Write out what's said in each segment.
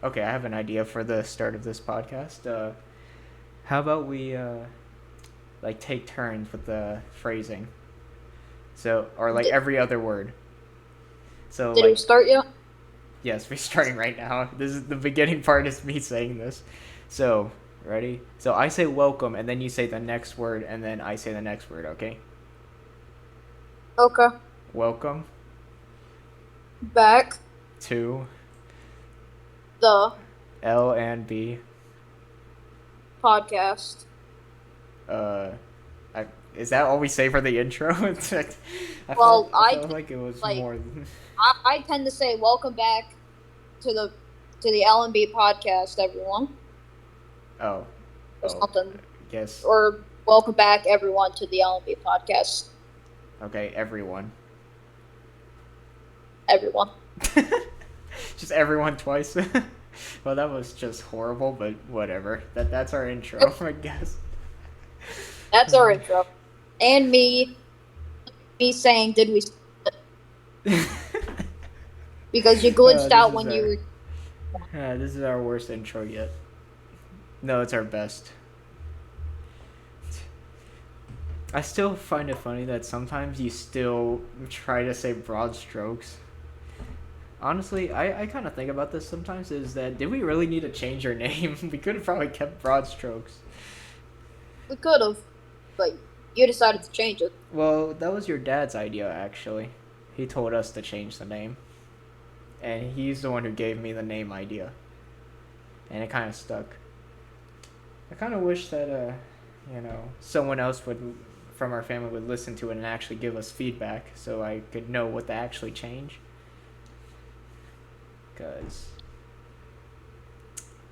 Okay, I have an idea for the start of this podcast. How about we like take turns with the phrasing? So, or like Did, every other word. So did we like, start yet? yes, we're starting right now. This is the beginning part is me saying this. So, ready? So I say welcome, and then you say the next word, and then I say the next word. Okay? Okay. Welcome Back to the L and B. podcast. Uh, I, is that all we say for the intro? Well, I I felt like it was like more. I tend to say welcome back to the L&B podcast, everyone, Oh, or oh, something, yes. or welcome back everyone to the L&B podcast, Okay, everyone. everyone. Just everyone twice. Well, that was just horrible, but whatever. That's our intro, I guess. That's our intro, and me saying did we because you glitched This out is when you were. this is our worst intro yet. No, it's our best. I still find it funny that sometimes you still try to say broad strokes. Honestly, I kind of think about this sometimes. Is that did we really need to change our name? We could have probably kept broad strokes. We could have, but you decided to change it. Well, that was your dad's idea, actually. He told us to change the name, and he's the one who gave me the name idea, and it kind of stuck. I kind of wish that someone else would from our family would listen to it and actually give us feedback, so I could know what to actually change. Cause,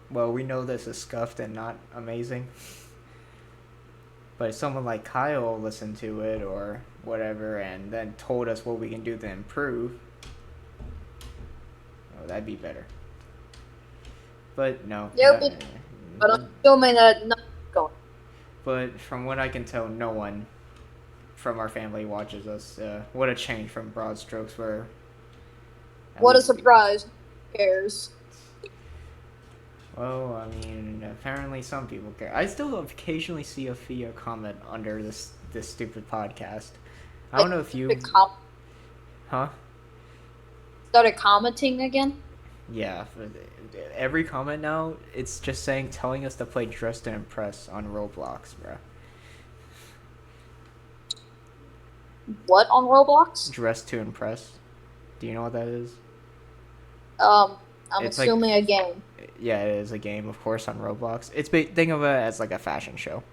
well, we know this is scuffed and not amazing. But if someone like Kyle listened to it or whatever and then told us what we can do to improve, oh, that'd be better. But no. Yeah, but I'm assuming that nothing's going. But from what I can tell, no one from our family watches us. What a change from Broad Strokes, where at What a least we. surprise! Who cares? Well, I mean, apparently some people care. I still occasionally see a Fia comment under this stupid podcast. I don't Like, know if started you, huh? started commenting again. Yeah, every comment now, it's just telling us to play Dress to Impress on Roblox, bro. What on Roblox? Dress to Impress. Do you know what that is? I'm It's like, assuming a game. yeah, it is a game, of course, on Roblox. Think of it as like a fashion show.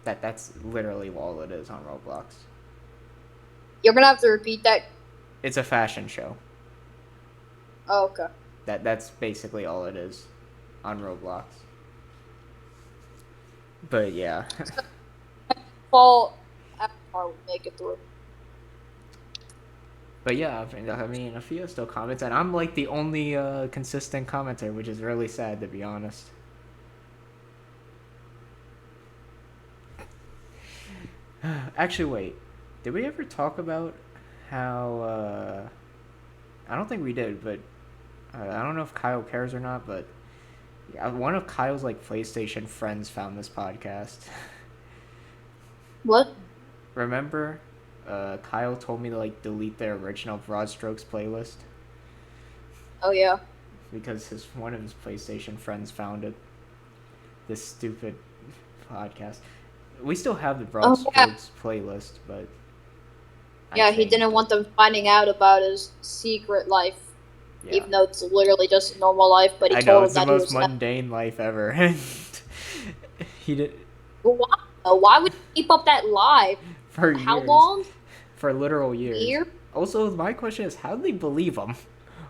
That's literally all it is on Roblox. You're gonna have to repeat that. It's a fashion show. Oh, okay. That's basically all it is on Roblox. But yeah. Fall Avatar would make it through. But yeah, I mean, Afia still comments, and I'm like the only consistent commenter, which is really sad to be honest. Actually, wait, did we ever talk about how? I don't think we did, but I don't know if Kyle cares or not. But one of Kyle's like PlayStation friends found this podcast. What? Remember, Kyle told me to like delete the original BroadStrokes playlist Oh yeah. because one of his PlayStation friends found it. This stupid podcast. We still have the Oh yeah. BroadStrokes playlist, but I Yeah, he changed didn't it. want them finding out about his secret life, Yeah, even though it's literally just a normal life. But he I know told it's him the that he most was an. mundane life ever. He did Why? Why would he keep up that life? for How years, long? for literal years. Year? Also, my question is, how do they believe him?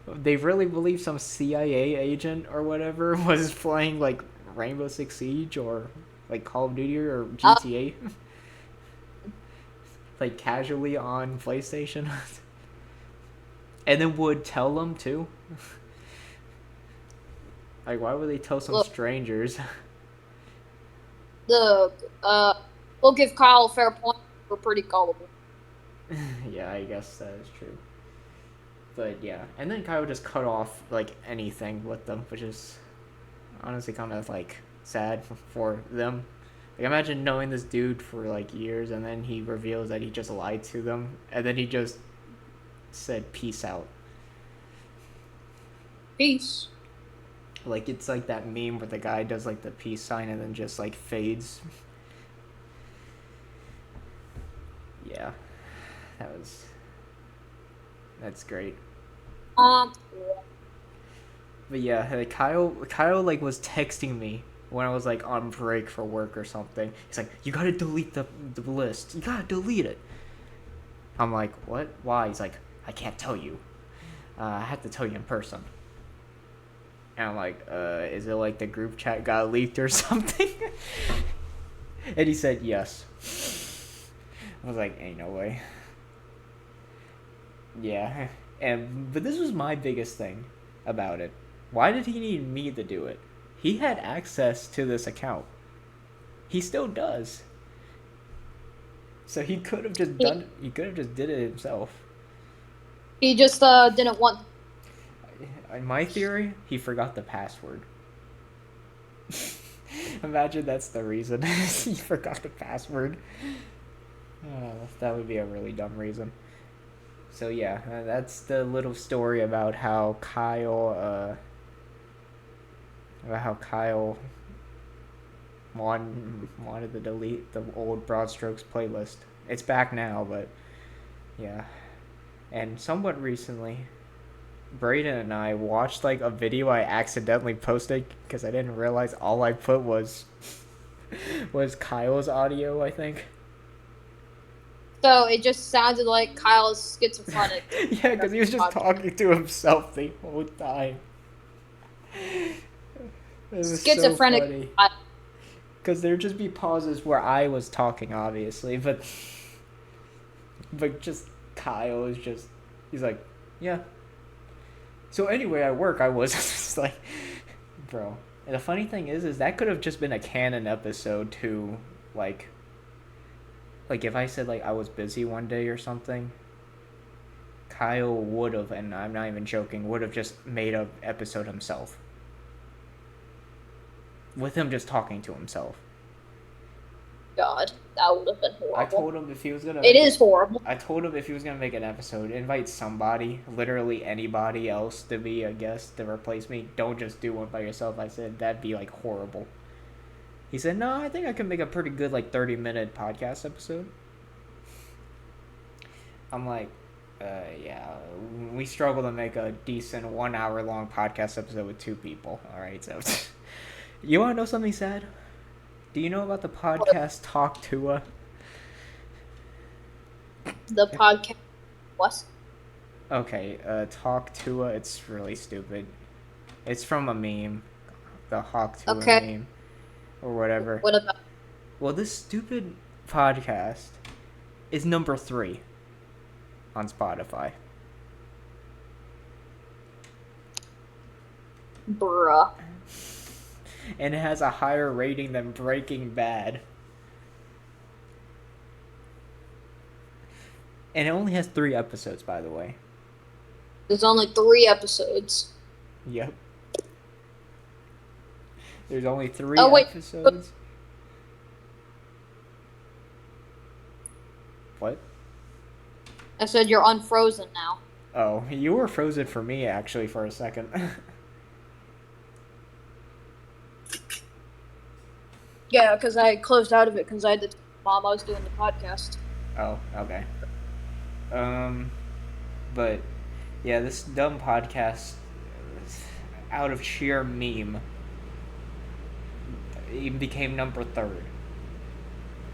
They really believe some CIA agent or whatever was playing like Rainbow Six Siege or like Call of Duty or Uh, GTA, like casually on PlayStation, and then would tell them too. Like, why would they tell some look, strangers? the we'll give Kyle a fair point. We're pretty gullible. Yeah, I guess that is true. But yeah, and then Kyle just cut off like anything with them, which is honestly kind of like sad for them. Like imagine knowing this dude for like years, and then he reveals that he just lied to them, and then he just said peace out. Peace. Like it's like that meme where the guy does like the peace sign and then just like fades. Yeah, that's great. Um. But yeah, like Kyle like was texting me when I was like on break for work or something. He's like, "You gotta delete the list. You gotta delete it." I'm like, "What? Why?" He's like, "I can't tell you. I have to tell you in person." And I'm like, is it like the group chat got leaked or something?" And he said yes. I was like, ain't no way. Yeah, but this was my biggest thing about it. Why did he need me to do it? He had access to this account. He still does. So he could have just did it himself. He just didn't want. In my theory, he forgot the password. Imagine that's the reason. He forgot the password. That would be a really dumb reason. So yeah, that's the little story about how Kyle wanted to delete the old BroadStrokes playlist. It's back now, but yeah. And somewhat recently, Braden and I watched like a video I accidentally posted because I didn't realize all I put was Kyle's audio, I think. So it just sounded like Kyle's schizophrenic. Yeah, because he was just talking to himself the whole time. Schizophrenic. So funny. Because there'd just be pauses where I was talking, obviously, but just Kyle is just, he's like, yeah. So anyway, at work, I was just like, bro. And the funny thing is that could have just been a canon episode to, like if I said, like, I was busy one day or something, Kyle would have, and I'm not even joking, would have just made an episode himself. With him just talking to himself. God, that would have been horrible. I told him if he was gonna... It is horrible. I told him if he was gonna make an episode, invite somebody, literally anybody else to be a guest to replace me. Don't just do one by yourself. I said, that'd be, like, horrible. He said, no, I think I can make a pretty good, like, 30-minute podcast episode. I'm like, yeah, we struggle to make a decent 1 hour long podcast episode with 2 people. All right, so you want to know something sad? Do you know about the podcast Talk Tua? The podcast, what? Okay, Talk Tua, it's really stupid. It's from a meme, the Hawk Tua meme, or whatever. What about? Well, this stupid podcast is number 3 on Spotify. Bruh. And it has a higher rating than Breaking Bad. And it only has 3 episodes, by the way. There's only 3 episodes. Yep. There's only 3 episodes. What? I said you're unfrozen now. Oh, you were frozen for me, actually, for a second. Yeah, because I closed out of it because I had to tell Mom I was doing the podcast. Oh, okay. But, yeah, this dumb podcast, out of sheer meme, it became number 3rd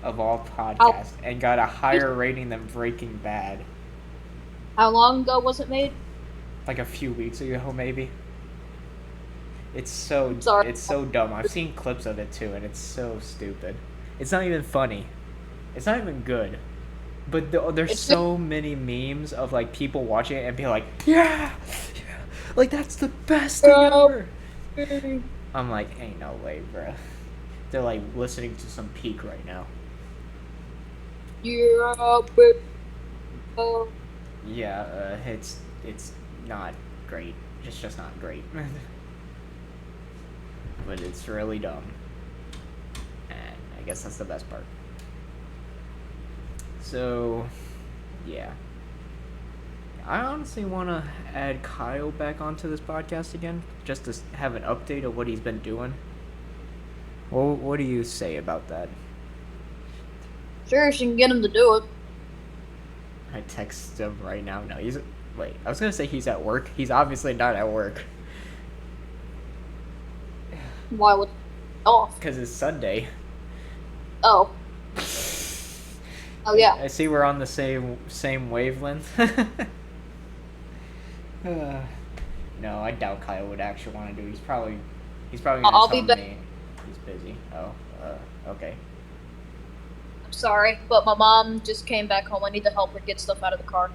of all podcasts and got a higher rating than Breaking Bad. How long ago was it made? Like a few weeks ago, maybe. It's so dumb. I've seen clips of it too, and it's so stupid. It's not even funny. It's not even good. But there's so many memes of like people watching it and being like, yeah, like that's the best thing ever. I'm like, ain't no way, bro. They're like listening to some Peak right now. Yeah, Yeah, it's not great. It's just not great. But it's really dumb. And I guess that's the best part. So, yeah. I honestly want to add Kyle back onto this podcast again, just to have an update of what he's been doing. Well, what do you say about that? Sure, she can get him to do it. I text him right now. No, he's... Wait, I was going to say he's at work. He's obviously not at work. Why would off? Because it's Sunday. Oh. Oh, yeah. I see we're on the same wavelength. No, I doubt Kyle would actually want to do. He's probably gonna I'll tell be back. me he's busy. Oh, okay. I'm sorry, but my mom just came back home. I need to help her get stuff out of the car.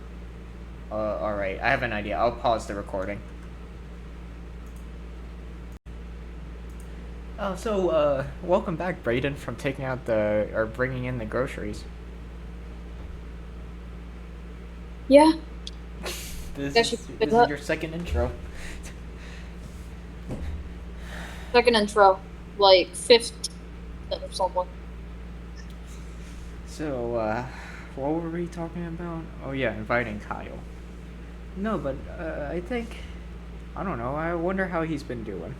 All right. I have an idea. I'll pause the recording. Oh, so welcome back, Brayden, from taking out bringing in the groceries. Yeah. This is your second intro. Second intro, like 15 or something. So, what were we talking about? Oh yeah, inviting Kyle. No, but I think, I don't know. I wonder how he's been doing.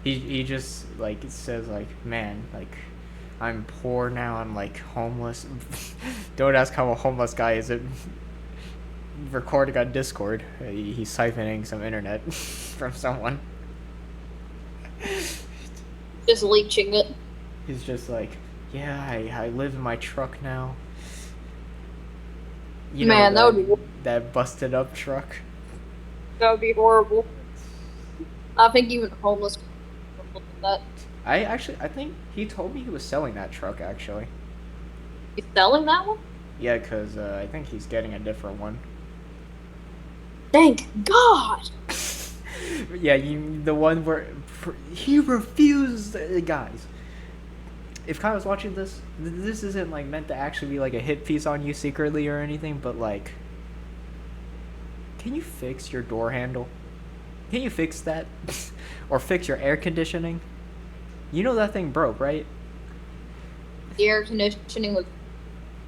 He just like says like, man, like, I'm poor now. I'm like homeless. Don't ask how a homeless guy is recording on Discord. He's siphoning some internet from someone. Just leeching it. He's just like, yeah, I live in my truck now. You Man, know, that would be that busted up truck. that would be horrible. I think even homeless people would look at that. I think he told me he was selling that truck actually. He's selling that one? Yeah, cause I think he's getting a different one. Thank God. Yeah, the one where he refused, guys. If Kyle's watching this, this isn't like meant to actually be like a hit piece on you secretly or anything, but like, can you fix your door handle? Can you fix that? Or fix your air conditioning? You know that thing broke, right? The air conditioning was.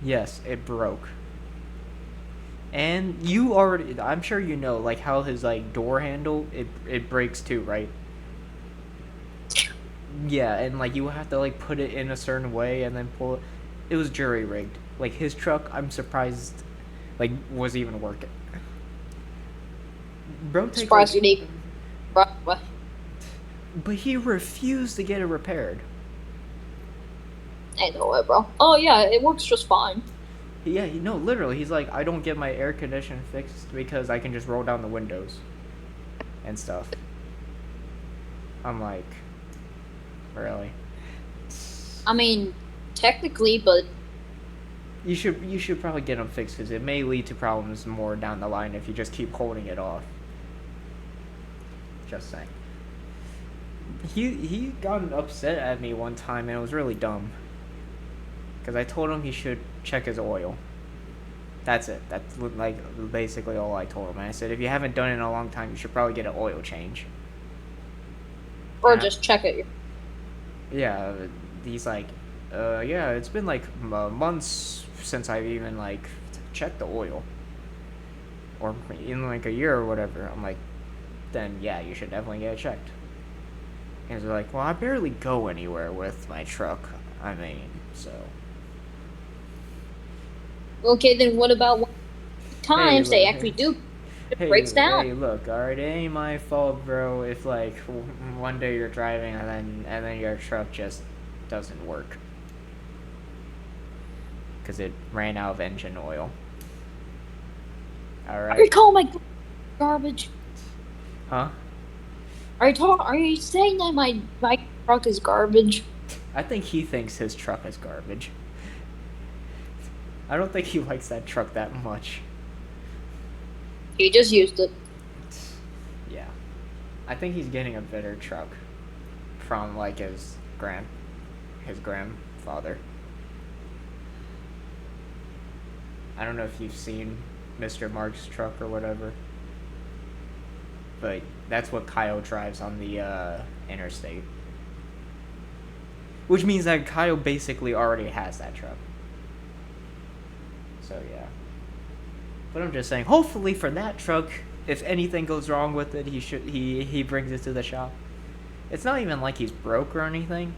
Yes, it broke. And I'm sure you know, like, how his, like, door handle, it breaks too, right? Yeah, and, like, you have to, like, put it in a certain way and then pull it. It was jury-rigged. Like, his truck, I'm surprised, like, was even working. Bro, Surprised you need. What? But he refused to get it repaired. Ain't no way, bro. Oh, yeah, it works just fine. Yeah, no, literally, he's like, I don't get my air conditioner fixed because I can just roll down the windows and stuff. I'm like, really? I mean, technically, but You should probably get them fixed because it may lead to problems more down the line if you just keep holding it off. Just saying. He got upset at me one time and it was really dumb. Because I told him he should check his oil. That's it. That's like basically all I told him. And I said, if you haven't done it in a long time, you should probably get an oil change. or just check it. Yeah, he's like, yeah, it's been like months since I've even like checked the oil. Or in like a year or whatever. I'm like, then yeah, you should definitely get it checked. And he's like, well, I barely go anywhere with my truck. I mean, so. Okay, then what about times they look, actually do? It Hey, breaks down. hey, look, alright, it ain't my fault, bro, if, like, one day you're driving and then your truck just doesn't work. Because it ran out of engine oil. Are you Alright. calling my garbage? Huh? Are you saying that my truck is garbage? I think he thinks his truck is garbage. I don't think he likes that truck that much. He just used it. Yeah. I think he's getting a better truck from, like, his grandfather. I don't know if you've seen Mr. Mark's truck or whatever. But that's what Kyle drives on the interstate. Which means that Kyle basically already has that truck. So yeah. But I'm just saying, hopefully for that truck, if anything goes wrong with it, he brings it to the shop. It's not even like he's broke or anything.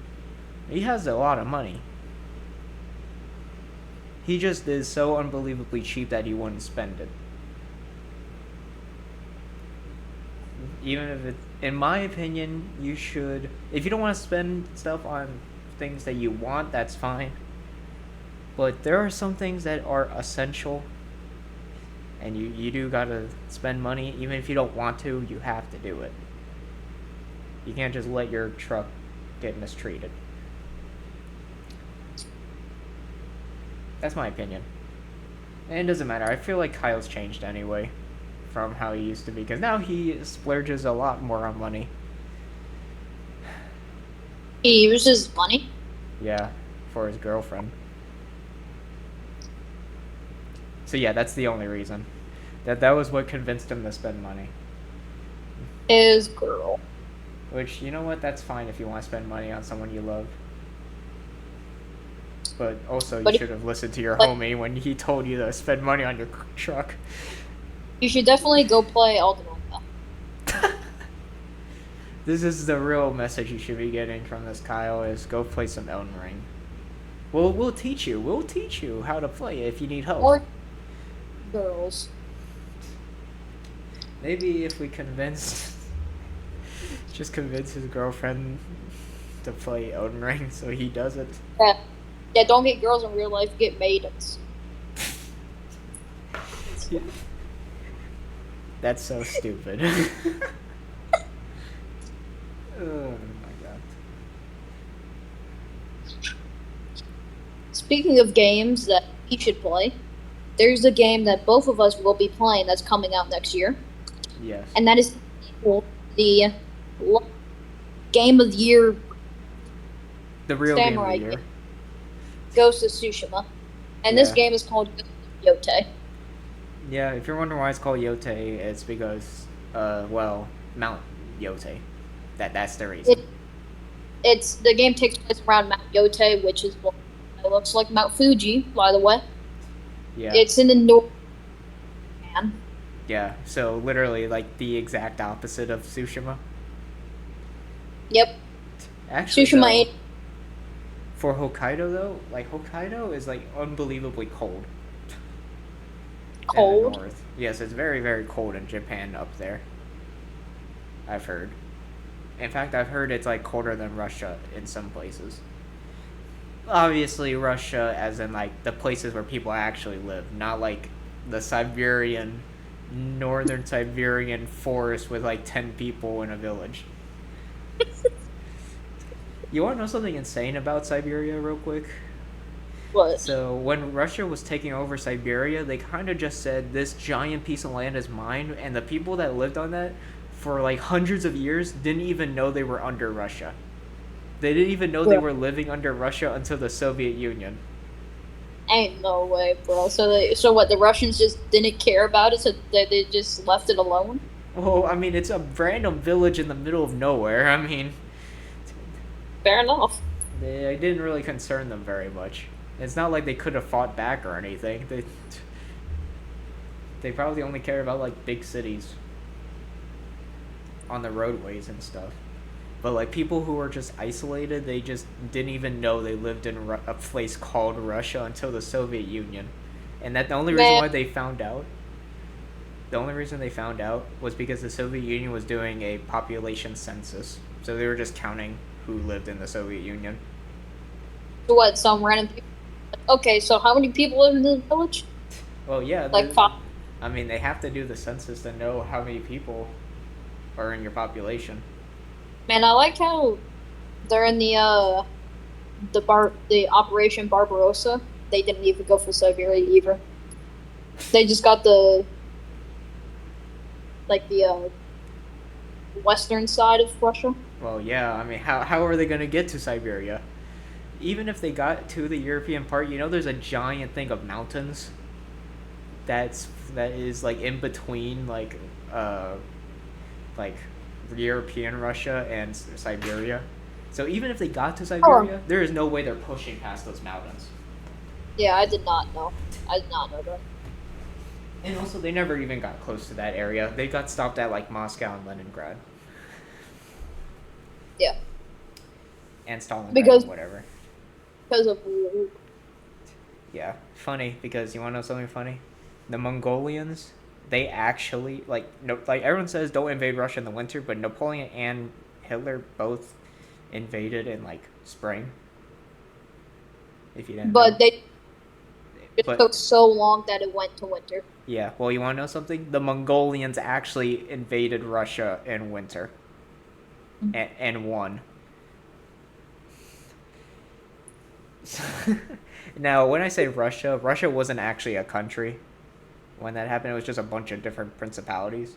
He has a lot of money. He just is so unbelievably cheap that he wouldn't spend it. Even if it, in my opinion, you should. If you don't want to spend stuff on things that you want, that's fine. But there are some things that are essential. And you do gotta spend money. Even if you don't want to, you have to do it. You can't just let your truck get mistreated. That's my opinion. And it doesn't matter. I feel like Kyle's changed anyway from how he used to be. Because now he splurges a lot more on money. He uses money? Yeah, for his girlfriend. So yeah, that's the only reason. That was what convinced him to spend money. His girl. Which, you know what? That's fine if you want to spend money on someone you love. But also, you should have listened to your homie when he told you to spend money on your truck. You should definitely go play Elden Ring. This is the real message you should be getting from this, Kyle, is go play some Elden Ring. We'll teach you. We'll teach you how to play if you need help. Or girls. Maybe if we just convince his girlfriend to play Elden Ring so he does it. Yeah, don't get girls in real life, get maidens. That's so stupid. Oh my god. Speaking of games that he should play, there's a game that both of us will be playing that's coming out next year. Yes. And that is the Game of the Year. The real Samurai Game of the Year. Ghost of Tsushima. And this game is called Ghost of Yotei. Yeah, if you're wondering why it's called Yotei, it's because, Mount Yotei. That's the reason. The game takes place around Mount Yotei, which is what it looks like Mount Fuji, by the way. Yeah. It's in the north. Man. Yeah, so literally like the exact opposite of Tsushima. Yep. Actually, Tsushima ain't. For Hokkaido though, like Hokkaido is like unbelievably cold. Cold? In the north. Yes, it's very, very cold in Japan up there. I've heard. In fact, I've heard it's like colder than Russia in some places. Obviously, Russia as in like the places where people actually live, not like the northern Siberian forest with like 10 people in a village. You want to know something insane about Siberia real quick? What? So when Russia was taking over Siberia, they kind of just said, this giant piece of land is mine, and the people that lived on that for like hundreds of years didn't even know they were under Russia. They didn't even know they were living under Russia until the Soviet Union. Ain't no way, bro. So what, the Russians just didn't care about it, so they just left it alone? Well, I mean, it's a random village in the middle of nowhere. I mean... Fair enough. It didn't really concern them very much. It's not like they could have fought back or anything. They probably only care about, like, big cities. On the roadways and stuff. But, like, people who were just isolated, they just didn't even know they lived in a place called Russia until the Soviet Union. And that the only reason why they found out... The only reason they found out was because the Soviet Union was doing a population census. So they were just counting who lived in the Soviet Union. So what, some random people? Okay, so how many people live in this village? Well, yeah. Like 5? I mean, they have to do the census to know how many people are in your population. Man, I like how during the Operation Barbarossa, they didn't even go for Siberia either. They just got the western side of Russia. Well, yeah, I mean, how are they going to get to Siberia? Even if they got to the European part, you know there's a giant thing of mountains that is like in between like European Russia and Siberia. So even if they got to Oh, Siberia, there is no way they're pushing past those mountains. yeah, I did not know. I did not know that. And also, they never even got close to that area. They got stopped at like Moscow and Leningrad Yeah, and Stalingrad because and whatever. of Yeah, funny because you want to know something funny? The Mongolians, they actually like no like everyone says don't invade Russia in the winter, but Napoleon and Hitler both invaded in like spring. If you didn't know, but they just but took so long that it went to winter. yeah, well, you want to know something? The Mongolians actually invaded Russia in winter and won. Now, when I say Russia, Russia wasn't actually a country when that happened. It was just a bunch of different principalities.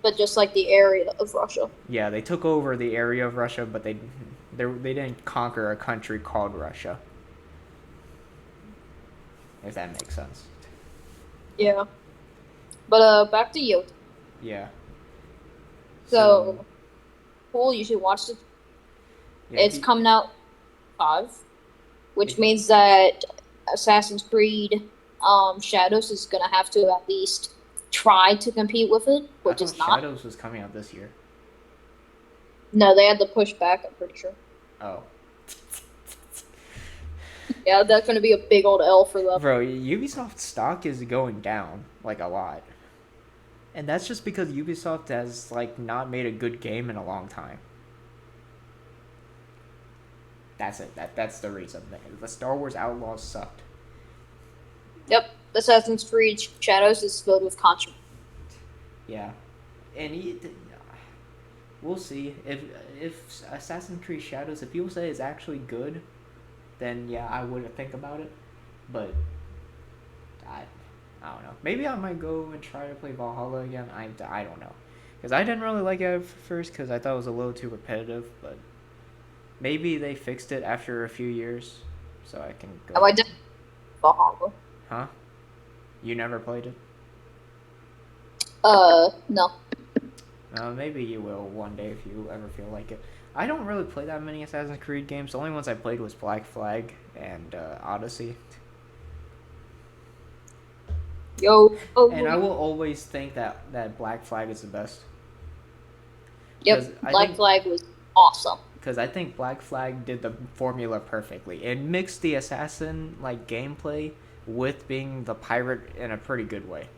But just like the area of Russia. Yeah, they took over the area of Russia, but they didn't conquer a country called Russia. If that makes sense. Yeah. But back to Yote. Yeah. So cool, you should watch it. Yeah, It's coming out 5, which means that Assassin's Creed Shadows is gonna have to at least try to compete with it, I which thought is not. Shadows was coming out this year. No, they had to push back, I'm pretty sure. Oh. Yeah, that's gonna be a big old L for them. Bro, Ubisoft stock is going down like a lot. And that's just because Ubisoft has like not made a good game in a long time. That's it. That's the reason. The Star Wars Outlaws sucked. Yep, Assassin's Creed Shadows is filled with controversy. Yeah, and we'll see if Assassin's Creed Shadows. If people say it's actually good, then yeah, I would think about it. But I don't know. Maybe I might go and try to play Valhalla again. I don't know, because I didn't really like it at first because I thought it was a little too repetitive. But maybe they fixed it after a few years, so I can go. Oh, I did Valhalla. Huh? You never played it? No. Maybe you will one day if you ever feel like it. I don't really play that many Assassin's Creed games. The only ones I played was Black Flag and Odyssey. Yo. Oh. And I will always think that Black Flag is the best. Yep. Black Flag was awesome. Because I think Black Flag did the formula perfectly. It mixed the assassin like gameplay with being the pirate in a pretty good way.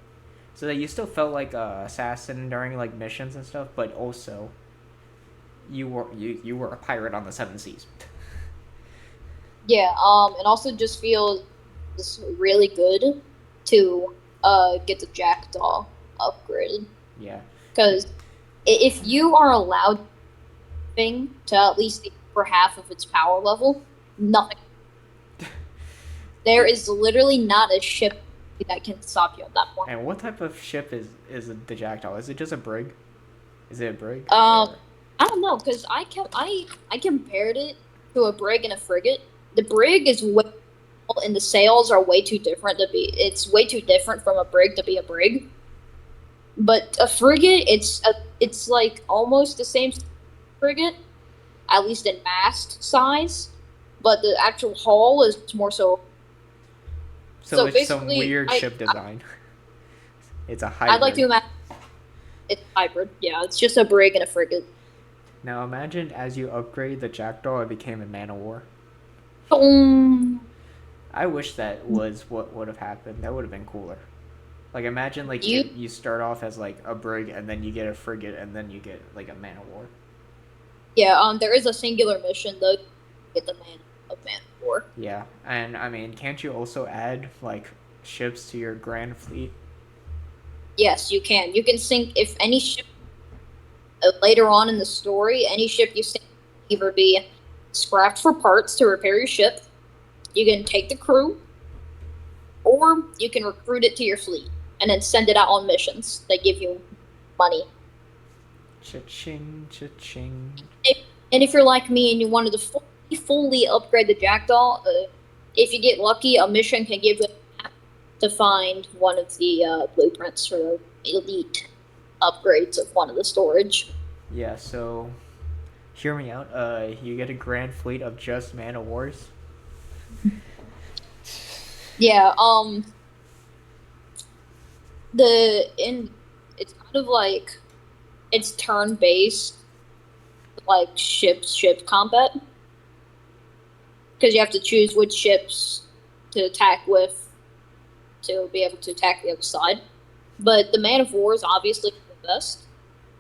So that you still felt like a assassin during like missions and stuff, but also you were a pirate on the seven seas. Yeah, and also just feels really good to get the Jackdaw upgraded. Yeah. Because if you are allowed thing to at least for half of its power level, nothing. There is literally not a ship that can stop you at that point. And what type of ship is the Jackdaw? Is it just a brig? Is it a brig? I don't know, because I compared it to a brig and a frigate. The brig is way, and the sails are way too different to be. It's way too different from a brig to be a brig. But a frigate, it's like almost the same frigate, at least in mast size, but the actual hull is more so. So it's some weird ship design. It's a hybrid. I'd like to imagine it's hybrid. Yeah, it's just a brig and a frigate. Now imagine as you upgrade the Jackdaw, it became a man of war. I wish that was what would have happened. That would have been cooler. Like imagine like you start off as like a brig and then you get a frigate and then you get like a man of war. Yeah, there is a singular mission though. Get the man of war. Yeah, and I mean, can't you also add like ships to your grand fleet? Yes, you can. You can sink if any ship later on in the story, any ship you sink can either be scrapped for parts to repair your ship. You can take the crew, or you can recruit it to your fleet and then send it out on missions. They give you money. Cha-ching, cha-ching. And if you're like me and you wanted to fully upgrade the Jackdaw, if you get lucky, a mission can give you to find one of the blueprints for the elite upgrades of one of the storage. Yeah, so hear me out. You get a grand fleet of just Man of Wars. Yeah, it's kind of like it's turn based, like ship combat, because you have to choose which ships to attack with to be able to attack the other side. But the Man of Wars obviously the best,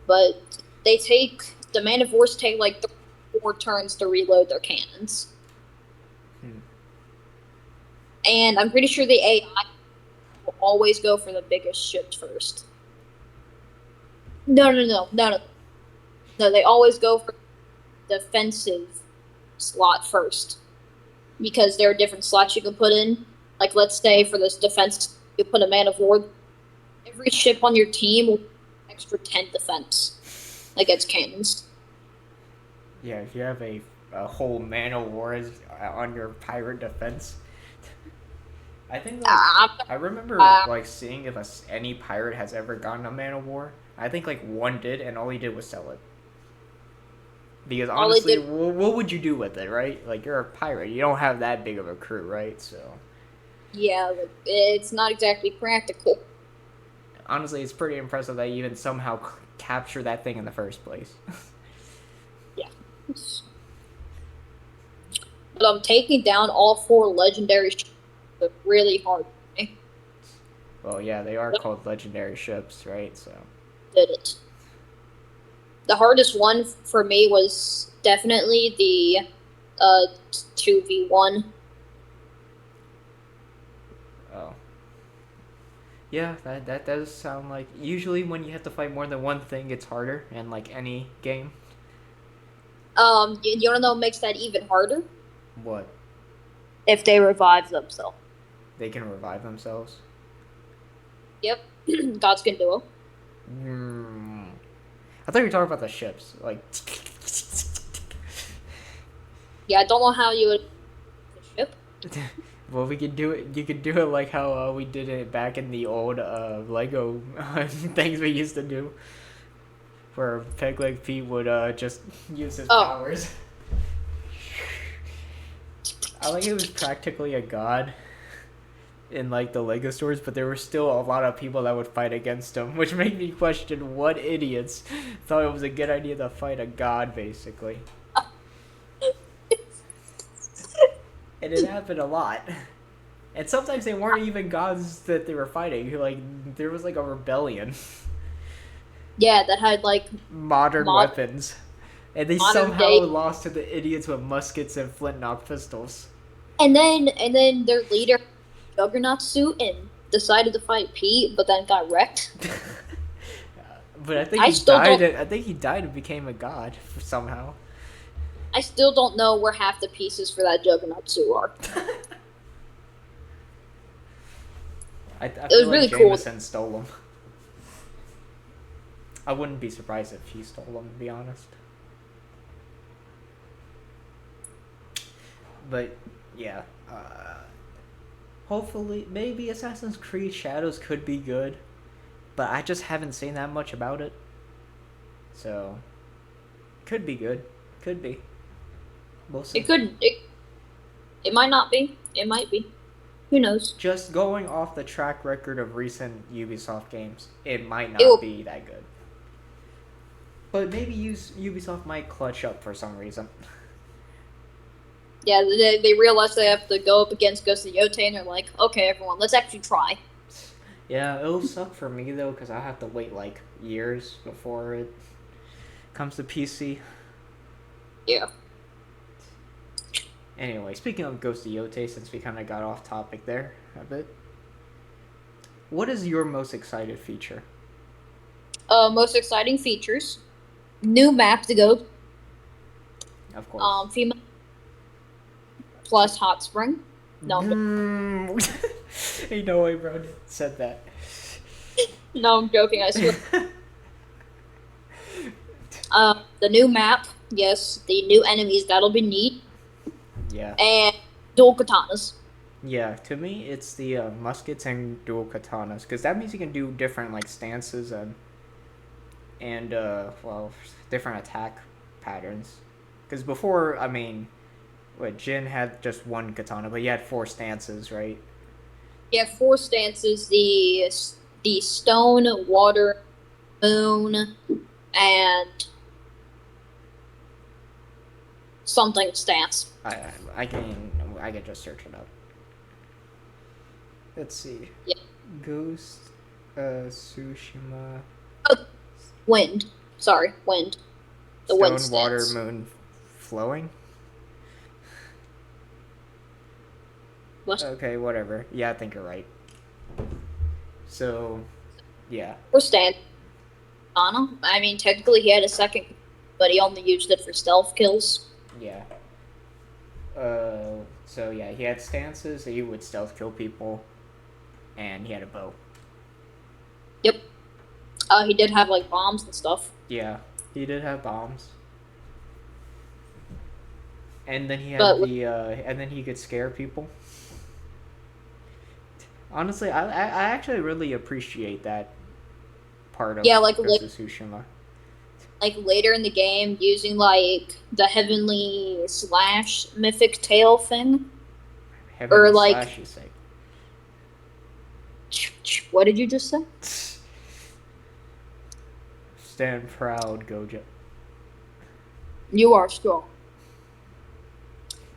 but the Man of Wars take like 4 turns to reload their cannons. And I'm pretty sure the AI will always go for the biggest ships first. No. No, they always go for the defensive slot first. Because there are different slots you can put in. Like, let's say for this defense, you put a Man of War. Every ship on your team will extra 10 defense against cannons. Yeah, if you have a whole Man of Wars on your pirate defense. I think I remember seeing if any pirate has ever gotten a Man of War. I think one did, and all he did was sell it. Because honestly, what would you do with it, right? Like, you're a pirate. You don't have that big of a crew, right? So. Yeah, it's not exactly practical. Honestly, it's pretty impressive that you even somehow capture that thing in the first place. Yeah. But taking down all 4 legendary ships is really hard for me. Well, yeah, they are called legendary ships, right? So. Did it. The hardest one for me was definitely the 2v1. Oh. Yeah, that does sound like... Usually when you have to fight more than one thing, it's harder in, any game. You want to know what makes that even harder? What? If they revive themselves. They can revive themselves? Yep. Gods can do it. I thought you were talking about the ships. Yeah, I don't know how you would... The ship? Well, we could do it. You could do it like how we did it back in the old Lego things we used to do, where Peg Leg Pete would just use his powers. I like it was practically a god in the Lego stores, but there were still a lot of people that would fight against him, which made me question what idiots thought it was a good idea to fight a god, basically. And it happened a lot. And sometimes they weren't even gods that they were fighting. There was a rebellion. Yeah, that had modern weapons. And they somehow lost to the idiots with muskets and flintlock pistols. And then their leader, Juggernaut suit, and decided to fight Pete, but then got wrecked. But I think he died. I think he died and became a god somehow. I still don't know where half the pieces for that Juggernaut suit are. I feel it was really Jameson cool. Stole them. I wouldn't be surprised if he stole them, to be honest. But yeah, hopefully, maybe Assassin's Creed Shadows could be good, but I just haven't seen that much about it. So, could be good. Could be. We'll see. It might not be. It might be. Who knows? Just going off the track record of recent Ubisoft games, it might not be that good. But maybe Ubisoft might clutch up for some reason. Yeah, they realize they have to go up against Ghost of Yotei, and they're like, okay, everyone, let's actually try. Yeah, it'll suck for me, though, because I have to wait, years before it comes to PC. Yeah. Anyway, speaking of Ghost of Yotei, since we kind of got off topic there a bit, what is your most excited feature? Most exciting features. New map to go. Of course. Female plus hot spring. No. Ain't no way, bro. Said that. No, I'm joking. I swear. The new map. Yes, the new enemies. That'll be neat. Yeah. And dual katanas. Yeah, to me, it's the muskets and dual katanas, because that means you can do different like stances and well, different attack patterns. Because before, I mean, what Jin had just one katana, but he had 4 stances, right? You have 4 stances: the stone, water, moon, and something stance. I can just search it up. Let's see. Yeah. Ghost, Tsushima. Oh, wind. Sorry, wind. The wind Stone, water, stance. moon, flowing. What? Okay, whatever. Yeah, I think you're right. So, yeah. 4 stances. Anna. I mean, technically he had a second, but he only used it for stealth kills. Yeah. So yeah, he had stances that he would stealth kill people, and he had a bow. Yep. He did have like bombs and stuff. Yeah, he did have bombs. And then he had But and then he could scare people. Honestly, I actually really appreciate that part of yeah, like Ghost of Tsushima. like later in the game, using like the heavenly slash mythic tail thing, Heavenly or like slash, you say? what did you just say? Stand proud, Gojo. You are strong.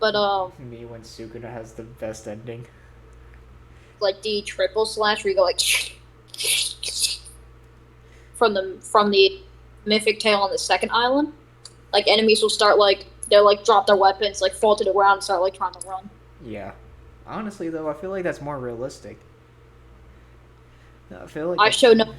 But Me when Sukuna has the best ending. like the triple slash where you go like from the mythic tail on the second island, like enemies will start like they'll like drop their weapons, like fall to the ground and start like trying to run. Yeah. Honestly though, I feel like that's more realistic. I feel like I show no.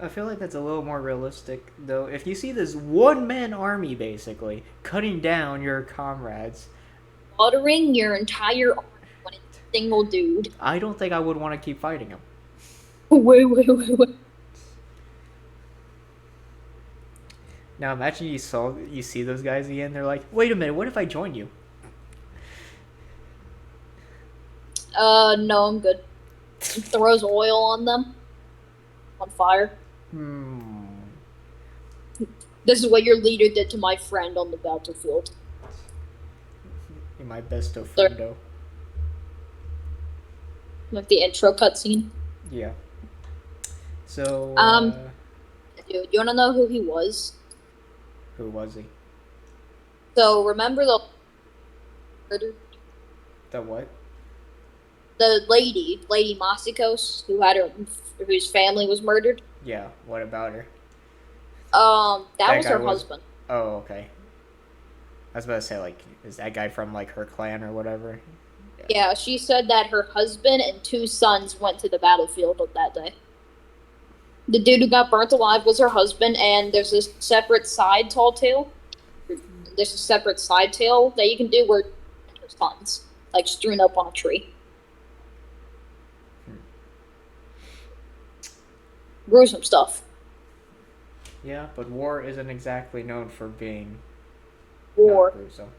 I feel like that's a little more realistic, though. If you see this one-man army, basically, cutting down your comrades, Slaughtering your entire army when it's a single dude. I don't think I would want to keep fighting him. Wait. Now imagine you see those guys again, they're like, wait a minute, what if I join you? No, I'm good. Throws oil on them. On fire. This is what your leader did to my friend on the battlefield. You're my best of friendo. Like the intro cutscene. Yeah. So, dude, you wanna know who he was? Who was he? So, remember the murder? The what? The lady Masikos, whose family was murdered? Yeah, what about her? That was her husband. Oh, okay. I was about to say, like, is that guy from, like, her clan or whatever? Yeah, she said that her husband and 2 sons went to the battlefield that day. The dude who got burnt alive was her husband, and there's a separate side tale. There's a separate side tale that you can do where her sons, like, strewn up on a tree. Gruesome stuff. Yeah, but war isn't exactly known for being War. not gruesome.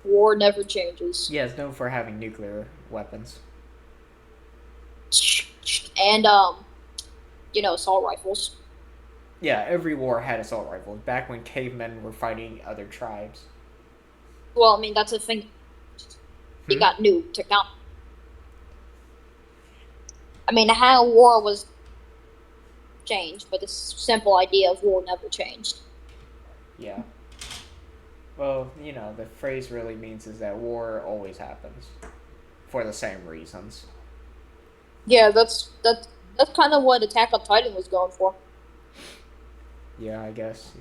War never changes. Yeah, it's known for having nuclear weapons. And, assault rifles. Yeah, every war had assault rifles. Back when cavemen were fighting other tribes. Well, I mean, that's a thing. You got new technology. I mean, how war was changed, but the simple idea of war never changed. Yeah. Well, the phrase really means is that war always happens for the same reasons. Yeah, that's kind of what Attack on Titan was going for. Yeah, I guess.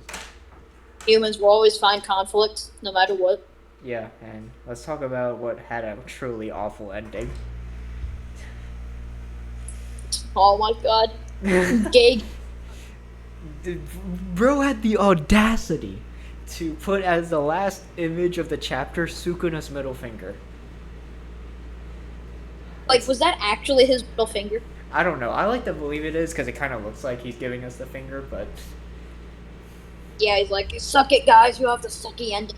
Humans will always find conflict, no matter what. Yeah, and let's talk about what had a truly awful ending. Oh my god. Gay. Bro had the audacity to put as the last image of the chapter Sukuna's middle finger. Like, was that actually his middle finger? I don't know. I like to believe it is because it kind of looks like he's giving us the finger, but... Yeah, he's like, suck it, guys. You have the sucky ending.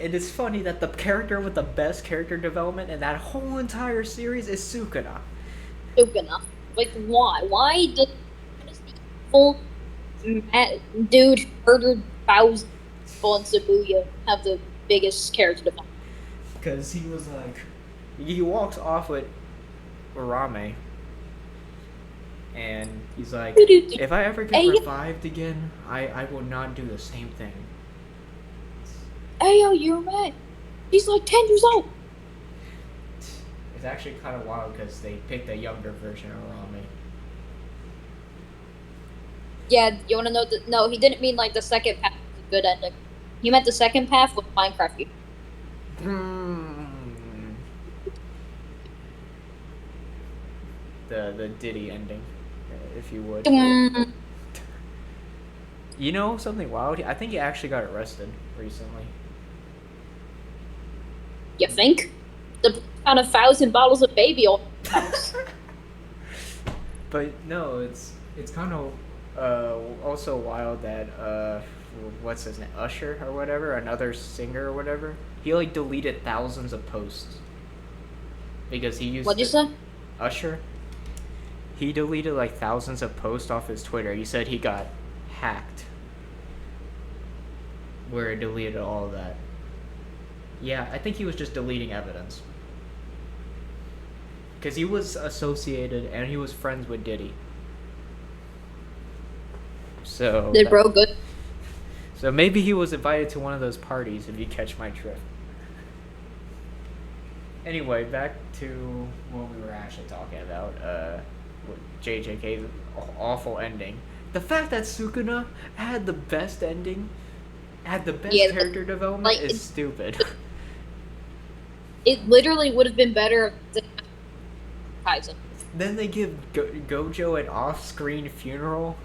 it is funny that the character with the best character development in that whole entire series is Sukuna. Sukuna. Like, why? Why does the evil dude who murdered thousands of people in Shibuya have the biggest character development? Because he was like, he walks off with Urame, and he's like, if I ever get revived again, I will not do the same thing. Hey, yo, you're mad. He's like 10 years old. It's actually kind of wild because they picked a younger version of Urame. Yeah, you want to know? No, he didn't mean like the second path was a good ending. He meant the second path with Minecraft. The Diddy ending, if you would. You know something wild? I think he actually got arrested recently. You think? The found 1,000 bottles of baby oil. But no, it's kind of also wild that what's his name, Usher or whatever, another singer or whatever, he like deleted thousands of posts because he used. What'd you say? Usher. He deleted like thousands of posts off his Twitter. He said he got hacked, where it deleted all of that. Yeah, I think he was just deleting evidence. Because he was associated and he was friends with Diddy. So. Did bro good? So maybe he was invited to one of those parties, if you catch my drift. Anyway, back to what we were actually talking about. JJK's awful ending. The fact that Sukuna had the best ending, had the best character development, is stupid. It literally would have been better than Kaizen. Then they give Gojo an off-screen funeral.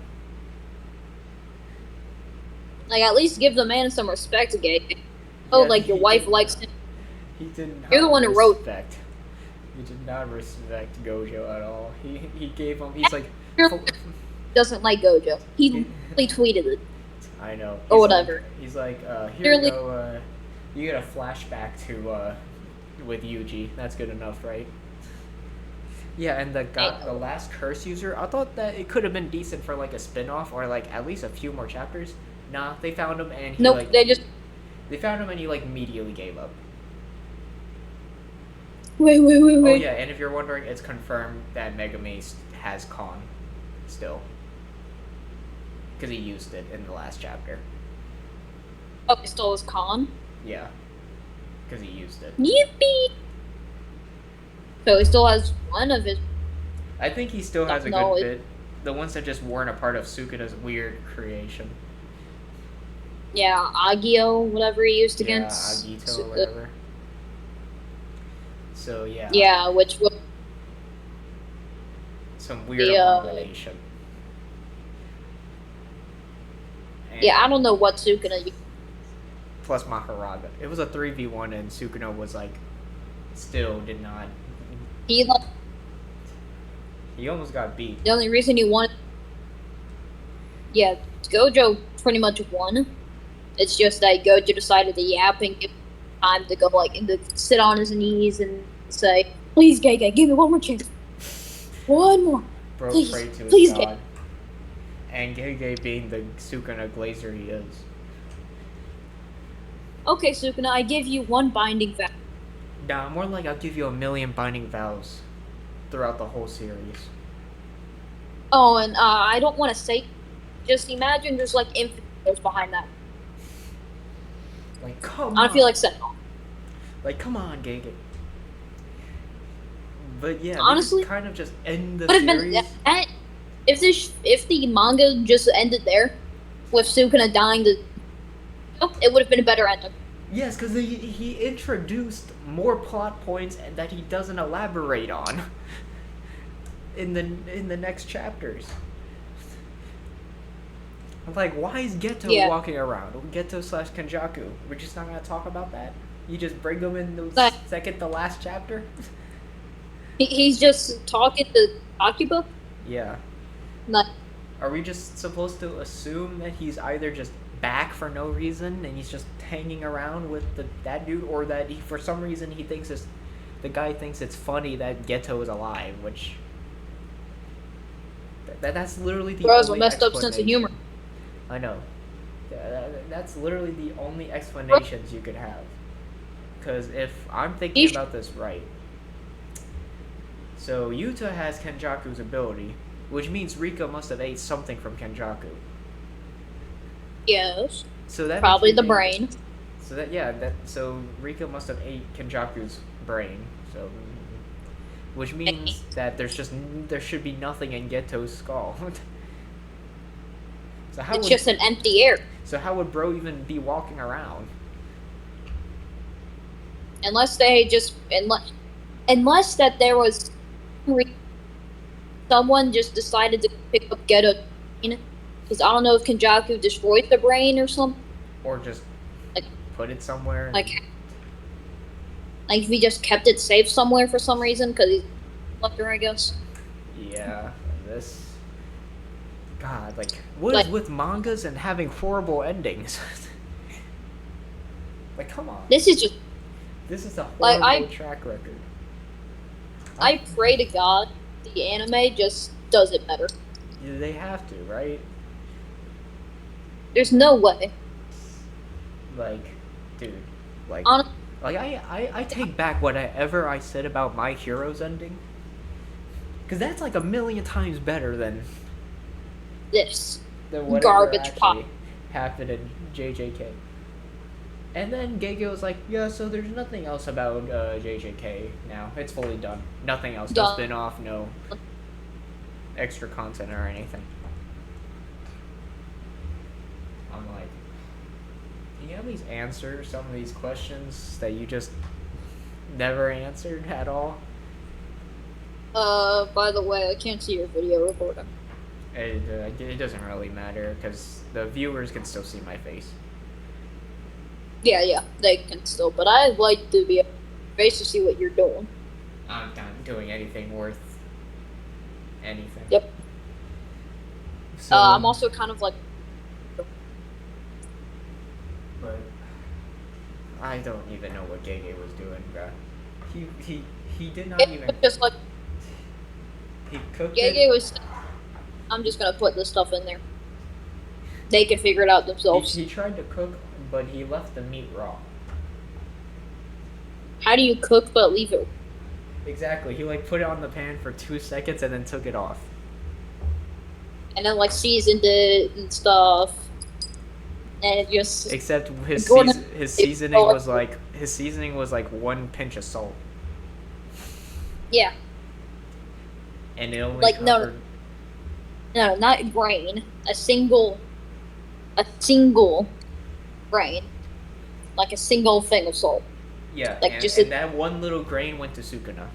Like, at least give the man some respect, Gabe. Oh, yeah, like your wife likes him. He did not. You're the one who wrote. He did not respect Gojo at all. He gave him. He's like. Doesn't like Gojo. He literally tweeted it. I know. Or whatever. He's like, here you go. You get a flashback to with Yuji. That's good enough, right? Yeah, and the last curse user. I thought that it could have been decent for like a spin-off or like at least a few more chapters. Nah, they found him and he they found him and he like immediately gave up. Wait. Oh yeah, and if you're wondering, it's confirmed that Megami has Kon still. Because he used it in the last chapter. Oh, he still has Kon? Yeah. Because he used it. Yippee! So he still has one of his... I think he still has a good bit. The ones that just weren't a part of Sukuna's weird creation. Yeah, Agio, whatever he used against. Yeah, Agito or whatever. So, yeah. Yeah, which was... some weird abomination. Yeah, I don't know what Sukuna used. Plus Maharaga. It was a 3v1 and Sukuna was like... still did not... He almost got beat. The only reason he won... Yeah, Gojo pretty much won. It's just that Gojo decided to yap and give him time to go, like, and to sit on his knees and say, please, Gege, give me one more chance. One more. Bro please, prayed to his please, god. Gege. And Gege being the Sukuna glazer he is. Okay, Sukuna, I give you one binding vow. Nah, more like I'll give you 1,000,000 binding vows throughout the whole series. Oh, and I don't want to say... Just imagine there's, like, infinite years behind that. Like, come on. I don't feel like Sentinel. Like, come on, Gege. But yeah, honestly, kind of just end the series. If the manga just ended there, with Sukuna dying it would have been a better ending. Yes, because he introduced more plot points that he doesn't elaborate on in the next chapters. Like, why is Geto walking around? Geto / Kenjaku. We're just not gonna talk about that. You just bring them in the second to last chapter. He's just talking to Akiba? Yeah. Not. Are we just supposed to assume that he's either just back for no reason, and he's just hanging around with that dude, or that he, for some reason, the guy thinks it's funny that Geto is alive, which that's literally the Bro has a only messed up sense of humor. explanation. I know. That's literally the only explanations you could have. Because if I'm thinking about this right, so Yuta has Kenjaku's ability, which means Rika must have ate something from Kenjaku. Yes. So that probably the brain. So Rika must have ate Kenjaku's brain. So, which means that there should be nothing in Geto's skull. So it's just an empty air. So how would Bro even be walking around? Unless that there was someone just decided to pick up Geto, because I don't know if Kenjaku destroyed the brain or something, or just put it somewhere. Like if he just kept it safe somewhere for some reason, because he's collector, I guess. Yeah, God, what is with mangas and having horrible endings? Come on. This is a horrible track record. I pray to God the anime just does it better. They have to, right? There's no way. Dude, honestly, I take back whatever I said about My Hero's ending, because that's a million times better than this garbage pop happened in JJK. And then Gege was like, yeah, so there's nothing else about JJK now. It's fully done. Nothing else. No spin-off, no extra content or anything. I'm like, can you at least answer some of these questions that you just never answered at all? By the way, I can't see your video recording. It doesn't really matter, because the viewers can still see my face. Yeah, they can still, but I'd like to be able to see what you're doing. I'm not doing anything worth anything. Yep. So, I'm also kind of but I don't even know what Gege was doing, bro. He did not even. Just he cooked Gege was. I'm just gonna put this stuff in there. They can figure it out themselves. He tried to cook, but he left the meat raw. How do you cook but leave it? Exactly. He put it on the pan for 2 seconds and then took it off. And then seasoned it and stuff. And it just. Except his seasoning was like 1 pinch of salt. Yeah. And it only covered. No, not grain. A single grain, a single thing of salt. Yeah, and that one little grain went to Sukuna.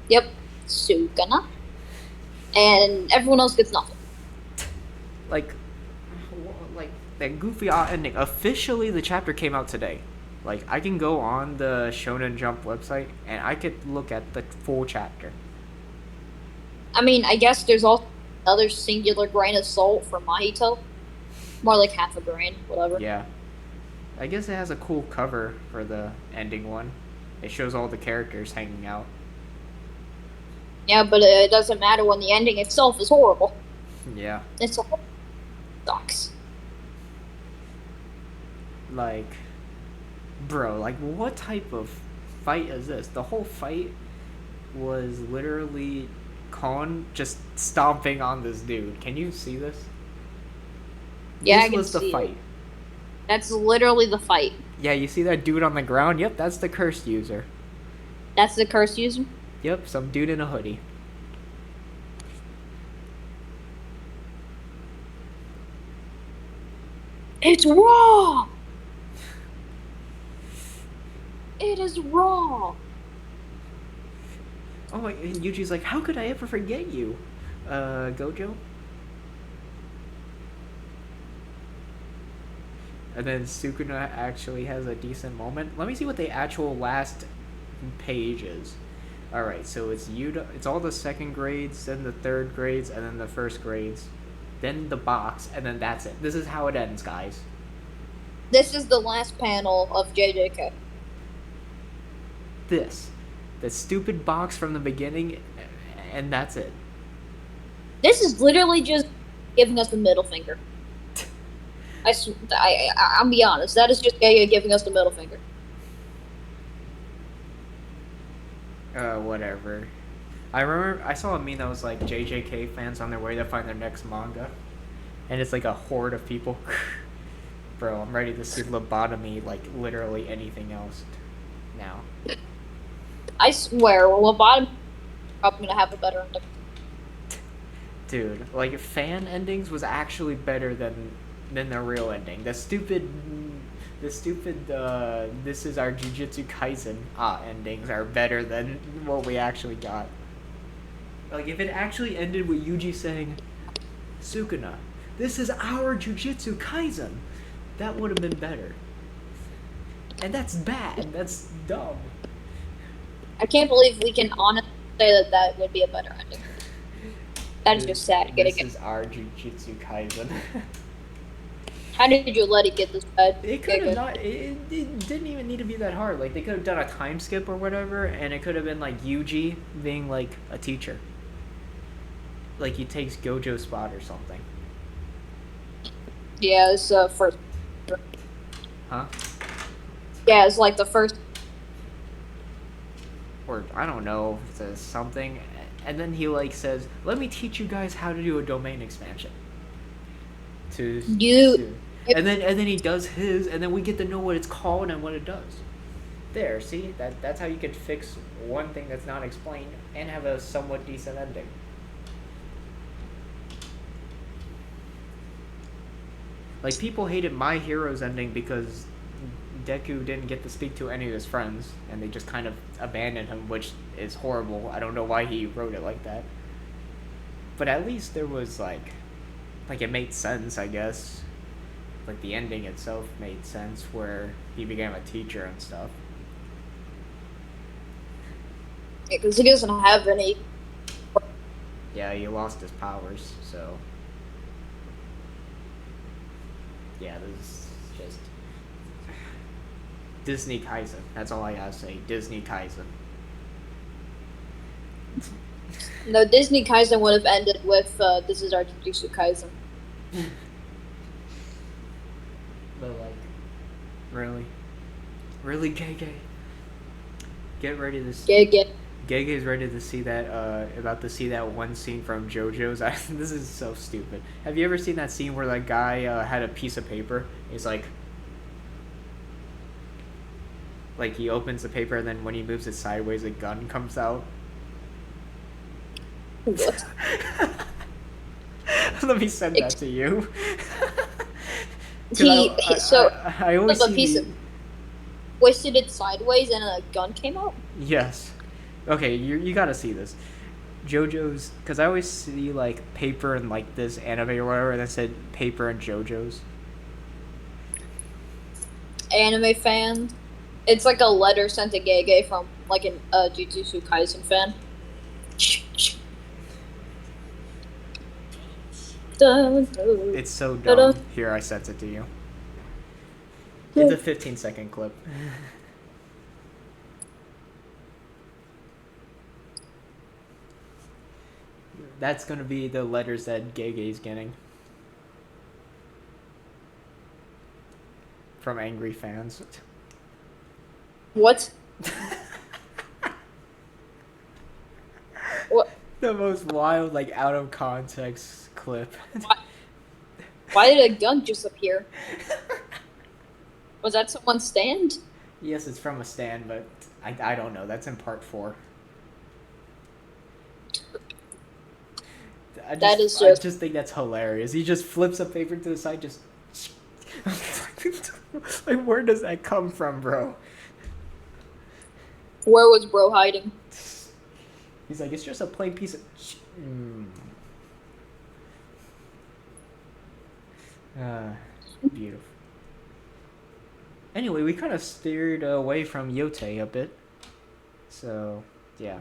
Yep, Sukuna. And everyone else gets nothing. That goofy ending. Officially, the chapter came out today. I can go on the Shonen Jump website and I could look at the full chapter. I mean, I guess there's also another singular grain of salt for Mahito. More like half a grain, whatever. Yeah. I guess it has a cool cover for the ending one. It shows all the characters hanging out. Yeah, but it doesn't matter when the ending itself is horrible. Yeah. It's all sucks. Bro, what type of fight is this? The whole fight was literally Kon just stomping on this dude. Can you see this? Yeah, this was the fight. That's literally the fight. Yeah, you see that dude on the ground? Yep, that's the curse user. That's the curse user? Yep, some dude in a hoodie. It's raw! It is raw! Oh my, and Yuji's like, how could I ever forget you? Gojo? And then Sukuna actually has a decent moment. Let me see what the actual last page is. Alright, so it's all the second grades, then the third grades, and then the first grades. then the box, and then that's it. This is how it ends, guys. This is the last panel of JJK. The stupid box from the beginning, and that's it. This is literally just giving us the middle finger. I'll be honest. That is just giving us the middle finger. Whatever. I remember I saw a meme that was like JJK fans on their way to find their next manga, and it's like a horde of people. Bro, I'm ready to see lobotomy like literally anything else now. I swear, lobotomy is probably gonna have a better ending. Dude, like fan endings was actually better than the real ending. The stupid this is our Jujutsu Kaisen endings are better than what we actually got. Like if it actually ended with Yuji saying, "Sukuna, this is our Jujutsu Kaisen," that would have been better. And that's bad. That's dumb. I can't believe we can honestly say that would be a better ending. That is just sad. This is our Jujutsu Kaisen. How did you let it get this bad? It could have not. It didn't even need to be that hard. Like they could have done a time skip or whatever, and it could have been like Yuji being like a teacher. Like he takes Gojo's spot or something. Yeah, it's first. Huh? Yeah, it's like the first. Or I don't know, says something, and then he like says, "Let me teach you guys how to do a domain expansion." And then he does his, and then we get to know what it's called and what it does. There, see, that's how you could fix one thing that's not explained and have a somewhat decent ending. Like people hated My Hero's ending because Deku didn't get to speak to any of his friends, and they just kind of abandoned him, which is horrible. I don't know why he wrote it like that. But at least there was like it made sense, I guess. Like the ending itself made sense, where he became a teacher and stuff. Yeah, because he doesn't have any. Yeah, he lost his powers, so. Yeah, this is just Disney Kaisen. That's all I gotta say. Disney Kaisen. No, Disney Kaisen would have ended with "This is our Jujutsu Kaisen." But like, really, Gege. Get ready to see. Gege's ready to see that. About to see that one scene from JoJo's. This is so stupid. Have you ever seen that scene where that guy had a piece of paper? He's like he opens the paper, and then when he moves it sideways, a gun comes out. What? Let me send that to you. I always see a piece of twisted it sideways and a gun came out. Yes. Okay, you gotta see this. JoJo's, because I always see like paper and like this anime or whatever, and it said paper and JoJo's. Anime fan. It's like a letter sent to Gege from like a Jujutsu Kaisen fan. It's so dumb. Here, I sent it to you. It's a 15-second clip. That's gonna be the letters that Gege's getting. From angry fans. What? What? The most wild, like, out of context clip. Why did a gun just appear? Was that someone's stand? Yes, it's from a stand, but I don't know. That's in part 4. I just think that's hilarious. He just flips a paper to the side, just... like, where does that come from, bro? Where was bro hiding? He's like, it's just a plain piece of... Beautiful. Anyway, we kind of steered away from Yote a bit. So, yeah.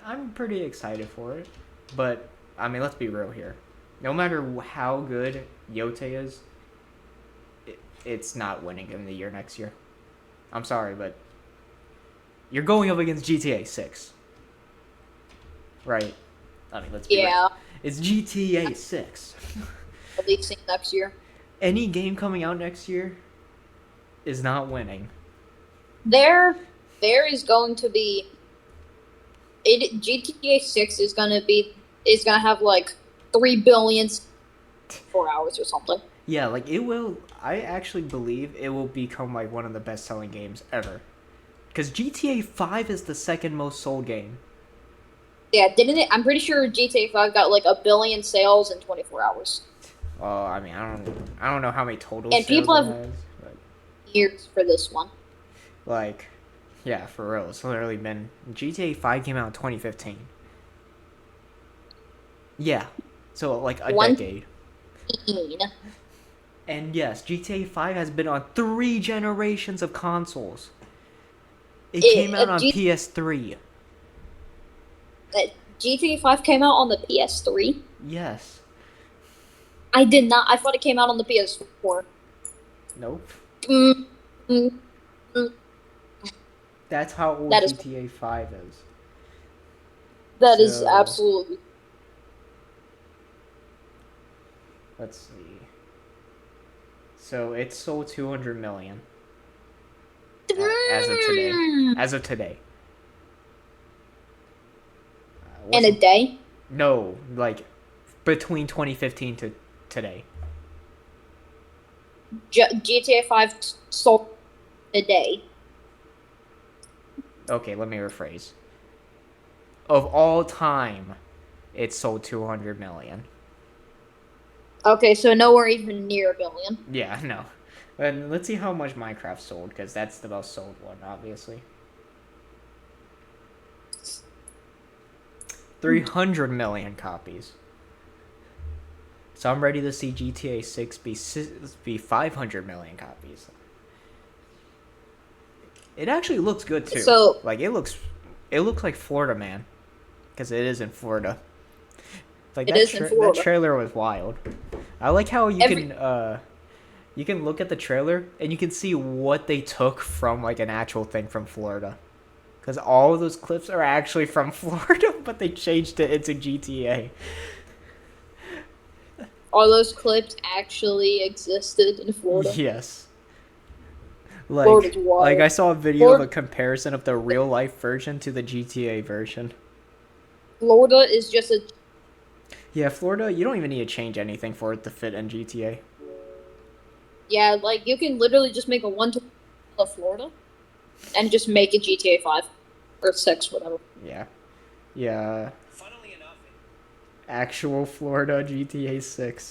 I'm pretty excited for it. But I mean, let's be real here. No matter how good Yote is, it's not winning in the year next year. I'm sorry, but you're going up against GTA 6. Right? I mean, let's be real. Yeah, It's GTA 6. releasing next year. Any game coming out next year is not winning. There is going to be GTA 6 is gonna have like 3 billion 4 hours or something. Yeah, like it will. I actually believe it will become like one of the best selling games ever. Because GTA 5 is the second most sold game. Yeah, didn't it? I'm pretty sure GTA 5 got like 1 billion sales in 24 hours. Well, I mean, I don't know how many total And sales people it have has, but years for this one. like, yeah, for real, it's literally been GTA 5 came out in 2015. Yeah, so like a One decade. teen. And yes, GTA 5 has been on 3 generations of consoles. It came out on PS3. GTA 5 came out on the PS3. Yes. I did not. I thought it came out on the PS4. Nope. Mm, mm, mm. That's how old That is GTA 5 is. that is So, absolutely. let's see. So it sold 200 million as of today. As of today. In a day. No, like between 2015 to today. GTA 5 sold a day. Okay, let me rephrase. Of all time, it sold 200 million. Okay, so nowhere even near 1 billion. Yeah, no. And let's see how much Minecraft sold, because that's the most sold one, obviously. 300 million copies. So I'm ready to see GTA 6 be 500 million copies. It actually looks good too. So Like it looks like Florida Man, because it is in Florida. Like it is in that Florida. trailer was wild. I like how you can look at the trailer and you can see what they took from like an actual thing from Florida. Because all of those clips are actually from Florida, but they changed it into GTA. All those clips actually existed in Florida. Yes. Florida's wild. Like I saw a video of a comparison of the real life version to the GTA version. Florida is just a. Yeah, Florida, you don't even need to change anything for it to fit in GTA. Yeah, like you can literally just make a of Florida, and just make it GTA 5 or 6, whatever. Yeah. Yeah. Funnily enough, Actual Florida GTA 6.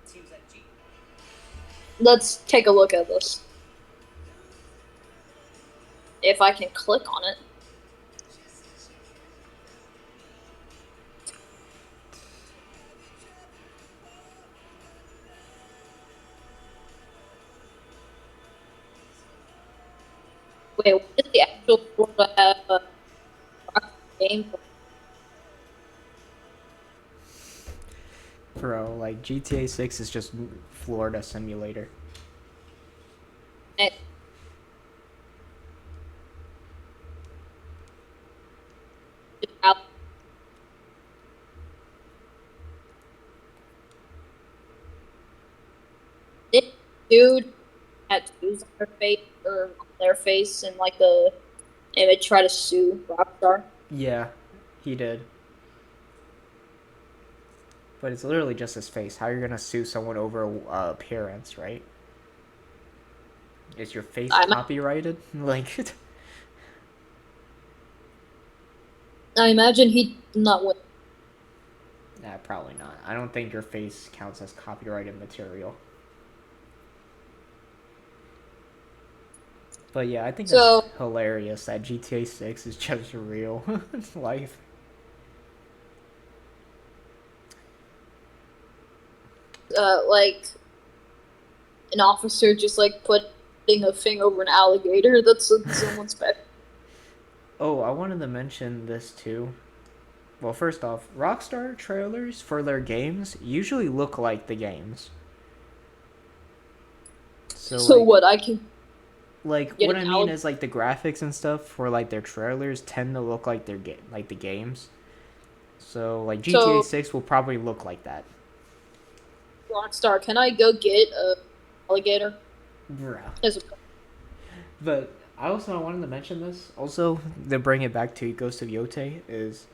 seems that G. Let's take a look at this. If I can click on it. Wait, what is the actual Florida game? Bro, like GTA 6 is just Florida Simulator. This dude tattoos on their face or on their face and like the image try to sue Rockstar. Yeah, he did. But it's literally just his face. How you're gonna sue someone over appearance, right? Is your face copyrighted? Like, I imagine he not win. nah, probably not. I don't think your face counts as copyrighted material. But yeah, I think it's hilarious that GTA 6 is just real life. Like an officer just like put putting a thing over an alligator. That's someone's pet. Oh, I wanted to mention this too. Well, first off, Rockstar trailers for their games usually look like the games. So So like, what? I can like get what an I mean alligator. is like the graphics and stuff for like their trailers tend to look like like the games. So like GTA So 6 will probably look like that. Rockstar, can I go get a alligator Bruh. as a But I also wanted to mention this. Also, to bring it back to Ghost of Yote is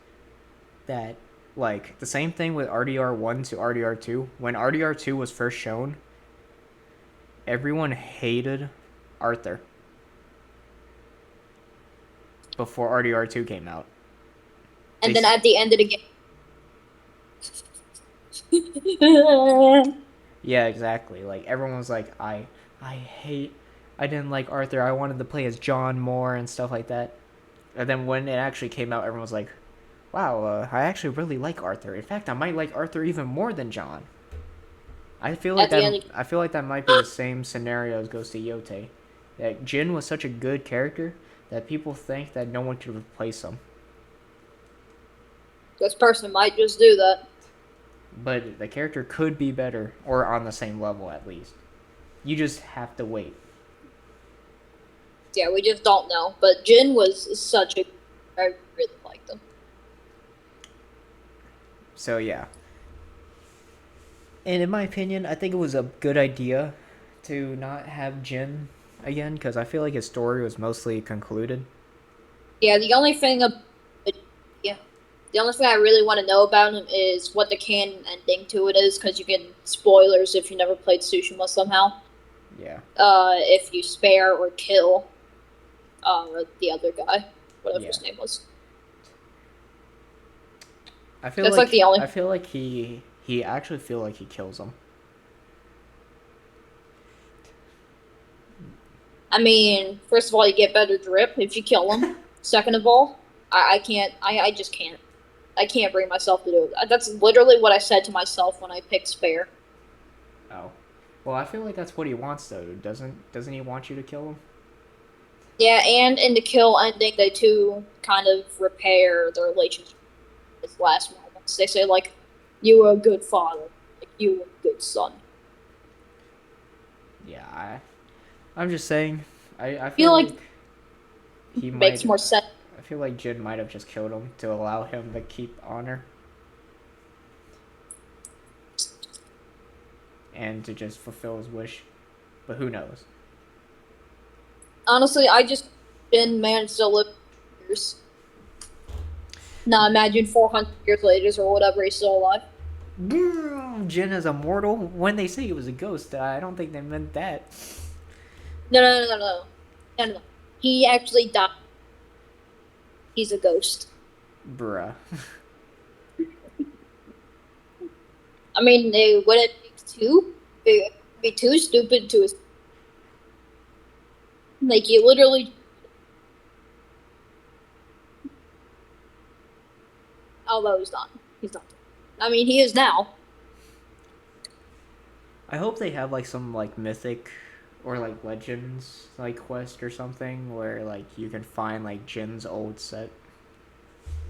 that like the same thing with RDR1 to RDR2. When RDR2 was first shown, everyone hated Arthur before RDR2 came out. and They then at the end of the game. Yeah, exactly. Like everyone was like, I didn't like Arthur. I wanted to play as John more and stuff like that. And then when it actually came out, everyone was like, wow, I actually really like Arthur. In fact, I might like Arthur even more than John. At the end, I feel like that might be the same scenario as Ghost of Yote. That Jin was such a good character that people think that no one could replace him. this person might just do that. But the character could be better, or on the same level at least. You just have to wait. Yeah, we just don't know. But Jin was such a. I really liked him. So yeah. And in my opinion, I think it was a good idea to not have Jin again, because I feel like his story was mostly concluded. Yeah, yeah, the only thing I really want to know about him is what the canon ending to it is, because you get spoilers if you never played Tsushima somehow. Yeah. If you spare or kill, the other guy, whatever Yeah. his name was. I feel That's like like the only. I feel like he actually feel like he kills him. I mean, first of all, you get better drip if you kill him. Second of all, I can't. I just can't. I can't bring myself to do it. That's literally what I said to myself when I picked spare. Oh. Well, I feel like that's what he wants though. Doesn't he want you to kill him? Yeah, and in the kill ending, they two kind of repair their relationship in his last moments. They say like, "You were a good father. Like you were a good son." Yeah, I'm just saying. I Feel feel like like he makes might. more sense. I feel like Jin might have just killed him to allow him to keep honor and to just fulfill his wish. But who knows? Honestly, I just been managed to live years. Now imagine 400 years later or whatever, he's still alive. Jin is immortal. When they say he was a ghost, I don't think they meant that. No. He actually died. He's a ghost. Bruh. I mean, they would it take two? It'd be too stupid to. Like, you literally. Although he's not. He's not. I mean, he is now. I hope they have like some like mythic or like legends like quest or something where like you can find like Jin's old set.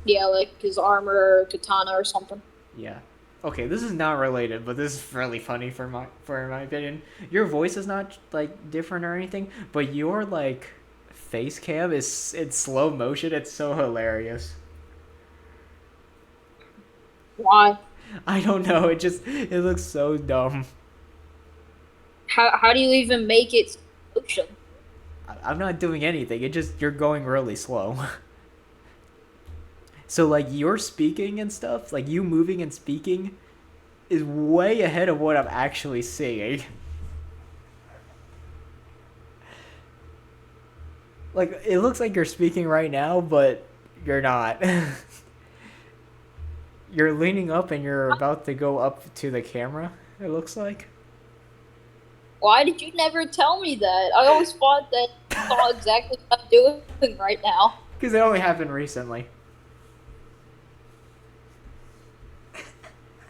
Yeah, like his armor, katana, or something. Yeah. Okay, this is not related, but this is really funny for my opinion. Your voice is not like different or anything, but your like face cam is in slow motion. It's so hilarious. Why? I don't know. It looks so dumb. How do you even make it motion? I'm not doing anything. You're going really slow. So like you're speaking and stuff, like you moving and speaking is way ahead of what I'm actually seeing. Like it looks like you're speaking right now, but you're not. You're leaning up and you're about to go up to the camera, it looks like. Why did you never tell me that? I always thought that you saw exactly what I'm doing right now. Because it only happened recently.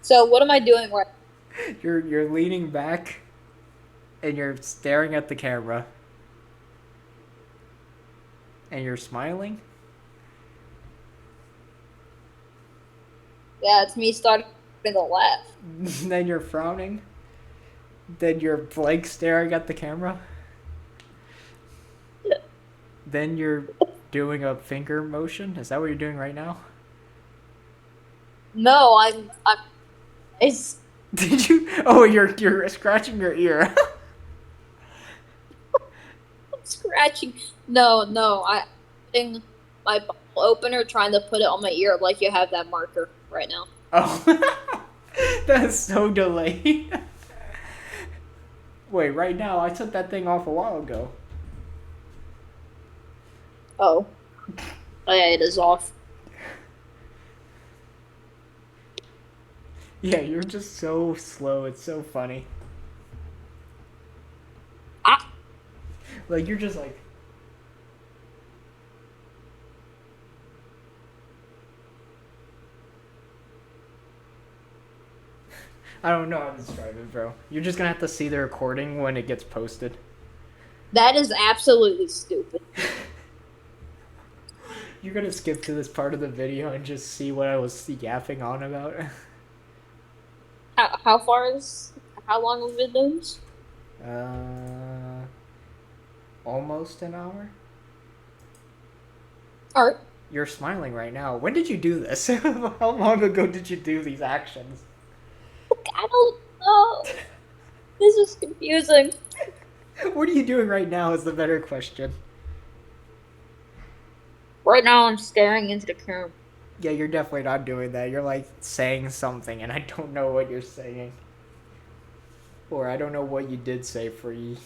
So what am I doing right You're leaning back and you're staring at the camera. And you're smiling? Yeah, it's me starting to laugh. Then you're frowning? Then you're blank staring at the camera? Then you're doing a finger motion? Is that what you're doing right now? No, it's Did you? Oh, you're scratching your ear. scratching. No, I'm putting my bottle opener, trying to put it on my ear like you have that marker right now. Oh, that's so delayed. Wait, right now I took that thing off a while ago. Oh, yeah, it is off. Yeah, you're just so slow. It's so funny. Ah. Like you're just like. I don't know how to describe it, bro. You're just gonna have to see the recording when it gets posted. That is absolutely stupid. You're gonna skip to this part of the video and just see what I was yapping on about. How how long have we been doing this? Almost an hour. Alright. You're smiling right now. When did you do this? How long ago did you do these actions? I don't know. This is confusing. What are you doing right now is the better question. Right now I'm staring into the camera. Yeah, you're definitely not doing that. You're like saying something and I don't know what you're saying. Or I don't know what you did say for you.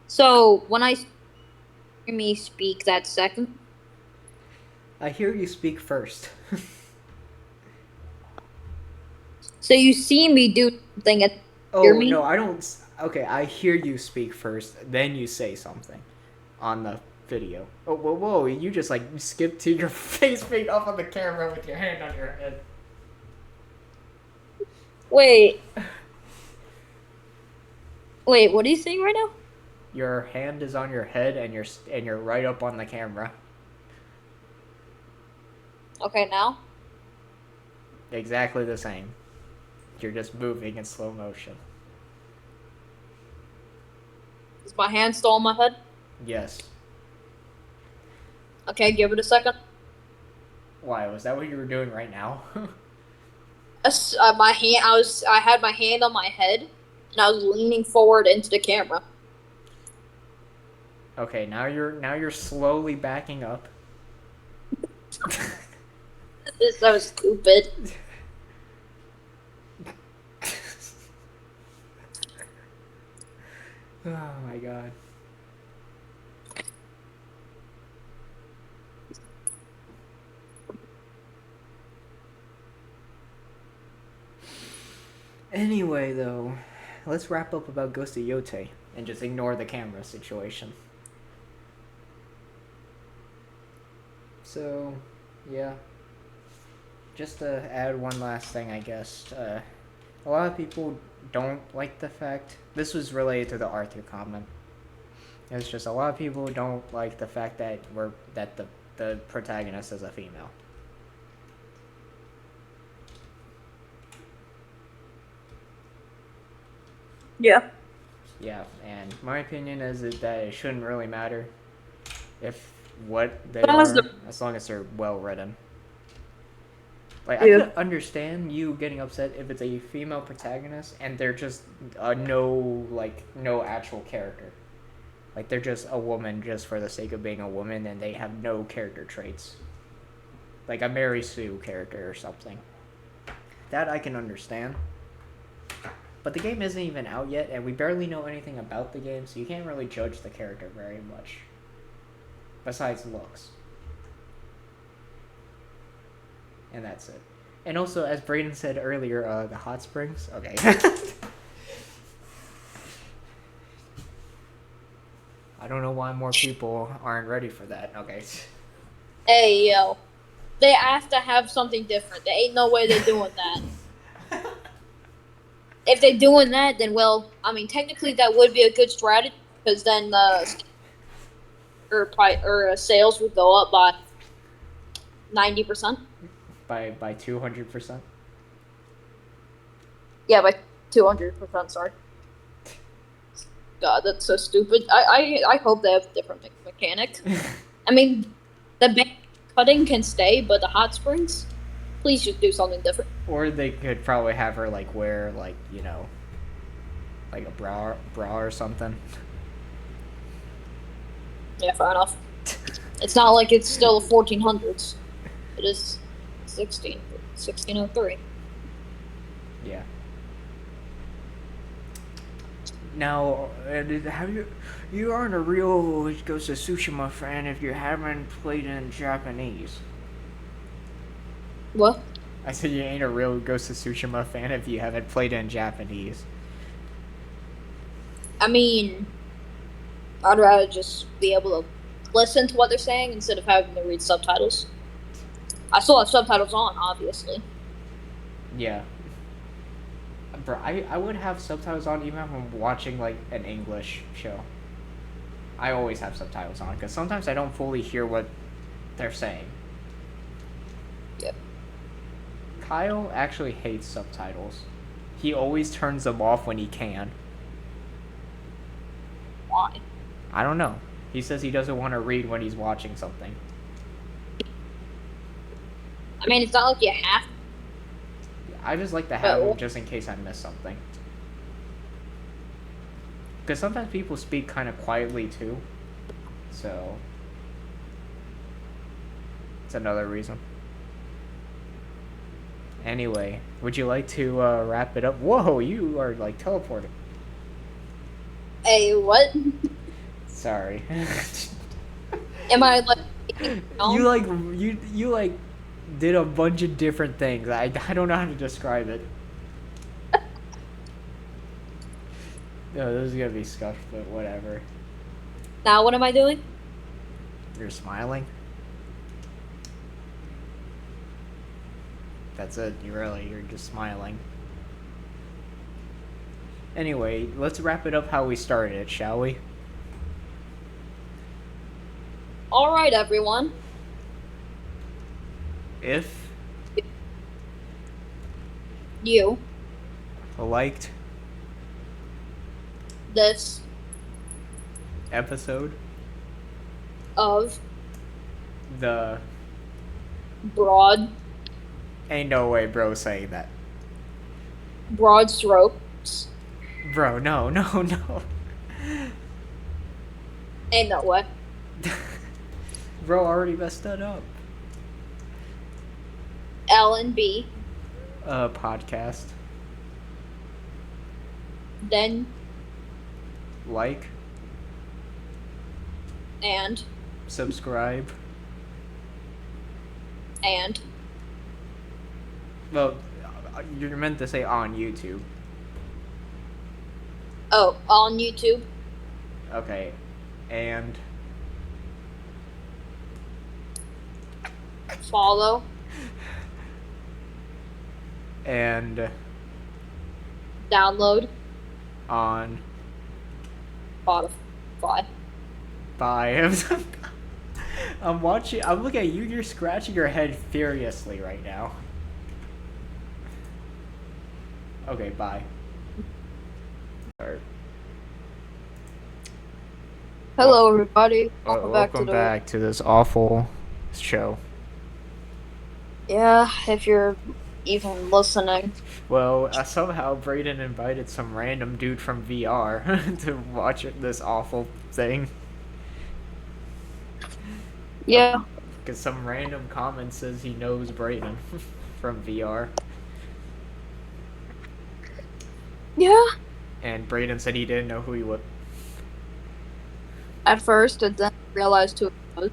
So when I hear me speak that second, I hear you speak first. so you see me do something and Oh, hear me? no, I don't. Okay, I hear you speak first, then you say something on the video. Oh, whoa, you just like skipped to your face being up on the camera with your hand on your head. Wait, what are you saying right now? Your hand is on your head and you're right up on the camera. Okay, now? Exactly the same. You're just moving in slow motion. Is my hand still on my head? Yes. Okay, give it a second. Why? Was that what you were doing right now? My hand, I had my hand on my head, and I was leaning forward into the camera. Okay, now you're slowly backing up. This is so stupid. Oh my god. Anyway, though, let's wrap up about Ghost of Yote and just ignore the camera situation. So, yeah. Just to add one last thing, I guess. A lot of people don't like the fact... This was related to the Arthur comment. It's just a lot of people don't like the fact that the protagonist is a female. Yeah. Yeah, and my opinion is that it shouldn't really matter if what they As long as are, as long as they're well written. Like, I Yeah. could understand you getting upset if it's a female protagonist and they're just no actual character. Like, they're just a woman just for the sake of being a woman and they have no character traits. Like a Mary Sue character or something. That I can understand. But the game isn't even out yet, and we barely know anything about the game, so you can't really judge the character very much. Besides looks. And that's it. And also, as Brayden said earlier, the hot springs. Okay. I don't know why more people aren't ready for that. Okay. Hey, yo. They have to have something different. There ain't no way they're doing that. If they're doing that, then, well, I mean, technically that would be a good strategy, because then, sales would go up by 90%. by 200%. Yeah, by 200%. Sorry. God, that's so stupid. I hope they have a different mechanic. I mean, the band cutting can stay, but the hot springs, please just do something different. Or they could probably have her like wear like like a bra or something. Yeah, fair enough. It's not like it's still 1400s. It is 1603. Yeah. Now, have you aren't a real Ghost of Tsushima fan if you haven't played in Japanese. What? I said you ain't a real Ghost of Tsushima fan if you haven't played in Japanese. I mean, I'd rather just be able to listen to what they're saying instead of having to read subtitles. I still have subtitles on, obviously. Yeah. Bro, I would have subtitles on even if I'm watching like an English show. I always have subtitles on because sometimes I don't fully hear what they're saying. Yep. Kyle actually hates subtitles. He always turns them off when he can. Why? I don't know. He says he doesn't want to read when he's watching something. I mean, it's not like you have to. I just like to have them just in case I miss something. Because sometimes people speak kind of quietly too. So, it's another reason. Anyway, would you like to wrap it up? Whoa, you are like teleporting. Hey, what? Sorry. Am I like? You like did a bunch of different things. I don't know how to describe it. No, this is gonna be scuffed, but whatever. Now what am I doing? You're smiling. That's it. You're just smiling. Anyway, let's wrap it up how we started it, shall we? All right, everyone. If You liked this episode of the broad ain't no way bro saying that. BroadStrokes. Bro, no. Ain't no way. Bro already messed that up. L&B. Podcast. Then Like, and subscribe. and Well, you're meant to say on YouTube. oh, on YouTube. Okay. And Follow. and Download. on Spotify. bye. I'm looking at you, you're scratching your head furiously right now. Okay, bye. Alright. Hello, everybody. Welcome Welcome back to this awful show. Yeah, if you're even listening. Well, somehow Brayden invited some random dude from VR to watch this awful thing. Yeah. Because some random comment says he knows Brayden from VR. Yeah. And Brayden said he didn't know who he was. At first, and then realized who it was.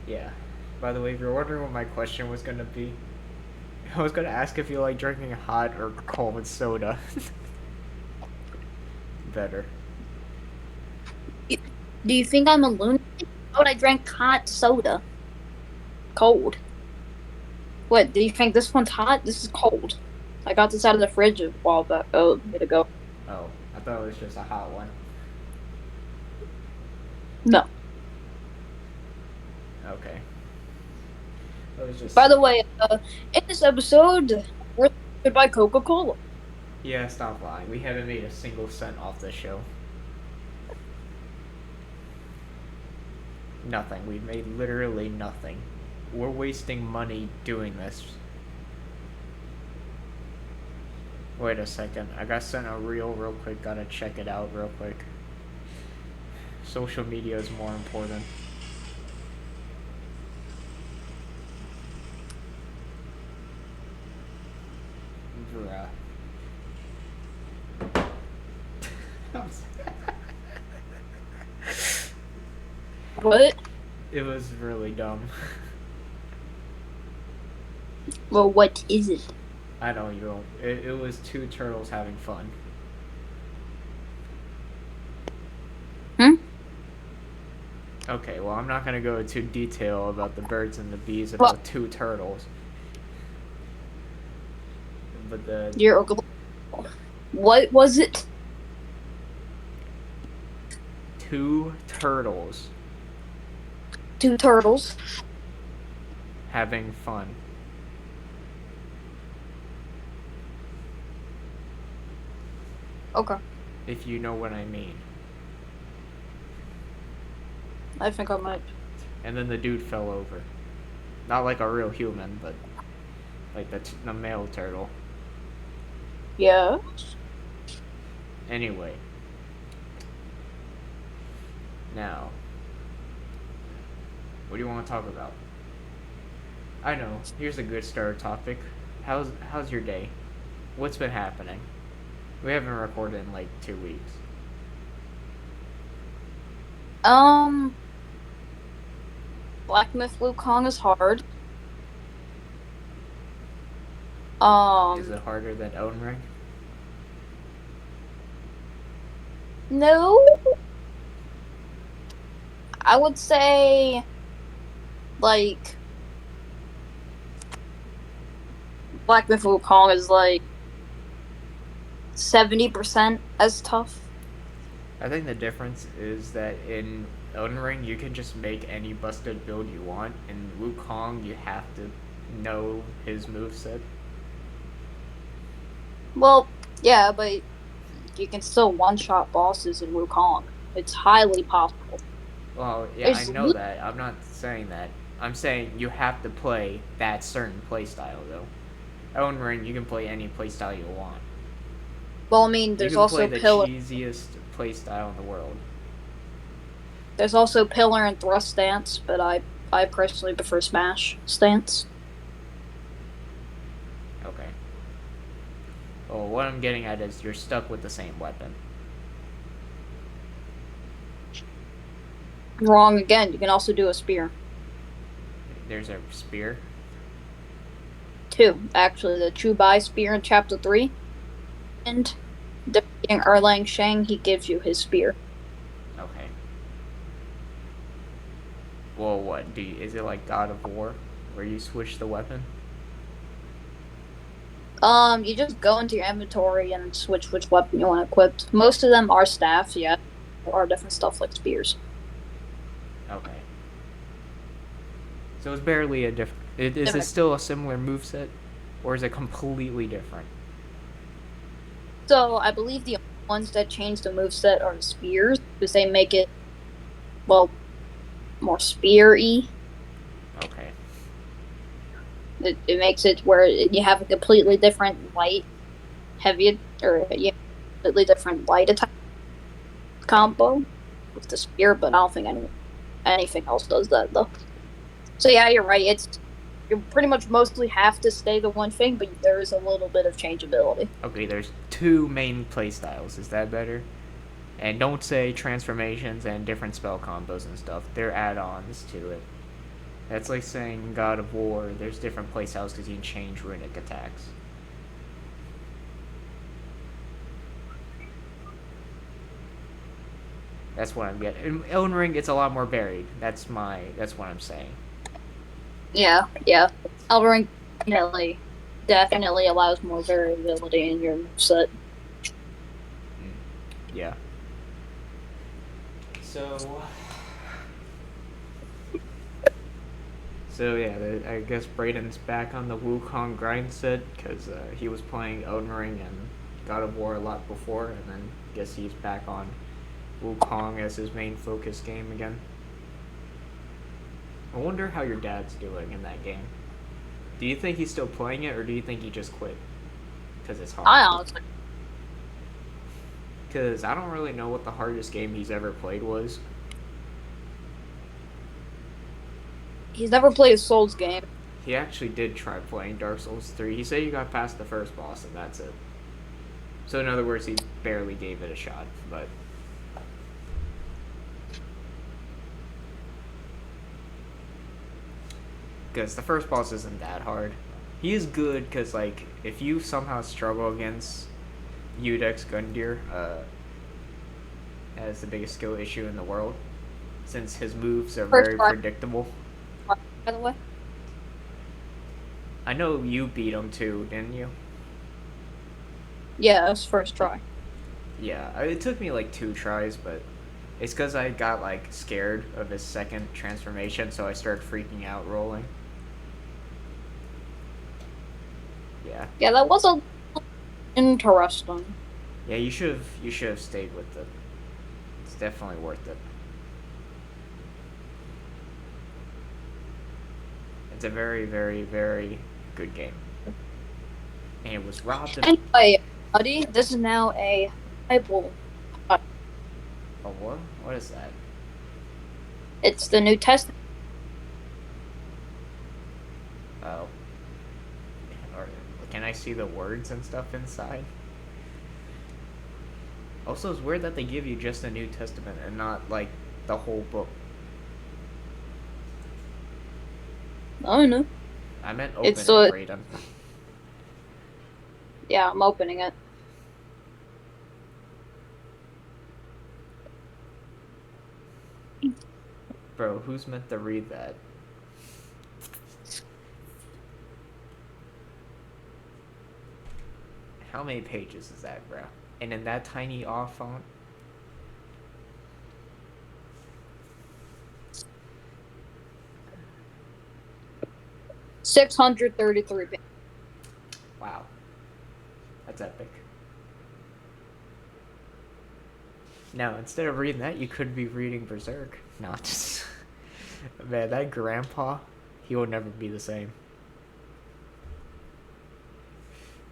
Yeah. By the way, if you're wondering what my question was going to be, I was going to ask if you like drinking hot or cold soda. Better. Do you think I'm a lunatic? Why would I drink hot soda? Cold. What, do you think this one's hot? This is cold. I got this out of the fridge a while back. Oh, way to go. Oh, I thought it was just a hot one. No. Okay. I was just. By the way, in this episode, we're sponsored by Coca-Cola. Yeah, stop lying. We haven't made a single cent off this show. Nothing. We've made literally nothing. We're wasting money doing this. Wait a second. I got sent a reel real quick. Gotta check it out real quick. Social media is more important. Bruh. What? It was really dumb. Well, what is it? I don't know. It was two turtles having fun. Okay, well, I'm not gonna go into detail about the birds and the bees about two turtles. But What was it? two turtles Two turtles. having fun. Okay. If you know what I mean. I think I might. And then the dude fell over. Not like a real human, but like the male turtle. Yeah. Anyway. Now. What do you want to talk about? I know. Here's a good starter topic. How's your day? What's been happening? We haven't recorded in like 2 weeks. Black Myth Wukong is hard. Is it harder than Elden Ring? No. I would say, like, Black Myth Wukong is like 70% as tough. I think the difference is that in Elden Ring you can just make any busted build you want. In Wukong you have to know his moveset. Well, yeah, but you can still one-shot bosses in Wukong. It's highly possible. Well, yeah, I know that. I'm not saying that. I'm saying you have to play that certain playstyle, though. Elden Ring, you can play any playstyle you want. Well, I mean, there's also You can play the cheesiest playstyle in the world. There's also Pillar and Thrust stance, but I personally prefer Smash stance. Okay. Well, what I'm getting at is you're stuck with the same weapon. Wrong again. You can also do a spear. There's a spear. 2, actually. The Chubai spear in Chapter 3. And defeating Erlang Shang, he gives you his spear. Okay. Well, what? Is it like God of War, where you switch the weapon? You just go into your inventory and switch which weapon you want equipped. Most of them are staffs, yeah. There are different stuff like spears. Okay. So it's barely a different. Is it still a similar moveset, or is it completely different? So I believe the ones that change the moveset are the spears, because they make it, well, more spear-y. Okay. It makes it where you have a completely different light, heavy, or completely different light attack combo with the spear, but I don't think anything else does that, though. So yeah, you're right. You pretty much mostly have to stay the one thing, but there is a little bit of changeability. Okay, there's 2 main playstyles. Is that better? And don't say transformations and different spell combos and stuff. They're add-ons to it. That's like saying God of War, there's different playstyles because you can change runic attacks. That's what I'm getting. In Elden Ring, it's a lot more varied. That's what I'm saying. Yeah. Elden Ring definitely allows more variability in your set. Yeah. So, So yeah, I guess Brayden's back on the Wukong grind set because he was playing Elden Ring and God of War a lot before, and then guess he's back on Wukong as his main focus game again. I wonder how your dad's doing in that game. Do you think he's still playing it, or do you think he just quit? Because it's hard. I honestly, Because I don't really know what the hardest game he's ever played was. he's never played a Souls game. He actually did try playing Dark Souls 3. He said he got past the first boss, and that's it. So in other words, he barely gave it a shot, but... Because the first boss isn't that hard. He is good, because, like, if you somehow struggle against Udex Gundyr, as the biggest skill issue in the world, since his moves are very predictable. By the way, I know you beat him too, didn't you? yeah, that's first try. Yeah, it took me like 2 tries, but it's because I got like scared of his second transformation, so I started freaking out rolling. Yeah. Yeah, that was a interesting. Yeah, you should have stayed with it. It's definitely worth it. It's a very, very, very good game. And it was robbed of... Anyway, buddy, this is now a Bible. Oh, what? What is that? It's the New Testament. Oh. Or, can I see the words and stuff inside? Also, it's weird that they give you just the New Testament and not, like, the whole book. I don't know. I meant open It's, it, Brayden. Yeah, I'm opening it. Bro, who's meant to read that? How many pages is that, bro? And in that tiny off font? $633. Wow. That's epic. Now, instead of reading that, you could be reading Berserk. No, just... Man, that grandpa, he will never be the same.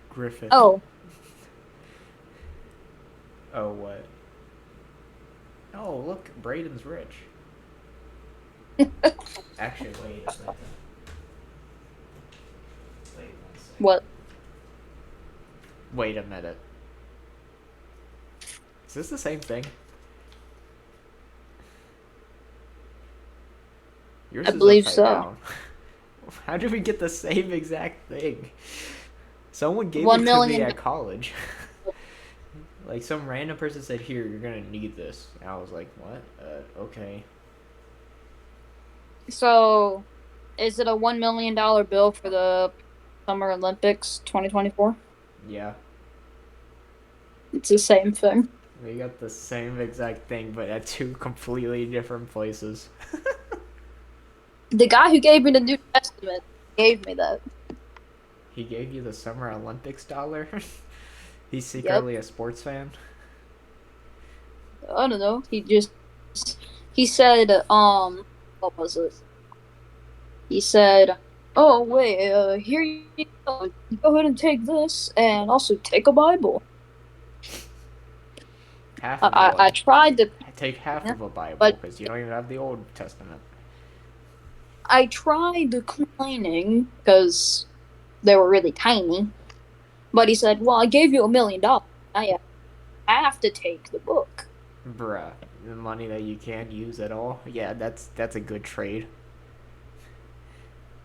Griffith. Oh. Oh, what? Oh, look, Brayden's rich. Actually, wait a second. Wait 1 second. What? Wait a minute. Is this the same thing? Yours I is believe upside so. down. How did we get the same exact thing? Someone gave 1 it to million me at college. Like, some random person said, here, you're gonna need this. And I was like, what? Okay. So, is it a $1 million bill for the Summer Olympics 2024? Yeah. It's the same thing. We got the same exact thing, but at 2 completely different places. The guy who gave me the New Testament gave me that. He gave you the Summer Olympics dollar? He's secretly a sports fan? I don't know. He said, what was it? He said, oh, wait, here you go. Go ahead and take this, and also take a Bible. Half of I tried to... Take half Yeah, of a Bible, but- because you don't even have the Old Testament. I tried declining, because they were really tiny. But he said, well, I gave you $1 million. I have to take the book. Bruh, the money that you can't use at all? Yeah, that's a good trade.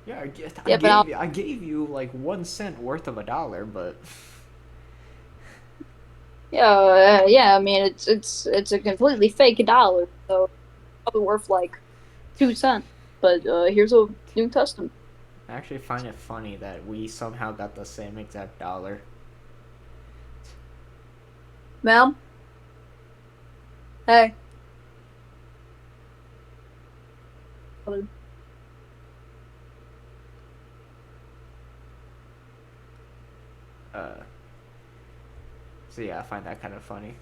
Yeah, I gave you like 1 cent worth of a dollar, but Yeah, I mean, it's a completely fake dollar, so it's probably worth like 2 cents. But here's a New Testament. I actually find it funny that we somehow got the same exact dollar. Ma'am? Hey. So yeah, I find that kind of funny.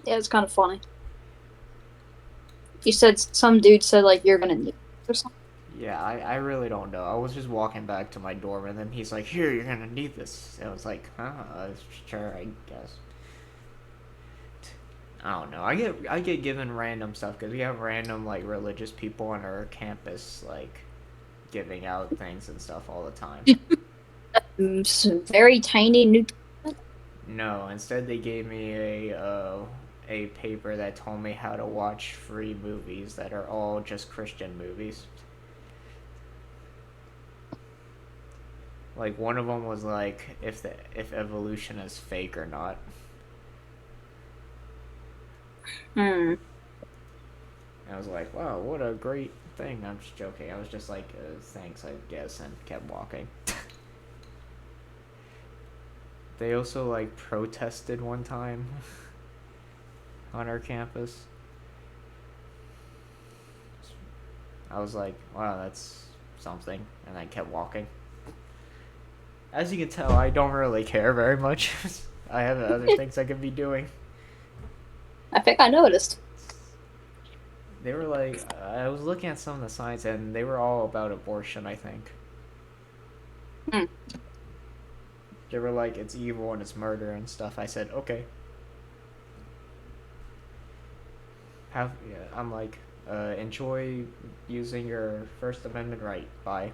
Yeah, it's kind of funny. You said some dude said like you're gonna need it or something. Yeah, I really don't know. I was just walking back to my dorm, and then he's like, "Here, you're gonna need this." And I was like, sure, I guess." I don't know. I get given random stuff because we have random like religious people on our campus like giving out things and stuff all the time. Some very tiny new. No, instead they gave me a paper that told me how to watch free movies that are all just Christian movies. Like one of them was like if evolution is fake or not. Hmm. I was like, wow, what a great thing. I'm just joking. I was just like, thanks, I guess, and kept walking. They also like protested one time on our campus. I was like, wow, that's something, and I kept walking. As you can tell, I don't really care very much. I have other things I could be doing. I think I noticed. They were like, I was looking at some of the signs, and they were all about abortion, I think. Hmm. They were like, it's evil and it's murder and stuff. I said, okay. I'm like, enjoy using your First Amendment right. Bye.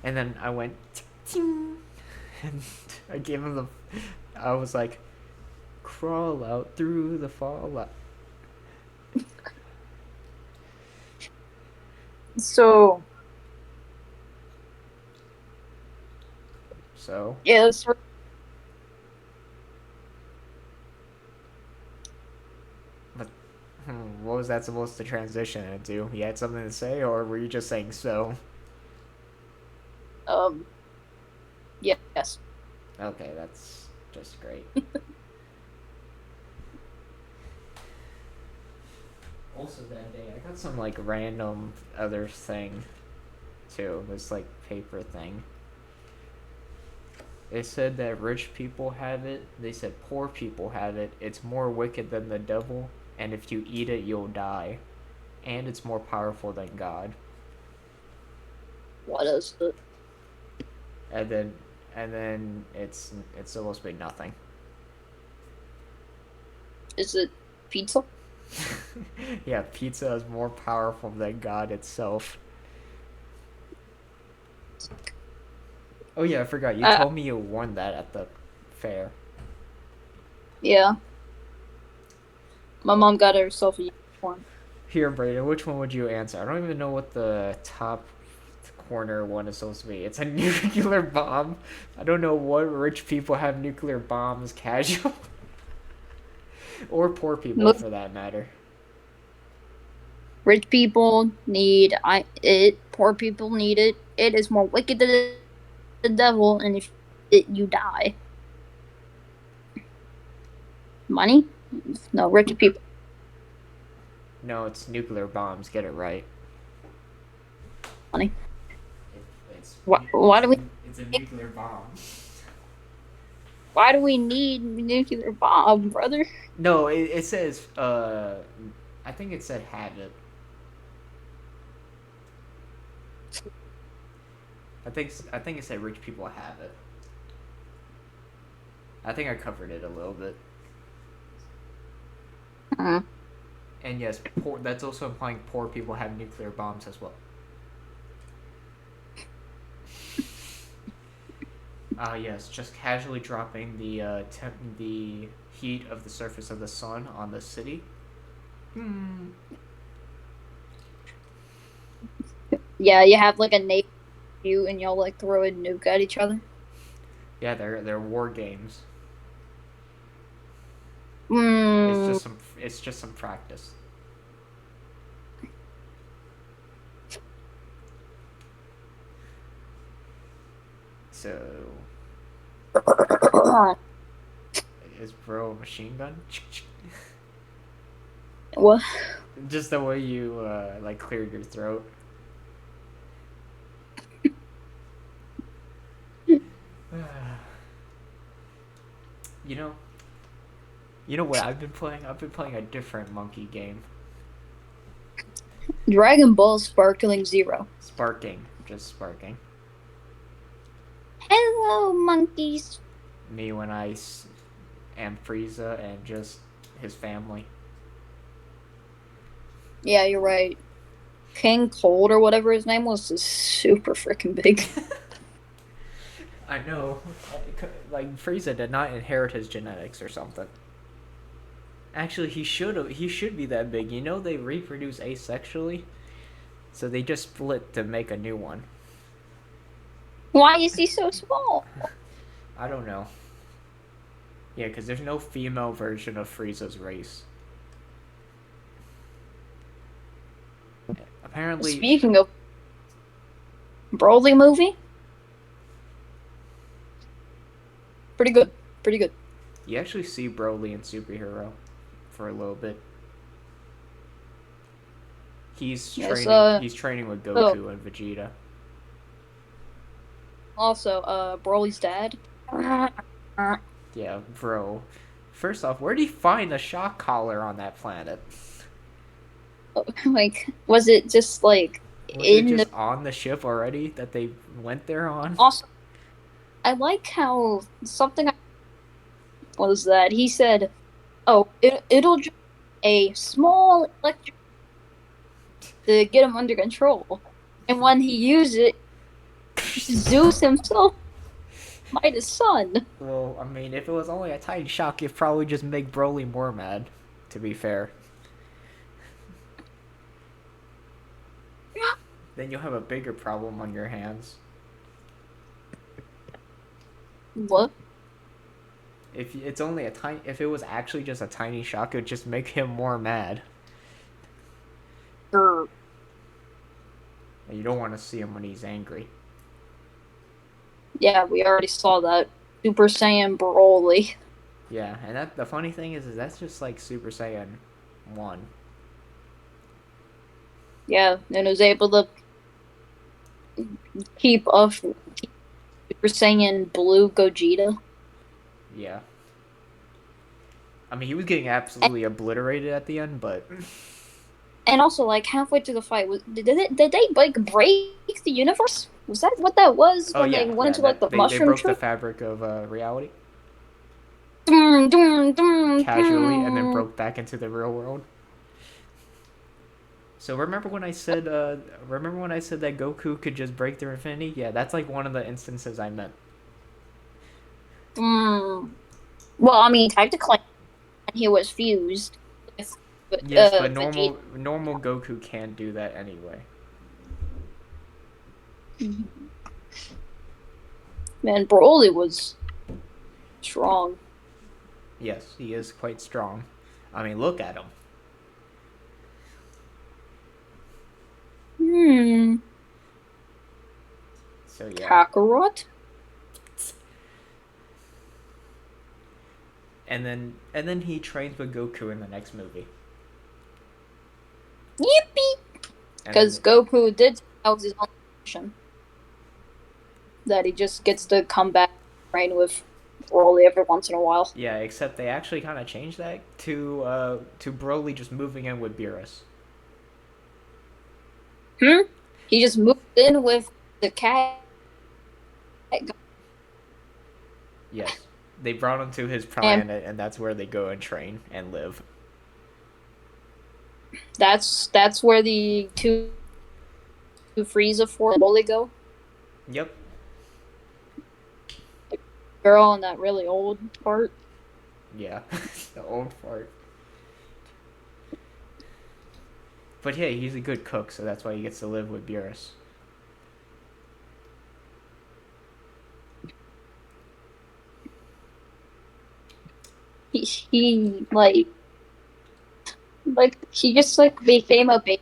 And then I went, ting, and I gave him the. I was like, crawl out through the fallout. So So, yeah, that's but what was that supposed to transition into? You had something to say, or were you just saying so? um yes. Okay, that's just great. Also that day, I got some like random other thing too. This like paper thing. They said that rich people have it. They said poor people have it. It's more wicked than the devil, and if you eat it, you'll die. And it's more powerful than God. What is it? And then, it's supposed to be nothing. Is it pizza? Yeah, pizza is more powerful than God itself. Oh yeah, I forgot. You told me you won that at the fair. Yeah. My mom got herself a unicorn. Here, Brayden, which one would you answer? I don't even know what the top corner one is supposed to be. It's a nuclear bomb. I don't know what rich people have nuclear bombs casual. Or poor people, for that matter. Rich people need it. Poor people need it. It is more wicked than the devil, and if you die. Money? No, rich people. No, it's nuclear bombs. Get it right. Money. It's Why do we? It's a nuclear bomb. Why do we need nuclear bomb, brother? No, it says. I think it said have it. I think it said rich people have it. I think I covered it a little bit. And yes, poor. That's also implying poor people have nuclear bombs as well. Yes, just casually dropping the heat of the surface of the sun on the city. Yeah, you have like a neighbor you and y'all like throw a nuke at each other. Yeah, they're war games. Mm. It's just some practice. So Is bro a machine gun? What? Just the way you like cleared your throat. You know, you know what I've been playing? I've been playing a different monkey game. Dragon Ball Sparkling Zero. Sparking, just sparking. Hello, monkeys. Me when am Frieza and just his family. Yeah, you're right. King Cold or whatever his name was is super freaking big. I know. Like Frieza did not inherit his genetics or something. Actually, he should be that big. You know they reproduce asexually, so they just split to make a new one. Why is he so small? I don't know. Yeah, because there's no female version of Frieza's race. Apparently, Speaking of Broly movie, pretty good. Pretty good. you actually see Broly in Superhero for a little bit. He's Yes, training. He's training with Goku and Vegeta. Also, Broly's dad. Yeah, bro. First off, where did he find the shock collar on that planet? Like, was it just like Was in it just the? on the ship already that they went there on? Also, I like how something was that he said, "Oh, it'll just a small electric to get him under control," and when he used it, Zeus himself might his son. Well, I mean, if it was only a tiny shock, it'd probably just make Broly more mad, to be fair. Then you'll have a bigger problem on your hands. What? If it's only if it was actually just a tiny shock, it would just make him more mad. Grr. And you don't want to see him when he's angry. Yeah, we already saw that. Super Saiyan Broly. Yeah, and the funny thing is that's just like Super Saiyan 1. Yeah, and was able to keep up Super Saiyan Blue Gogeta. Yeah. I mean, he was getting absolutely obliterated at the end, but... And also, like, halfway through the fight, did they like, break the universe? Was that what that was when they went into, like, the they mushroom broke tree? the fabric of reality Dum, dum, dum, casually and then dum. broke back into the real world. So remember when I said that Goku could just break through infinity? Yeah, that's like one of the instances I meant. Well, I mean, technically, he was fused with Yes, but Vegeta. normal Goku can't do that anyway. Man, Broly was strong. Yes, he is quite strong. I mean, look at him. So yeah. Kakarot? And then he trains with Goku in the next movie. Yippee! Because Goku did tell his own mission that he just gets to come back and train with Broly every once in a while. Yeah, except they actually kind of changed that to Broly just moving in with Beerus. He just moved in with the cat. Yes. They brought him to his planet, and that's where they go and train and live. That's where the two Frieza for Broly go. Yep. The girl in that really old part. Yeah, the old part. But yeah, he's a good cook, so that's why he gets to live with Beerus. He like he just like became a baby.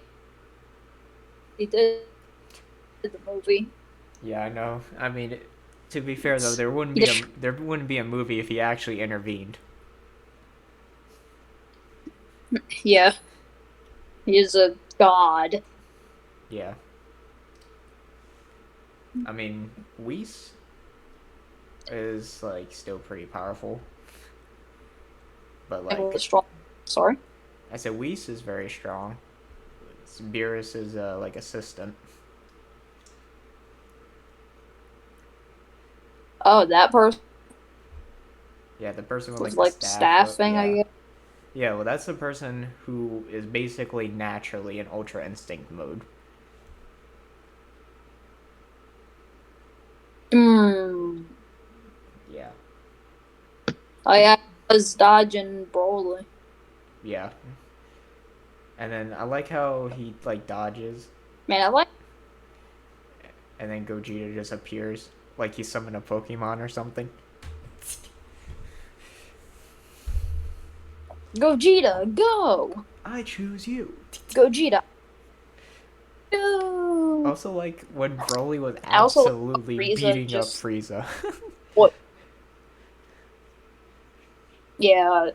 He did the movie. Yeah, I know. I mean, to be fair though, there wouldn't be a movie if he actually intervened. Yeah, he is a god. Yeah. I mean, Whis is like still pretty powerful, but And like was strong. Sorry. I said, Whis is very strong. Beerus is like assistant. Oh, that person Yeah, the person with was like the like staff. staffing, I Yeah. guess. Yeah, well, that's the person who is basically naturally in Ultra Instinct mode. Hmm. Yeah. Oh yeah, I was dodging Broly. Yeah. And then I like how he like dodges, Man, I like and then Gogeta just appears like he summoned a Pokemon or something. Gogeta, go! I choose you. Gogeta, go! Also, like when Broly was I also like absolutely Frieza beating up just Frieza. what? Yeah,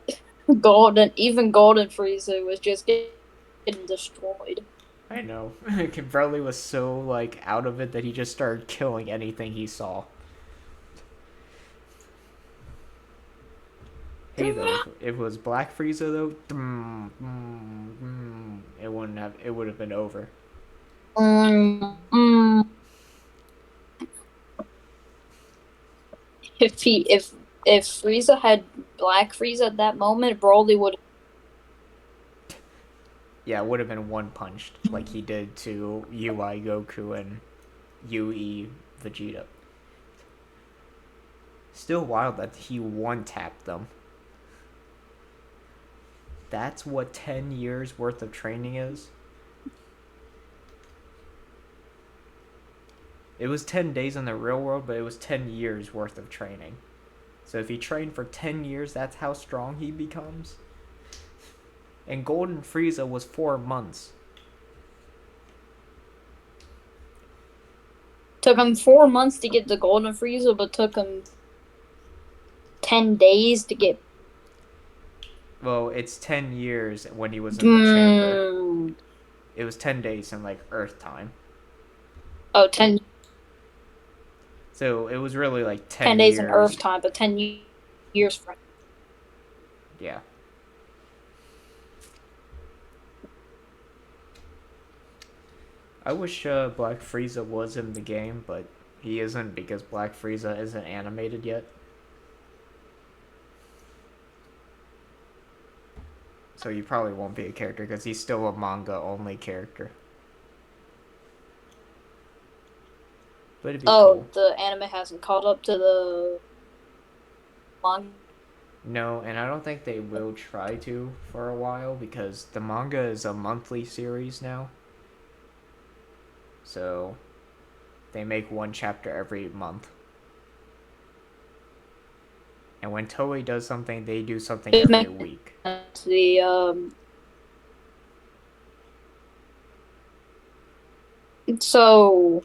Golden Frieza was just getting destroyed. I know. Broly was so like out of it that he just started killing anything he saw. Hey though, if it was Black Frieza though, it wouldn't have. It would have been over. Mm, mm. If Frieza had Black Frieza at that moment, Broly would. Yeah, it would have been one punched like he did to UI Goku and UE Vegeta. Still wild that he one tapped them. That's what 10 years worth of training is. It was 10 days in the real world, but it was 10 years worth of training. So if he trained for 10 years, that's how strong he becomes. And Golden Frieza was 4 months. Took him 4 months to get the Golden Frieza, but took him 10 days to get. Well, it's 10 years when he was in the chamber. Mm. It was 10 days in like Earth time. Oh, 10 So it was really like 10 10 days in years. Earth time, but 10 years from. Yeah. I wish Black Frieza was in the game, but he isn't because Black Frieza isn't animated yet. So he probably won't be a character because he's still a manga only character. But it'd be Oh, cool. the anime hasn't caught up to the manga. No, and I don't think they will try to for a while because the manga is a monthly series now. So they make one chapter every month. And when Toei does something, they do something every week. The so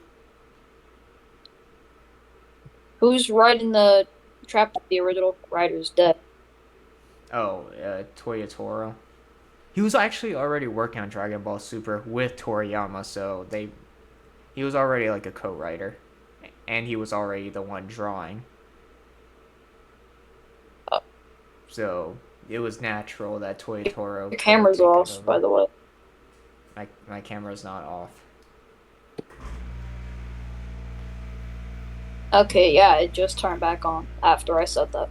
who's writing the chapter? The original writer's dead. Oh, Toya Toro. He was actually already working on Dragon Ball Super with Toriyama, so he was already like a co-writer, and he was already the one drawing. So it was natural that Toya Toro. Your camera's off, by the way. My camera's not off. Okay, yeah, it just turned back on after I said that.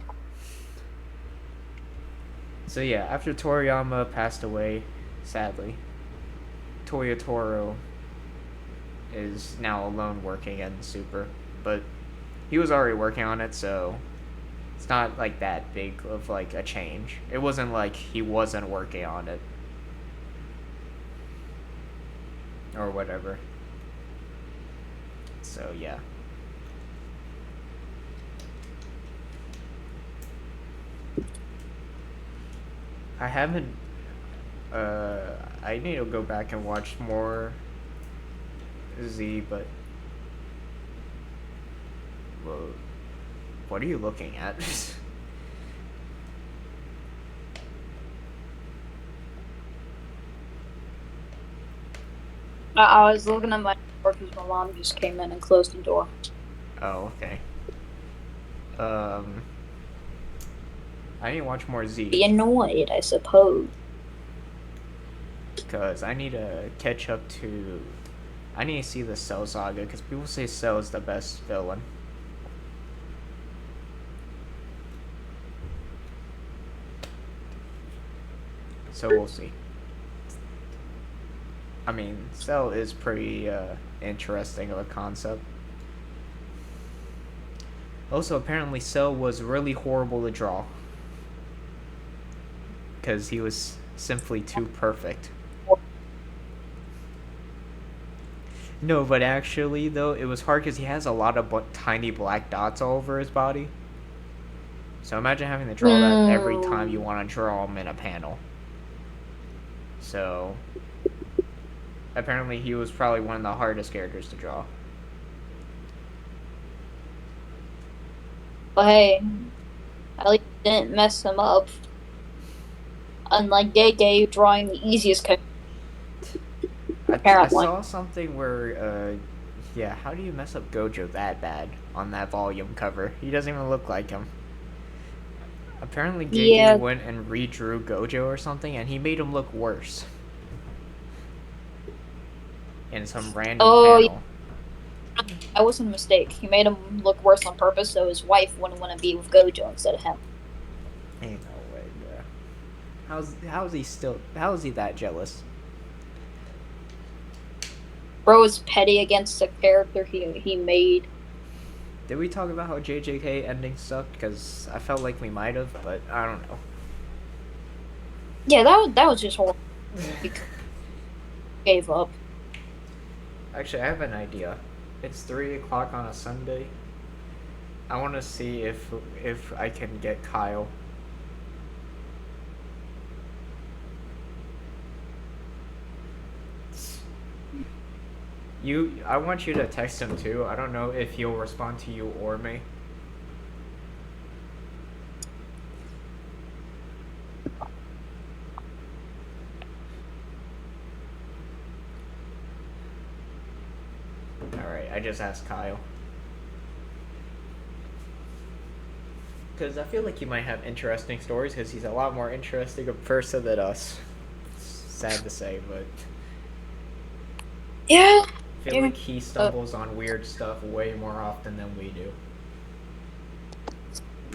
So yeah, after Toriyama passed away, sadly, Toya Toro is now alone working in Super, but he was already working on it, so it's not like that big of like a change. It wasn't like he wasn't working on it or whatever. So yeah. I haven't I need to go back and watch more Z, but well, what are you looking at? I was looking at my door because my mom just came in and closed the door. Oh, okay. I need to watch more Be Z, annoyed, I suppose. because I need to catch up to... I need to see the Cell Saga, because people say Cell is the best villain. So we'll see. I mean, Cell is pretty interesting of a concept. Also, apparently Cell was really horrible to draw. Because he was simply too perfect. No, but actually, though, it was hard because he has a lot of tiny black dots all over his body. So imagine having to draw that every time you want to draw him in a panel. So, apparently he was probably one of the hardest characters to draw. But hey, at least you didn't mess them up. Unlike Day drawing the easiest character. I Apparently. saw something where, yeah, how do you mess up Gojo that bad on that volume cover? He doesn't even look like him. Apparently Gege went and redrew Gojo or something, and he made him look worse. In some random panel. That wasn't a mistake. He made him look worse on purpose so his wife wouldn't want to be with Gojo instead of him. Ain't no way, bro. How is he that jealous? Bro is petty against the character he made. Did we talk about how JJK ending sucked? Because I felt like we might have, but I don't know. Yeah, that was just horrible. Gave up. Actually, I have an idea. It's 3 o'clock on a Sunday. I want to see if I can get Kyle. I want you to text him too. I don't know if he'll respond to you or me. Alright, I just asked Kyle. Because I feel like he might have interesting stories, because he's a lot more interesting a person than us. Sad to say, but... Yeah. I feel like he stumbles on weird stuff way more often than we do.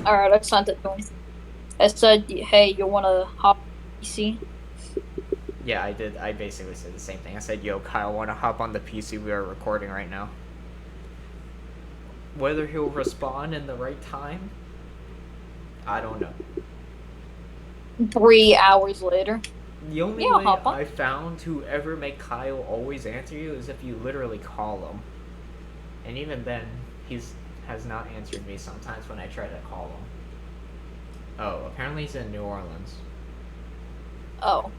Alright, I sent it to him. I said, hey, you want to hop on PC? Yeah, I did. I basically said the same thing. I said, yo, Kyle, want to hop on the PC we are recording right now? Whether he'll respond in the right time, I don't know. 3 hours later. The only way I found to ever make Kyle always answer you is if you literally call him. And even then, has not answered me sometimes when I try to call him. Oh, apparently he's in New Orleans. Oh.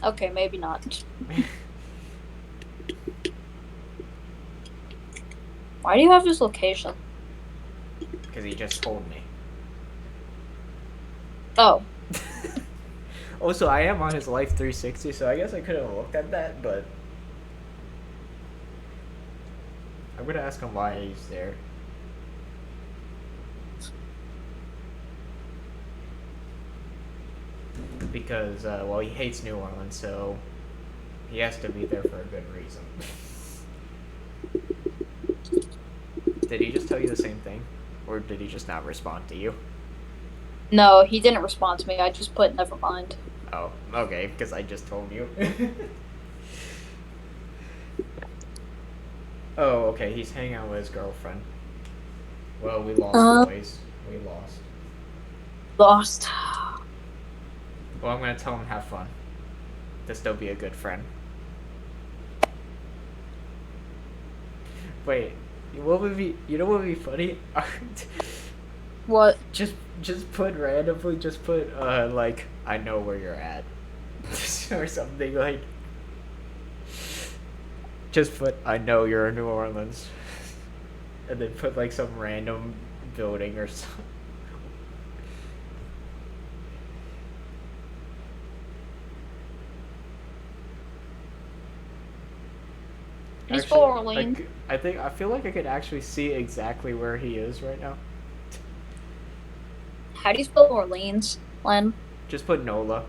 Okay, maybe not. Why do you have his location? Because he just told me. Oh. Also, I am on his Life 360, so I guess I could have looked at that, but... I'm gonna ask him why he's there. Because, well, he hates New Orleans, so... he has to be there for a good reason. Did he just tell you the same thing? Or did he just not respond to you? No, he didn't respond to me. I just put never mind. Oh, okay, because I just told you. Oh, okay, he's hanging out with his girlfriend. Well, we lost, boys. We lost. Lost. Well, I'm gonna tell him have fun. To still be a good friend. Wait, what would be? You know what would be funny? What? Just put randomly. Just put like I know where you're at, or something like. Just put I know you're in New Orleans, and then put like some random building or something. He's Actually, full Orleans. I feel like I could actually see exactly where he is right now. How do you spell Orleans, Len? Just put NOLA.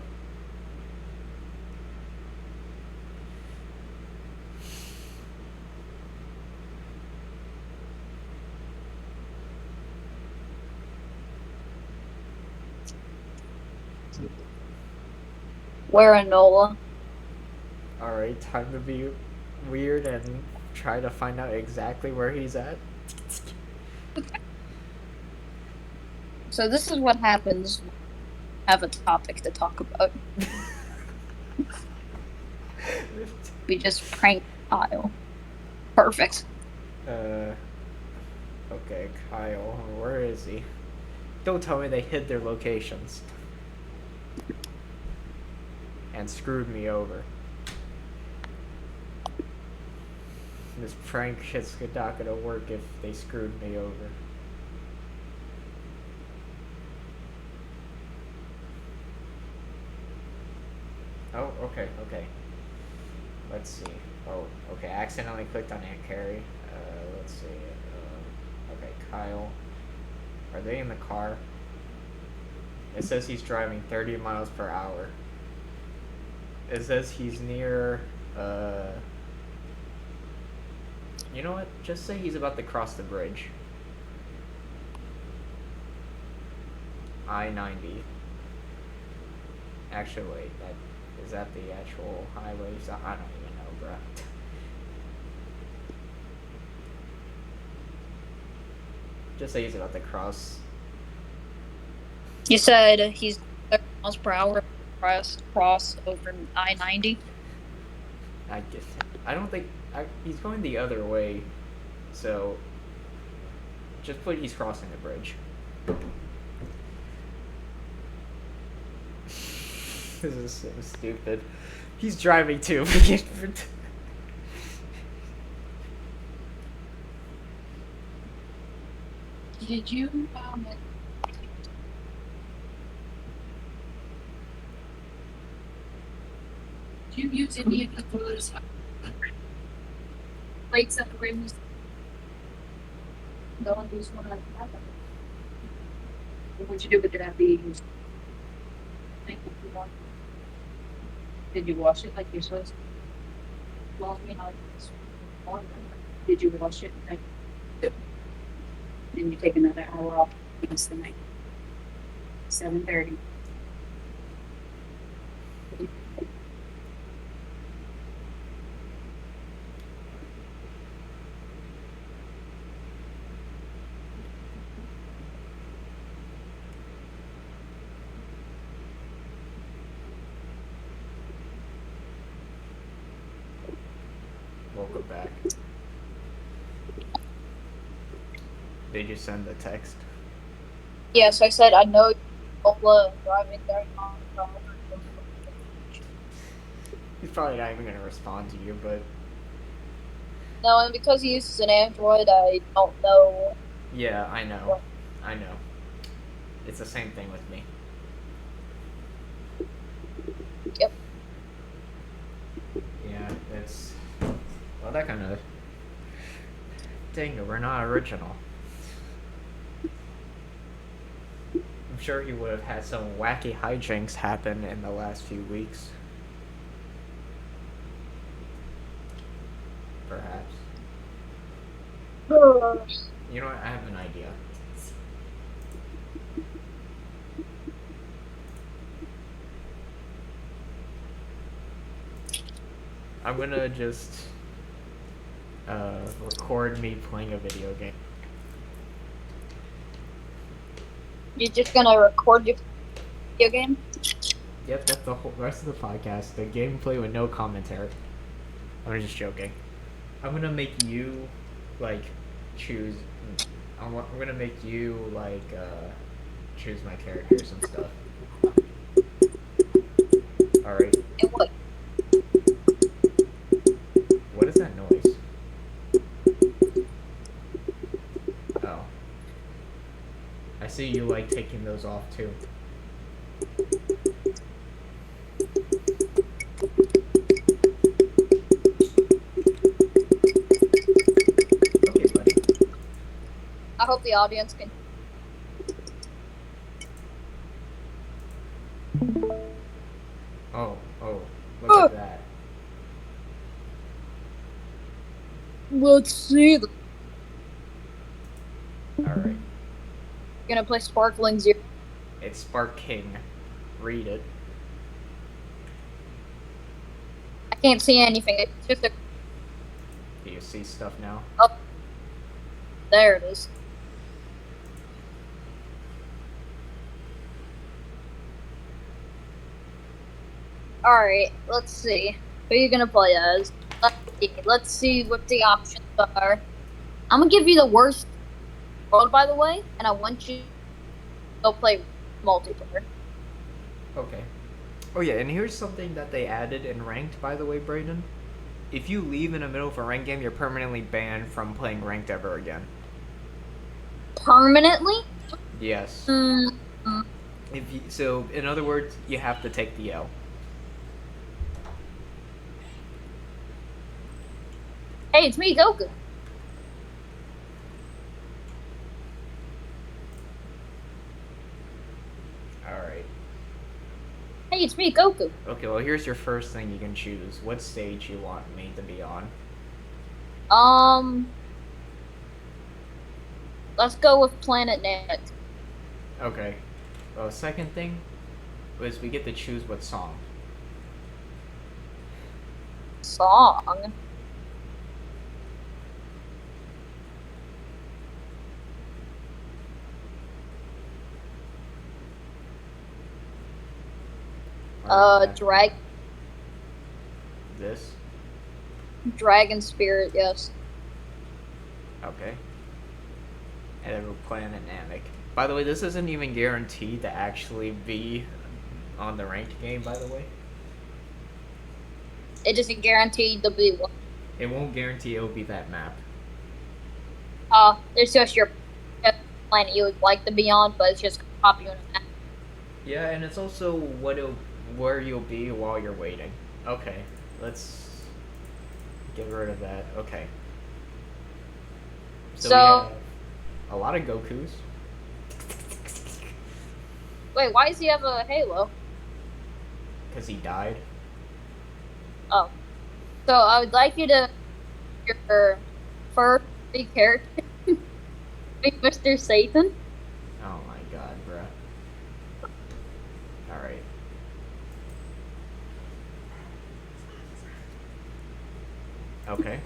Where in NOLA? Alright, time to be weird and try to find out exactly where he's at. So this is what happens when you have a topic to talk about. We just prank Kyle. Perfect. Okay, Kyle, where is he? Don't tell me they hid their locations. And screwed me over. This prank shit's not gonna work if they screwed me over. Oh, okay. Let's see. Oh, okay, I accidentally clicked on Aunt Carrie. Let's see. Okay, Kyle. Are they in the car? It says he's driving 30 miles per hour. It says he's near, you know what? Just say he's about to cross the bridge. I-90. Actually, wait, is that the actual highway? I don't even know, bro. Just say he's about to cross. You said he's 30 miles per hour cross over I-90. I don't think he's going the other way, so just put he's crossing the bridge. This is so stupid. He's driving too. Did you Do you use any of those plates that the rims don't use one of them? What would you do with it after you use it? Think if you want. Did you wash it like you're supposed to? Well, you know, it's water. Did you wash it? Like, then you take another hour off against the night. 7:30. Welcome back. Did you send the text? Yes, I said I know NOLA driving 30 miles per hour. He's probably not even gonna respond to you, but No, and because he uses an Android, I don't know. yeah, I know. It's the same thing with me. Yep. Yeah, it's well, that kind of. Dang it, we're not original. I'm sure he would have had some wacky hijinks happen in the last few weeks. Perhaps. You know what? I have an idea. I'm gonna just record me playing a video game. You're just gonna record your video game? Yep, that's the whole rest of the podcast. The gameplay with no commentary. I'm just joking. I'm gonna make you like choose. I'm gonna make you like choose my characters and stuff. All right. And what? What is that noise? Oh. I see you like taking those off too. audience can. Oh, look at that. Let's see. Alright. Gonna play Sparkling Zero. It's Spark King. Read it. I can't see anything. It's just a. Do you see stuff now? Oh, there it is. Alright, let's see. Who are you gonna play as? Let's see what the options are. I'm gonna give you the worst world, by the way, and I want you to go play multiplayer. Okay. Oh yeah, and here's something that they added in ranked, by the way, Brayden. If you leave in the middle of a ranked game, you're permanently banned from playing ranked ever again. Permanently? Yes. Mm-hmm. So, in other words, you have to take the L. Hey, it's me, Goku. Alright. Hey, it's me, Goku. Okay, well, here's your first thing you can choose. What stage you want me to be on? Let's go with Planet Namek. Okay. Well, second thing was we get to choose what song. Song. Drag. This? Dragon Spirit, yes. Okay. And then we're Planet Namek. By the way, this isn't even guaranteed to actually be on the ranked game, by the way. It isn't guaranteed to be one. It won't guarantee it'll be that map. It's just your planet you would like to be on, but it's just gonna pop you in a map. Yeah, and it's also where you'll be while you're waiting. Okay, let's get rid of that. Okay. So we have a lot of Gokus. Wait, why does he have a halo? Because he died. Oh. So I would like you to your first big character be Mr. Satan. Oh my god, bruh. Alright. Okay.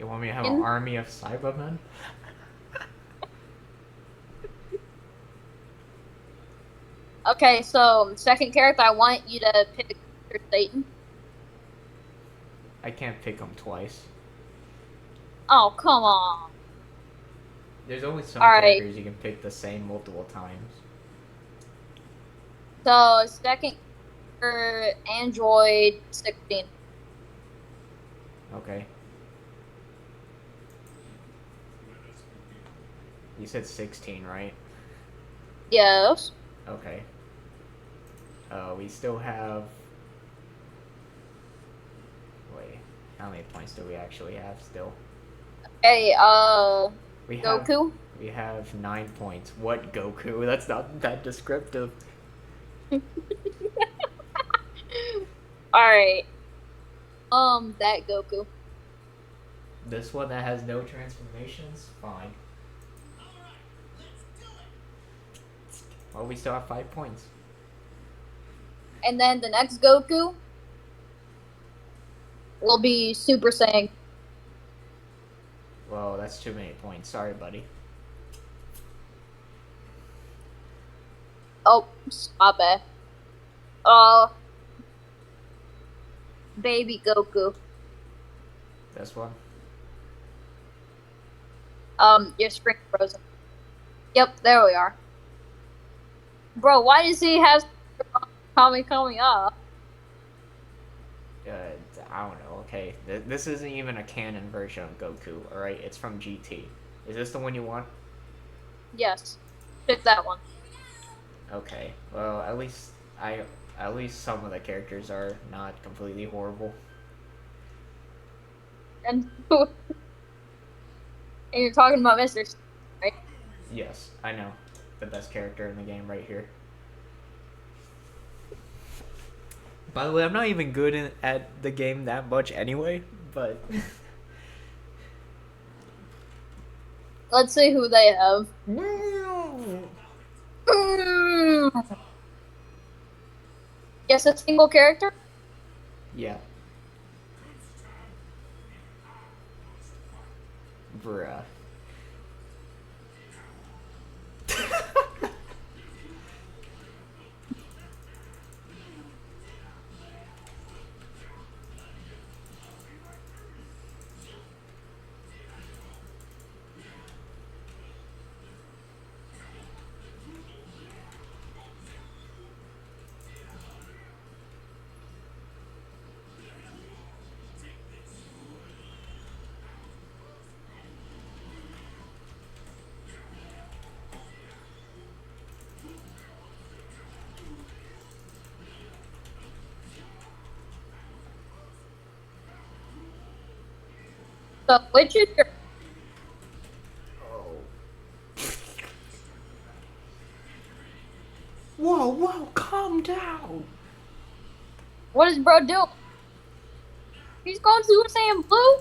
You want me to have an army of Cybermen? Okay, so second character, I want you to pick Mr. Satan. I can't pick them twice. Oh, come on. There's only some Alright. characters you can pick the same multiple times. So, second for Android 16. Okay. You said 16, right? Yes. Okay. We still have... Wait, how many points do we actually have still? Hey, We Goku? We have 9 points. What Goku? That's not that descriptive. Alright. That Goku. This one that has no transformations? Fine. Well, we still have 5 points. And then the next Goku will be Super Saiyan. Well, that's too many points. Sorry, buddy. Oh, my bad. Baby Goku. This one? Your screen frozen. Yep, there we are. Bro, why does he have coming up? I don't know. Okay, this isn't even a canon version of Goku. All right, it's from GT. Is this the one you want? Yes, pick that one. Okay. Well, at least some of the characters are not completely horrible. And you're talking about Mr. Stone, right? Yes, I know. The best character in the game right here. By the way, I'm not even good at the game that much anyway, but... Let's see who they have. Guess a single character? Yeah. Bruh. So, which is your. Oh. Whoa, calm down. What is bro doing? He's going Super Saiyan Blue?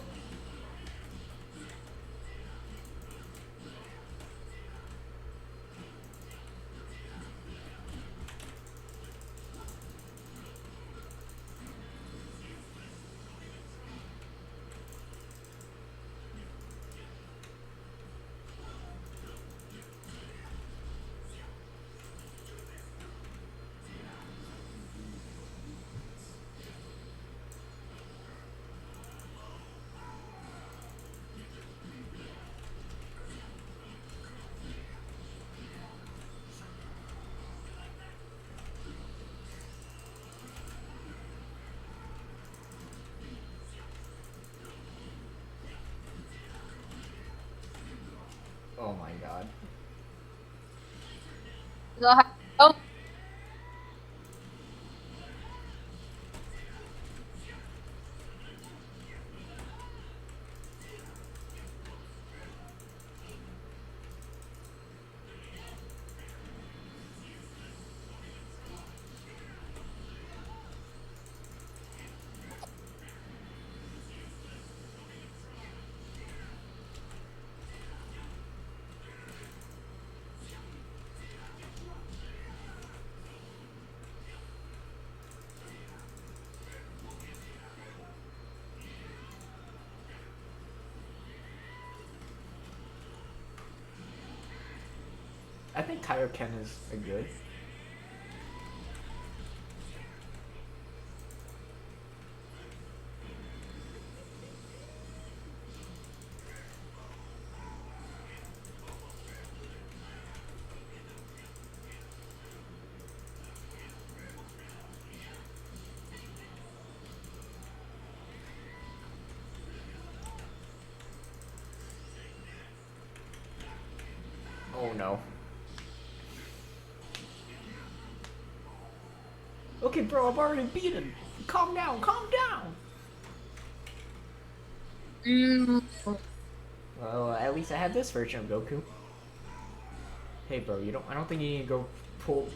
Oh my god. Oh, I think Kaioken is a good. Oh no. Okay, bro, I've already beaten. Calm down, calm down. mm, Well, at least I have this version of Goku. Hey, bro, I don't think you need to go full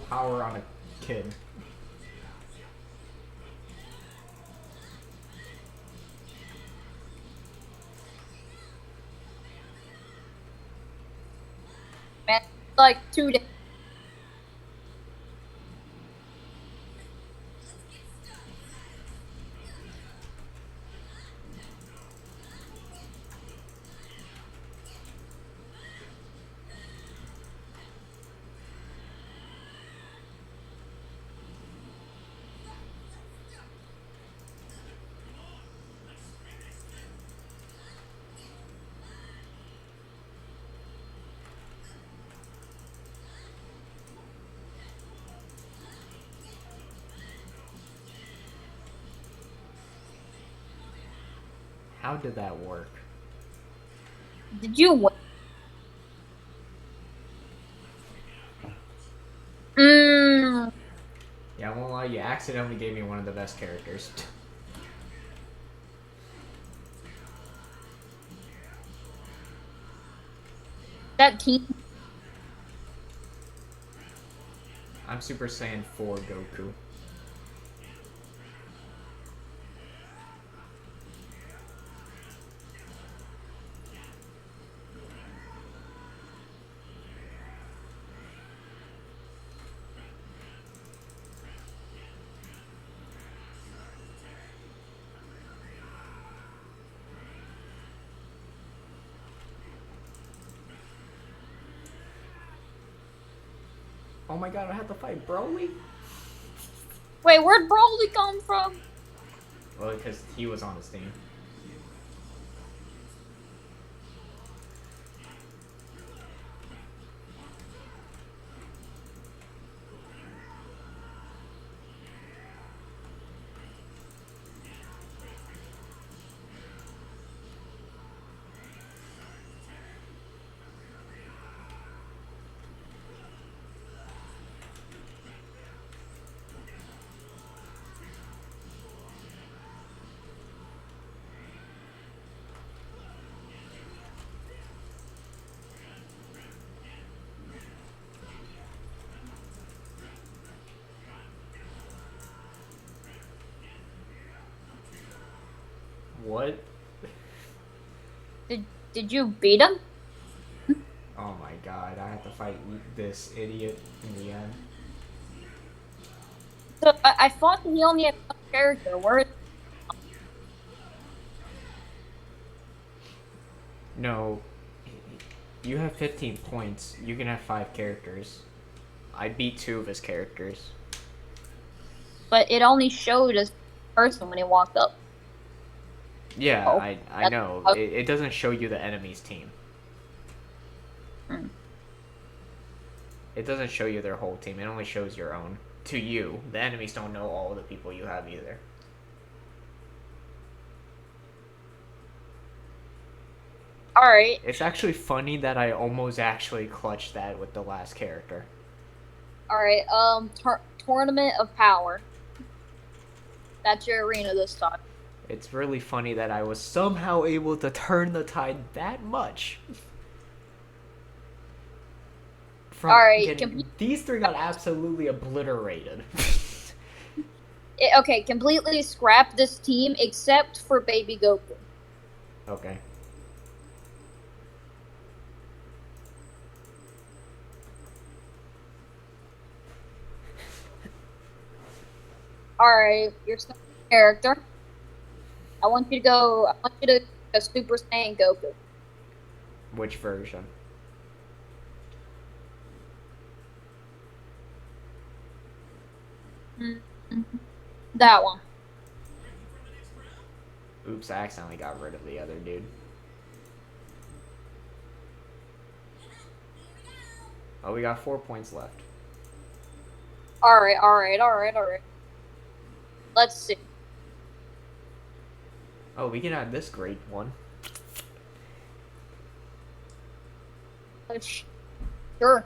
power on a kid. man, like 2 days. How did that work? Did you win? Mm, Yeah, I won't lie, you accidentally gave me one of the best characters. That team. I'm Super Saiyan 4 Goku. Oh my god, I have to fight Broly? Wait, where'd Broly come from? Well, because he was on his team. What? Did you beat him? Oh my god, I have to fight this idiot in the end. So I thought that he only had one character. Where? No, you have 15 points. You can have 5 characters. I beat 2 of his characters. But it only showed us person when he walked up. Yeah, Oh, I know. It doesn't show you the enemy's team. Hmm. It doesn't show you their whole team. It only shows your own. To you. The enemies don't know all the people you have either. Alright. It's actually funny that I almost actually clutched that with the last character. Alright, Tournament of Power. That's your arena this time. It's really funny that I was somehow able to turn the tide that much. From Alright, these 3 got absolutely obliterated. okay, completely scrap this team except for Baby Goku. Okay. Alright, your second character. I want you to go Super Saiyan Goku. Which version? That one. Oops, I accidentally got rid of the other dude. Oh, we got 4 points left. Alright. Let's see. Oh, we can add this great one. Sure.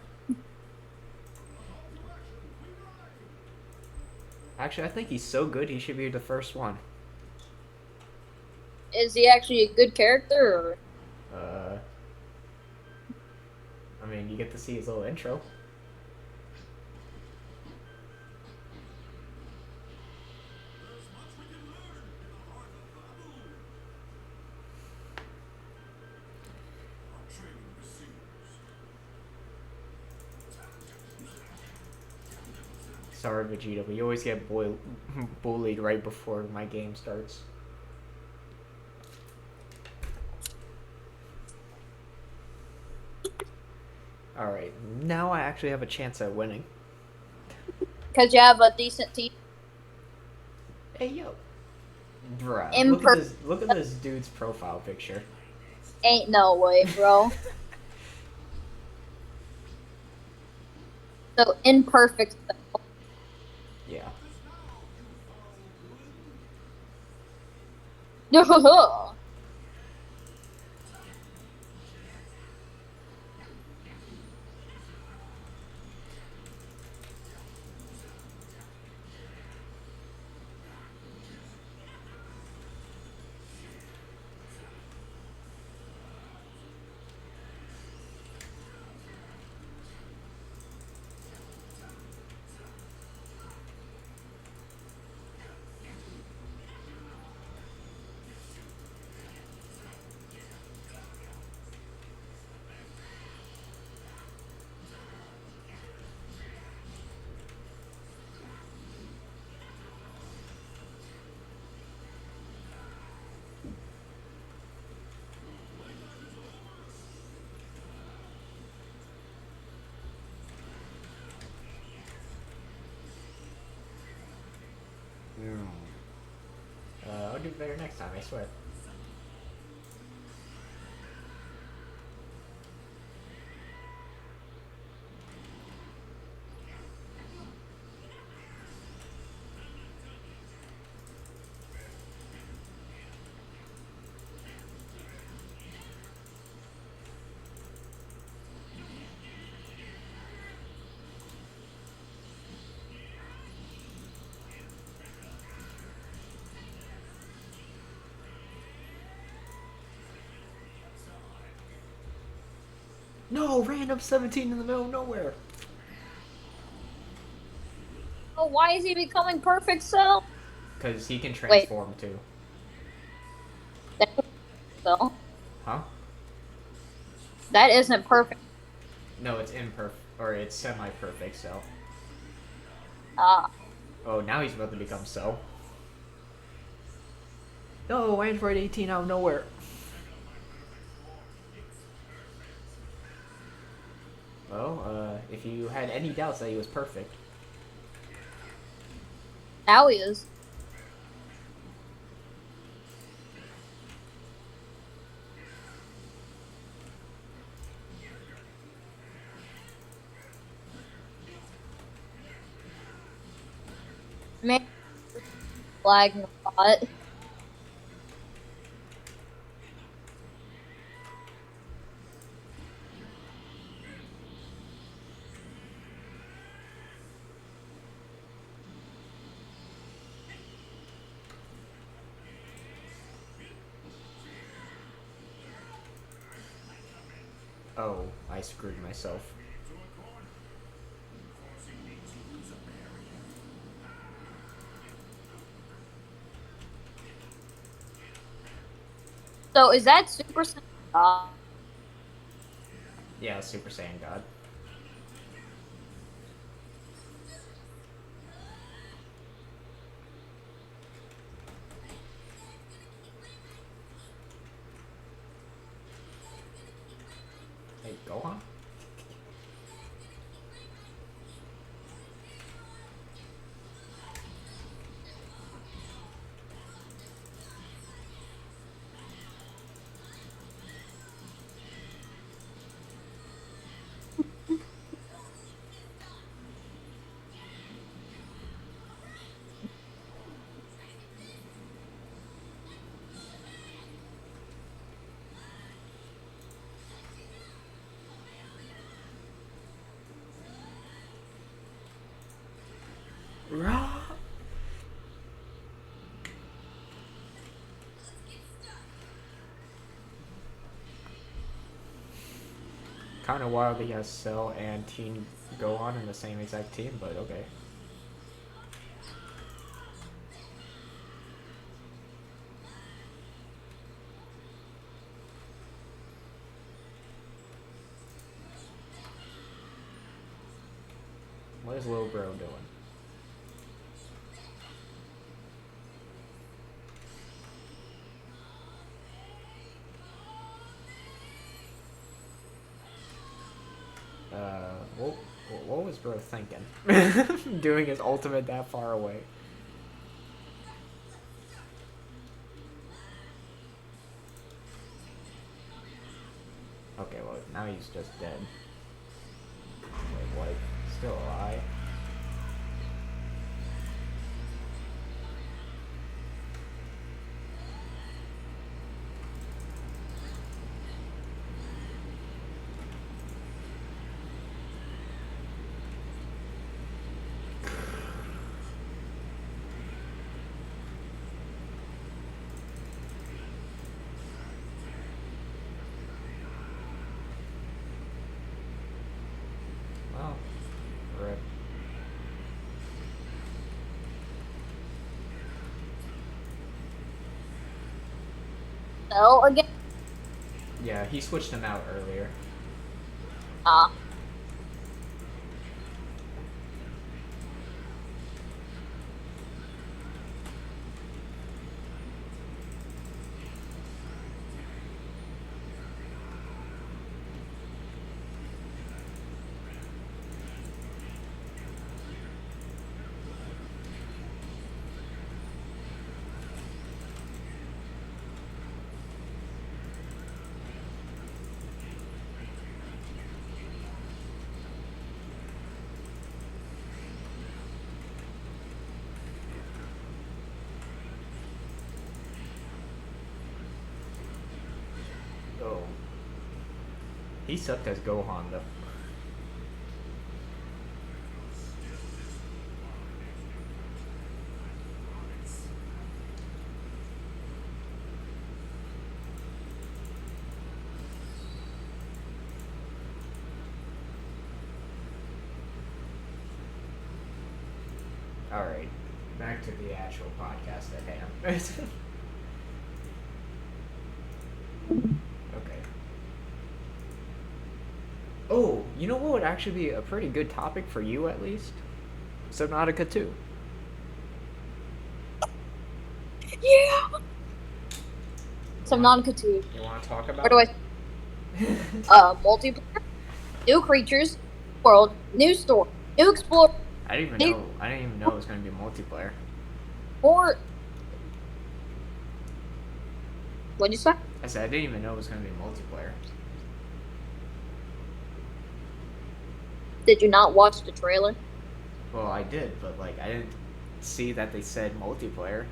Actually, I think he's so good he should be the first one. Is he actually a good character, or? I mean, you get to see his little intro. Sorry, Vegeta, but you always get bullied right before my game starts. Alright, now I actually have a chance at winning. Because you have a decent team. Hey, yo. Bruh, look at this dude's profile picture. Ain't no way, bro. So, imperfect. Yeah. be better next time, I swear. No, random 17 in the middle of nowhere. Oh, why is he becoming perfect cell? Because he can Wait. transform too. So Huh? that isn't perfect. No, it's imperfect, or it's semi-perfect, so. Ah. Oh, now he's about to become so. No, Android 18 out of nowhere. Well, if you had any doubts that he was perfect. Now he is. Man, lagging a lot. Oh, I screwed myself. So is that Super Saiyan? Yeah, Super Saiyan God. Hey, Gohan? Kind of wild he has Cell and Teen Gohan in the same exact team, but okay. What is little bro doing? What, what was bro thinking? Doing his ultimate that far away. Okay, well, now he's just dead. Wait, what? Still alive? Well, rip. Cell again? Yeah, he switched him out earlier. Ah. He sucked as Gohan though. Alright, back to the actual podcast at hand. Okay. Oh, you know what would actually be a pretty good topic for you at least? Subnautica 2. Yeah. Subnautica 2. You want to talk about Where do multiplayer, new creatures, world, new story, new explorer, I didn't even know it was going to be multiplayer. more. What'd you say? I said I didn't even know it was going to be multiplayer. Did you not watch the trailer? Well, I did, but like I didn't see that they said multiplayer.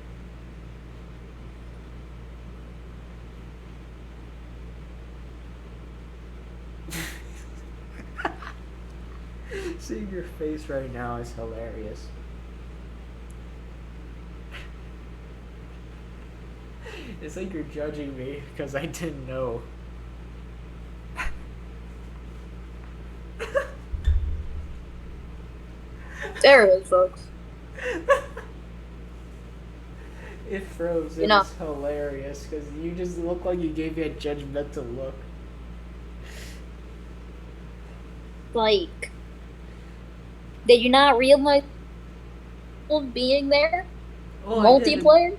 Seeing your face right now is hilarious. It's like you're judging me because I didn't know. There it is, folks. It froze. It You know. was hilarious because you just look like you gave me a judgmental look. Like, did you not realize being there? Oh, I didn't. Multiplayer?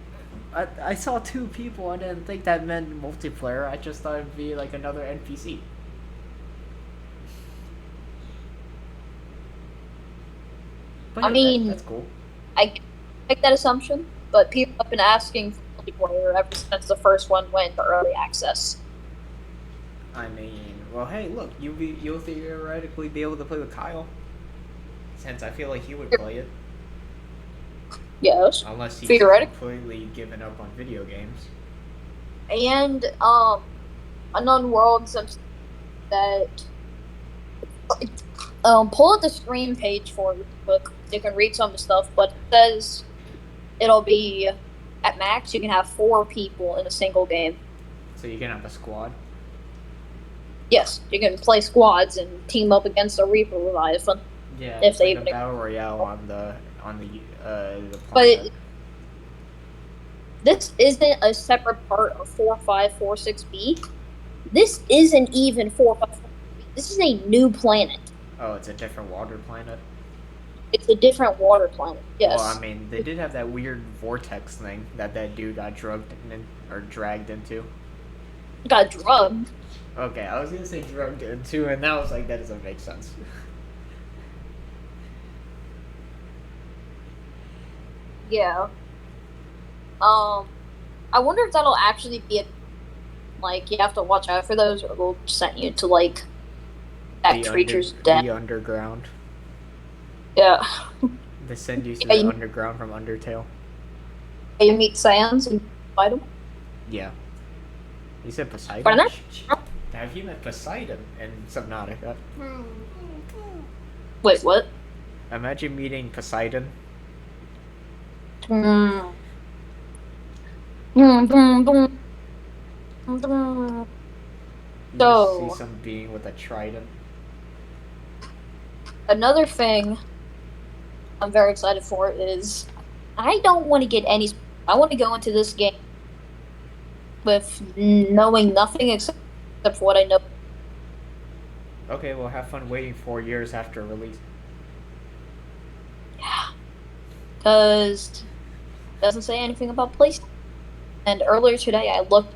I saw two people. I didn't think that meant multiplayer. I just thought it'd be like another NPC. But I yeah, mean- that's cool. I make that assumption, but people have been asking for multiplayer ever since the first one went into early access. I mean, well, hey, look, you'll theoretically be able to play with Kyle, since I feel like he would play it, Yes. unless he's Theoretic- completely given up on video games. And Unknown Worlds that pull up the screen page for the book. You can read some of the stuff, but it says it'll be at max you can have 4 people in a single game. So you can have a squad. Yes, you can play squads and team up against a Reaper Leviathan. Yeah, If it's they like even- a battle royale on the But planet. this isn't a separate part of 4546B. This isn't even 4546B. This is a new planet. Oh, it's a different water planet. It's a different water planet. Yes. Well, I mean, they did have that weird vortex thing that dude got dragged into. Got drugged. Okay, I was gonna say drugged into, and that was like, that doesn't make sense. Yeah. I wonder if that'll actually be like, you have to watch out for those, or they'll send you to, like, that creature's death. The underground. Yeah. They send you to Yeah, the you- underground from Undertale. You meet Sans and fight them. Yeah. You said Poseidon? Pardon? Have you met Poseidon in Subnautica? Wait, what? Imagine meeting Poseidon. Hmm. Boom, boom, boom. You So- see some being with a trident. Another thing I'm very excited for is I don't want to get any. I want to go into this game with knowing nothing except for what I know. Okay, well, have fun waiting 4 years after release. Because it doesn't say anything about PlayStation. And earlier today, I looked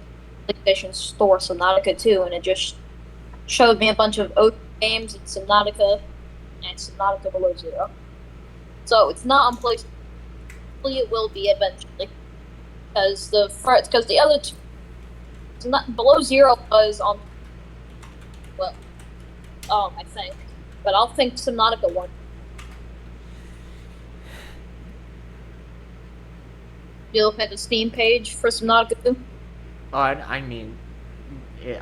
at the PlayStation Store, Subnautica 2, and it just showed me a bunch of old games in Subnautica and Subnautica Below Zero. So it's not on PlayStation. Hopefully it will be eventually. Because the other two, Below Zero was on, well, I think. But I'll think Subnautica 1. You look at the Steam page for Subnautica 2? I mean,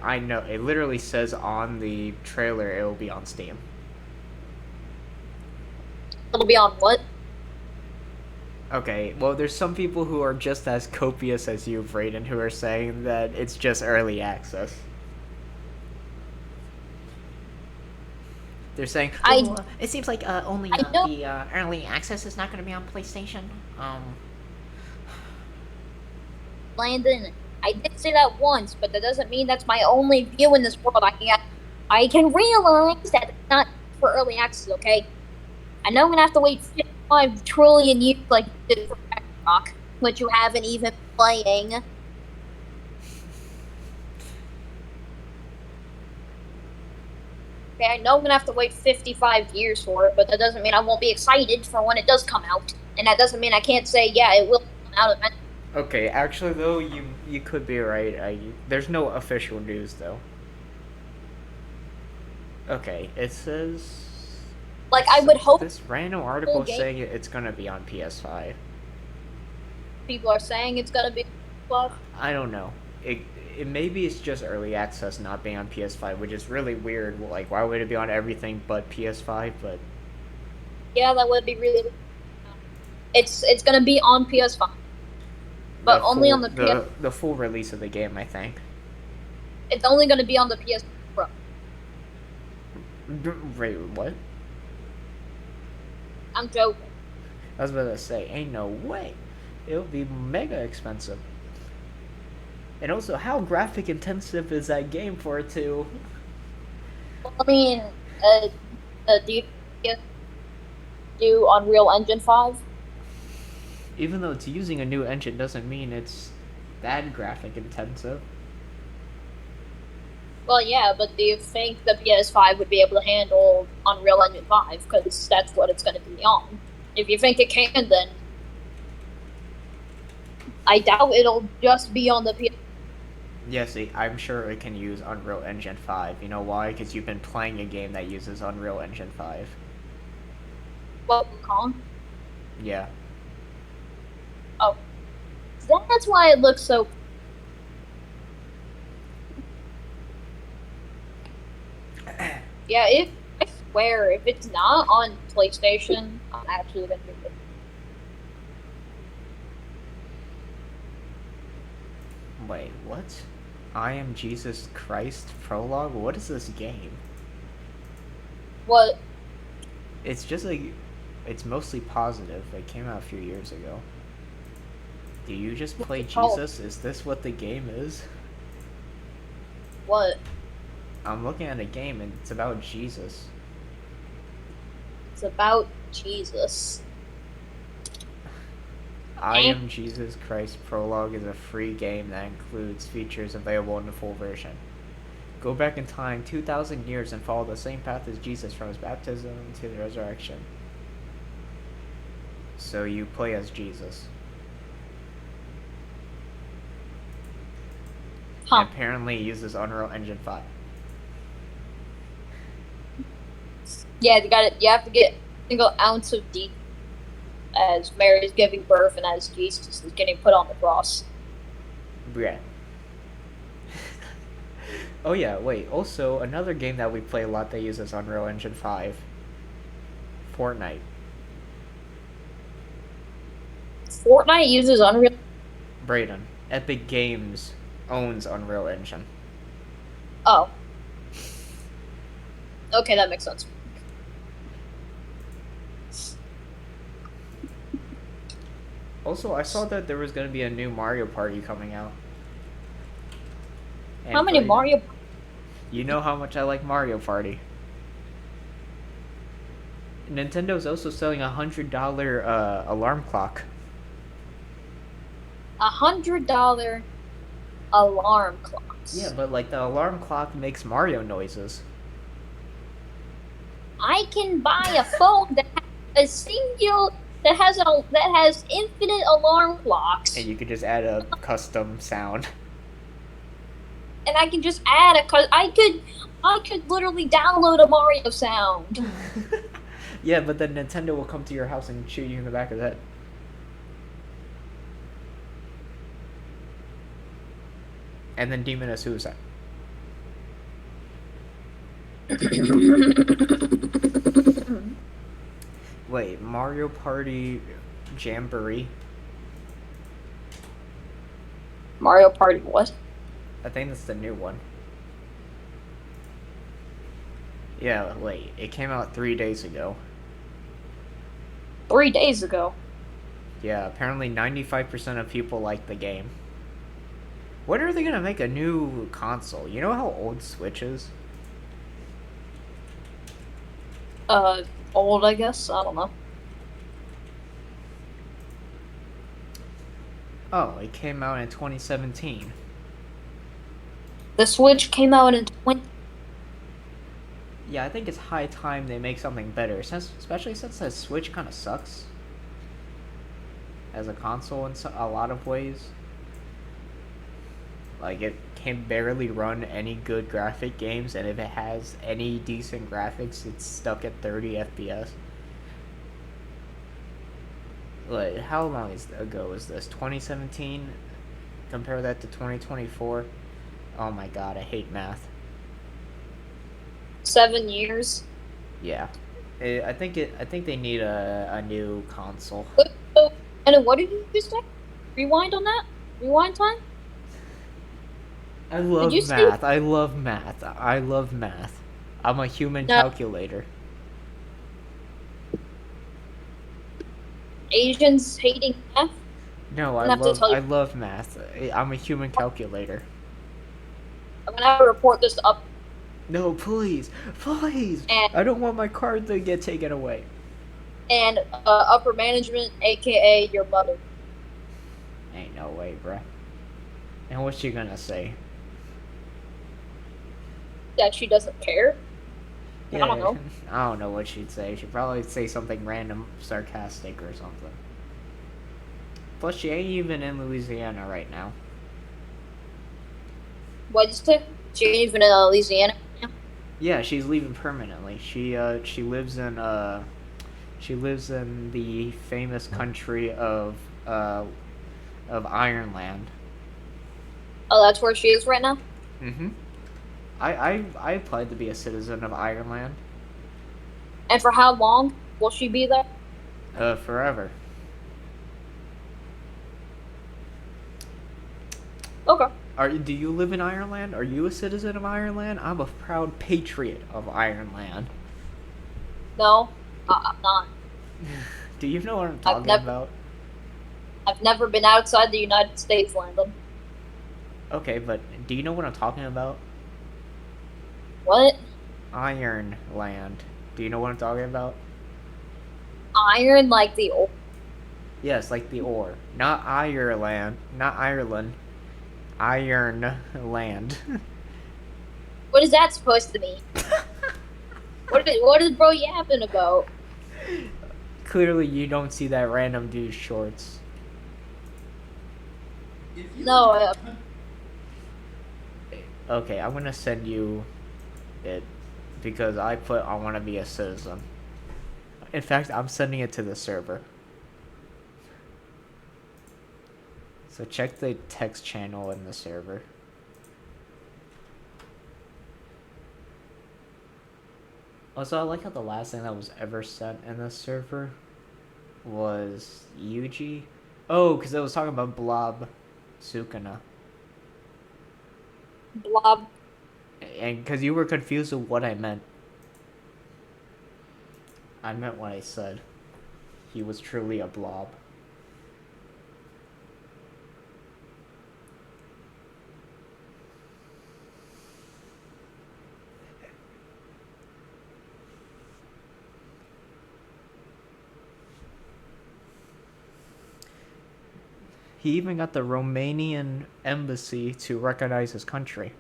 I know. It literally says on the trailer it will be on Steam. It'll be on what? Okay, well, there's some people who are just as copious as you, Brayden, who are saying that it's just early access. They're saying, it seems like only I know. the early access is not going to be on PlayStation. Landon, I did say that once, but that doesn't mean that's my only view in this world. I can realize that it's not for early access, okay? I know I'm gonna have to wait 55 trillion years like you did for Ragnarok, which you haven't even been playing. Okay, I know I'm gonna have to wait 55 years for it, but that doesn't mean I won't be excited for when it does come out. And that doesn't mean I can't say, yeah, it will come out eventually. okay, actually, though, you could be right. There's no official news, though. Okay, it says... Like, I would hope This random article game- saying it's gonna be on PS5. people are saying it's gonna be well, I don't know. It maybe it's just early access not being on PS5, which is really weird. Like, why would it be on everything but PS5? But yeah, that would be really. It's gonna be on PS5, but only on the PS. the full release of the game, I think. It's only gonna be on the PS Pro. Wait, what? I'm joking. I was about to say, ain't no way. It'll be mega expensive. And also, how graphic intensive is that game for it to... Well, I mean, do you do Unreal Engine 5? Even though it's using a new engine doesn't mean it's that graphic intensive. Well, yeah, but do you think the PS5 would be able to handle Unreal Engine 5? Because that's what it's going to be on. If you think it can, then I doubt it'll just be on the PS. Yeah, see, I'm sure it can use Unreal Engine 5. You know why? Because you've been playing a game that uses Unreal Engine 5. What, Kong? Yeah. Oh. That's why it looks so... Yeah, I swear, if it's not on PlayStation, I'm actually gonna do it. Wait, what? I Am Jesus Christ Prologue? What is this game? What? It's just like... It's mostly positive. It came out a few years ago. Do you just play Jesus? Is this what the game is? What? I'm looking at a game and it's about Jesus. It's about Jesus. I Am Jesus Christ Prologue is a free game that includes features available in the full version. Go back in time 2,000 years and follow the same path as Jesus from his baptism to the resurrection. So you play as Jesus. Huh. And apparently it uses Unreal Engine 5. Yeah, you have to get a single ounce of detail as Mary is giving birth and as Jesus is getting put on the cross. Yeah. Oh yeah, wait, also another game that we play a lot that uses Unreal Engine 5. Fortnite. Fortnite uses Unreal... Brayden. Epic Games owns Unreal Engine. Oh. Okay, that makes sense. Also, I saw that there was going to be a new Mario Party coming out. And How many Brayden, Mario... You know how much I like Mario Party. Nintendo's also selling a $100 alarm clock. $100 alarm clocks. Yeah, but like the alarm clock makes Mario noises. I can buy a phone that has a single... that has infinite alarm clocks. And you could just add a custom sound. And I can just add I could literally download a Mario sound. Yeah, but then Nintendo will come to your house and shoot you in the back of the head. And then deem it a suicide. Wait, Mario Party Jamboree? Mario Party what? I think that's the new one. Yeah, wait, it came out 3 days ago. 3 days ago. Yeah, apparently 95% of people like the game. When are they gonna make a new console? You know how old Switch is? Old, I guess. I don't know. Oh, it came out in 2017. The Switch came out in 20. Yeah, I think it's high time they make something better, especially since the Switch kind of sucks as a console in a lot of ways. Like, it can barely run any good graphic games, and if it has any decent graphics, it's stuck at 30 FPS. Like, how long ago is this? 2017? Compare that to 2024? Oh my god, I hate math. 7 years. Yeah. I think they need a new console. So, and what did you say? Rewind on that? Rewind time? I Did love you say math. I love math. I love math. I'm a human No. calculator. Asians hating math? No, I'm gonna have to tell you. I love math. I'm a human calculator. I'm gonna have to report this up. No, please. Please. And I don't want my card to get taken away. upper management, aka your mother. Ain't no way, bruh. And what's she gonna say? That she doesn't care. Yeah, I don't know. I don't know what she'd say. She'd probably say something random, sarcastic or something. Plus, she ain't even in Louisiana right now. What'd you say? She ain't even in Louisiana now? Yeah, she's leaving permanently. She lives in the famous country of Ireland. Oh, that's where she is right now? Mm-hmm. I applied to be a citizen of Ireland. And for how long will she be there? Forever. Okay. Do you live in Ireland? Are you a citizen of Ireland? I'm a proud patriot of Ireland. No, I'm not. Do you know what I'm talking about? I've never been outside the United States, Landon. Okay, but do you know what I'm talking about? What? Ironland. Do you know what I'm talking about? Iron like the old. Yes, like the ore. Not Ireland. Not Ireland. Ironland. What is that supposed to mean? What is bro yapping about? Clearly, you don't see that random dude's shorts. No, Okay, I'm gonna send you it because I want to be a citizen. In fact, I'm sending it to the server. So check the text channel in the server. Also, I like how the last thing that was ever sent in the server was Yuji. Oh, because I was talking about Blob Sukuna. blob. And because you were confused with what I meant. I meant what I said. He was truly a blob. He even got the Romanian embassy to recognize his country.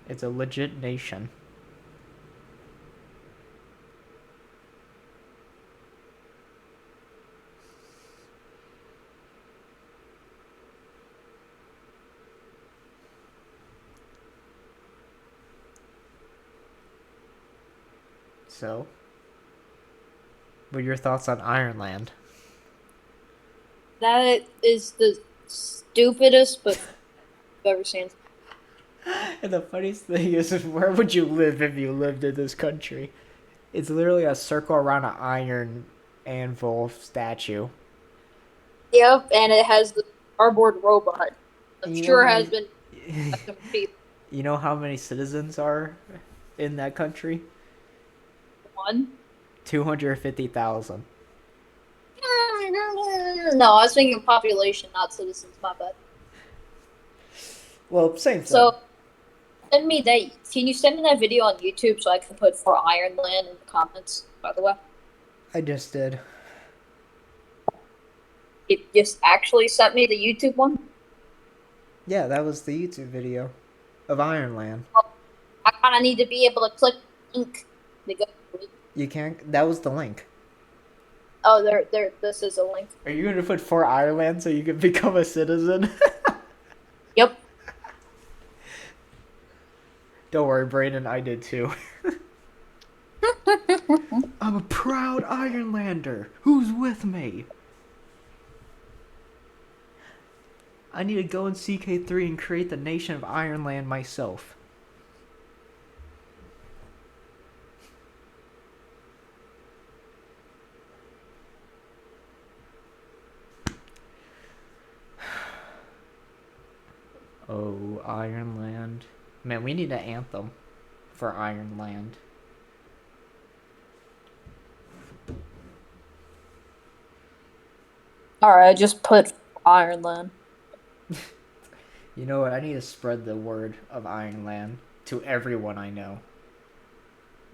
It's a legit nation. So, what are your thoughts on Ireland? That is the stupidest but I've ever seen. And the funniest thing is, where would you live if you lived in this country? It's literally a circle around an iron anvil statue. Yep, and it has the cardboard robot. I'm You know sure how has many, been by some people. you know how many citizens are in that country? One. 250,000. No, I was thinking population, not citizens. My bad. Well, same thing. So send me that. Can you send me that video on YouTube so I can put for Ironland in the comments? By the way, I just did. it just actually sent me the YouTube one. Yeah, that was the YouTube video of Ironland. I kind of need to be able to click the link to go. You can't. That was the link. Oh, there. This is a link. Are you going to put for Ireland so you can become a citizen? Yep. Don't worry, Brayden, I did too. I'm a proud Ironlander. Who's with me? I need to go in CK3 and create the nation of Ironland myself. Oh, Ironland. Man, we need an anthem for Ironland. All right, I just put Ironland. You know what? I need to spread the word of Ironland to everyone I know.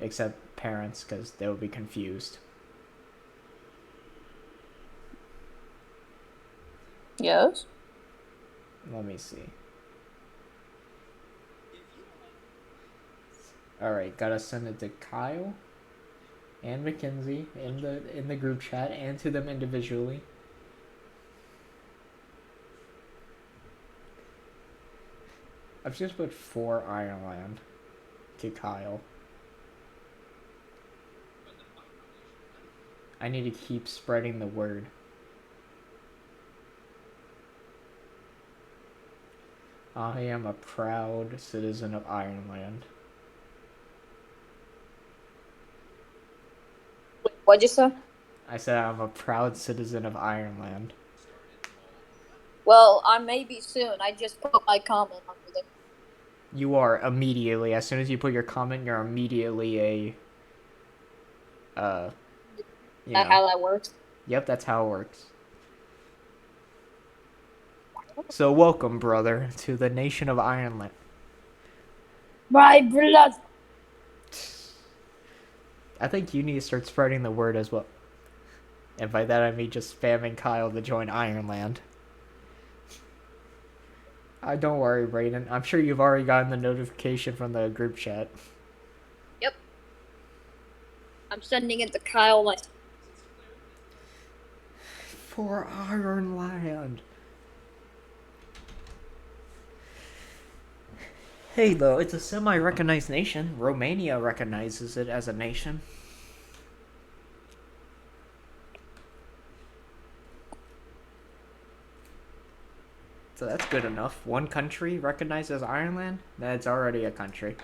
Except parents, because they'll be confused. Yes. Let me see. Alright, gotta send it to Kyle and Mackenzie in the group chat and to them individually. I've just put for Ireland to Kyle. I need to keep spreading the word. I am a proud citizen of Ireland. What'd you say? I said I'm a proud citizen of Ireland. Well, I may be soon. I just put my comment under there. You are immediately. As soon as you put your comment, you're immediately a. You That know. how that works? Yep, that's how it works. So welcome, brother, to the nation of Ireland. My blood. I think you need to start spreading the word as well. And by that I mean just spamming Kyle to join Ireland. Don't worry, Brayden. I'm sure you've already gotten the notification from the group chat. Yep. I'm sending it to Kyle myself. For Ireland. Hey, though, it's a semi-recognized nation. Romania recognizes it as a nation. So that's good enough. One country recognizes Ireland? That's already a country.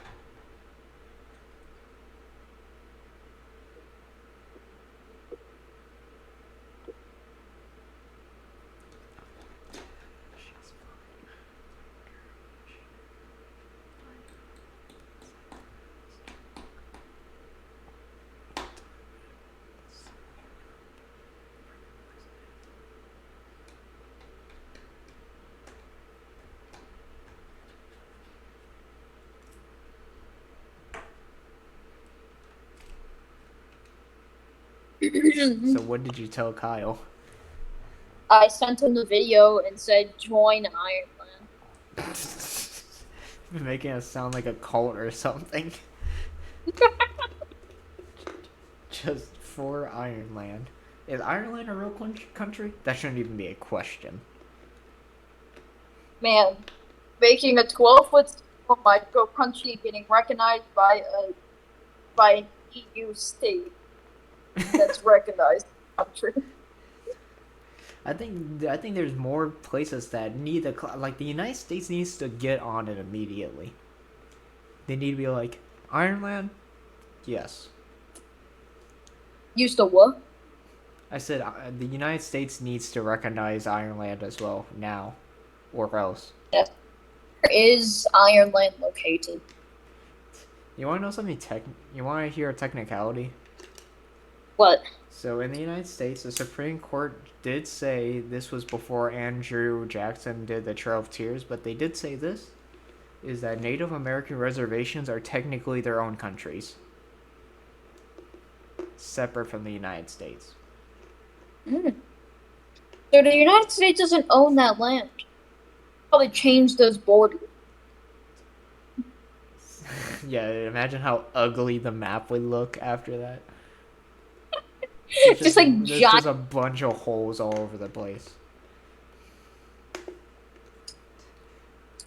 So what did you tell Kyle? I sent him the video and said, join Ironland. Making us sound like a cult or something. Just for Ireland. Is Ireland a real country? That shouldn't even be a question. Man, making a 12-foot micro country getting recognized by an EU state that's recognized country. I think there's more places that need like the United States needs to get on it immediately. They need to be like Ireland, yes. Used to what? I said the United States needs to recognize Ireland as well now, or else. Yes. Where is Ireland located? You want to know something You want to hear a technicality? What? So in the United States, the Supreme Court did say this was before Andrew Jackson did the Trail of Tears, but they did say this is that Native American reservations are technically their own countries, separate from the United States. Mm. So the United States doesn't own that land. Probably changed those borders. Yeah, imagine how ugly the map would look after that. Just like There's giant. just a bunch of holes all over the place.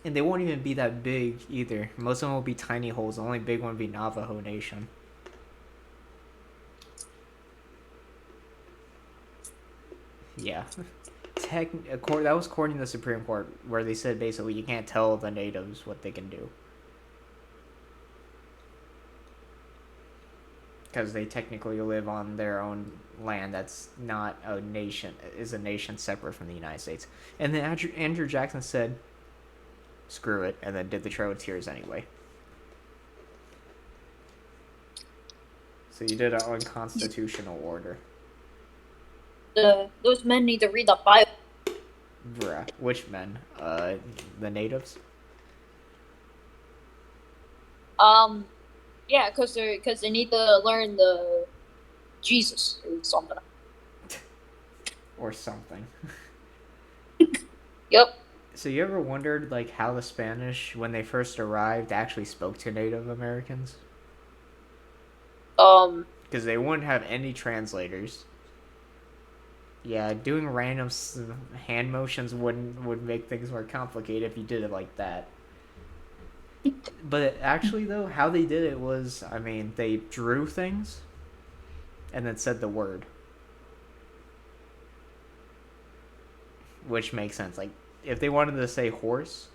And they won't even be that big either. Most of them will be tiny holes. The only big one will be Navajo Nation. Yeah. That was according to the Supreme Court, where they said basically you can't tell the natives what they can do. Because they technically live on their own land that's not a nation, is a nation separate from the United States. And then Andrew Jackson said, screw it, and then did the Trail of Tears anyway. So you did an unconstitutional order. Those men need to read the Bible. Bruh. Which men? The natives? Yeah, because they need to learn the Jesus or something. Or something. Yep. So you ever wondered, like, how the Spanish, when they first arrived, actually spoke to Native Americans? Because they wouldn't have any translators. Yeah, doing random hand motions would make things more complicated if you did it like that. But actually, though, how they did it was, I mean, they drew things and then said the word. Which makes sense. Like, if they wanted to say horse,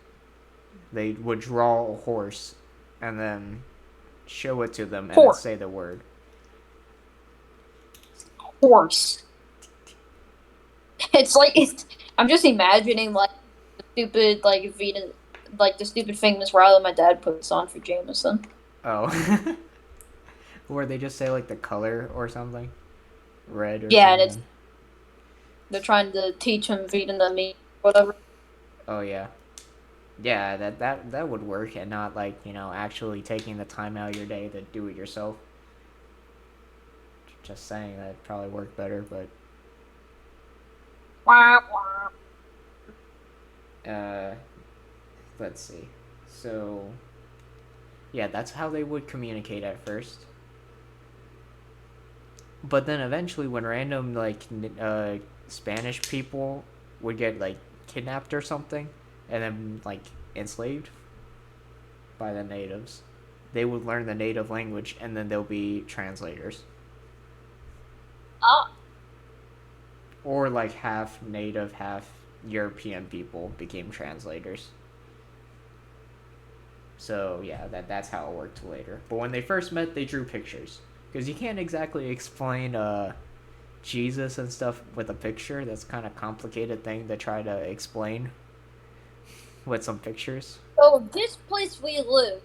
they would draw a horse and then show it to them and then say the word. Horse. It's like I'm just imagining like the stupid like Vita, like the stupid famous rally my dad puts on for Jameson. Oh. Where they just say like the color or something, red or yeah, something. and they're trying to teach him Vietnamese, whatever. Oh yeah, yeah. That would work, and not like actually taking the time out of your day to do it yourself. Just saying that'd probably work better, but. Let's see. So, yeah, that's how they would communicate at first. But then eventually, when random Spanish people would get like kidnapped or something, and then like enslaved by the natives, they would learn the native language, and then they'll be translators. Or like half native, half European people became translators. So yeah, that's how it worked later. But when they first met, they drew pictures. Because you can't exactly explain Jesus and stuff with a picture. That's kind of complicated thing to try to explain with some pictures. So this place we live,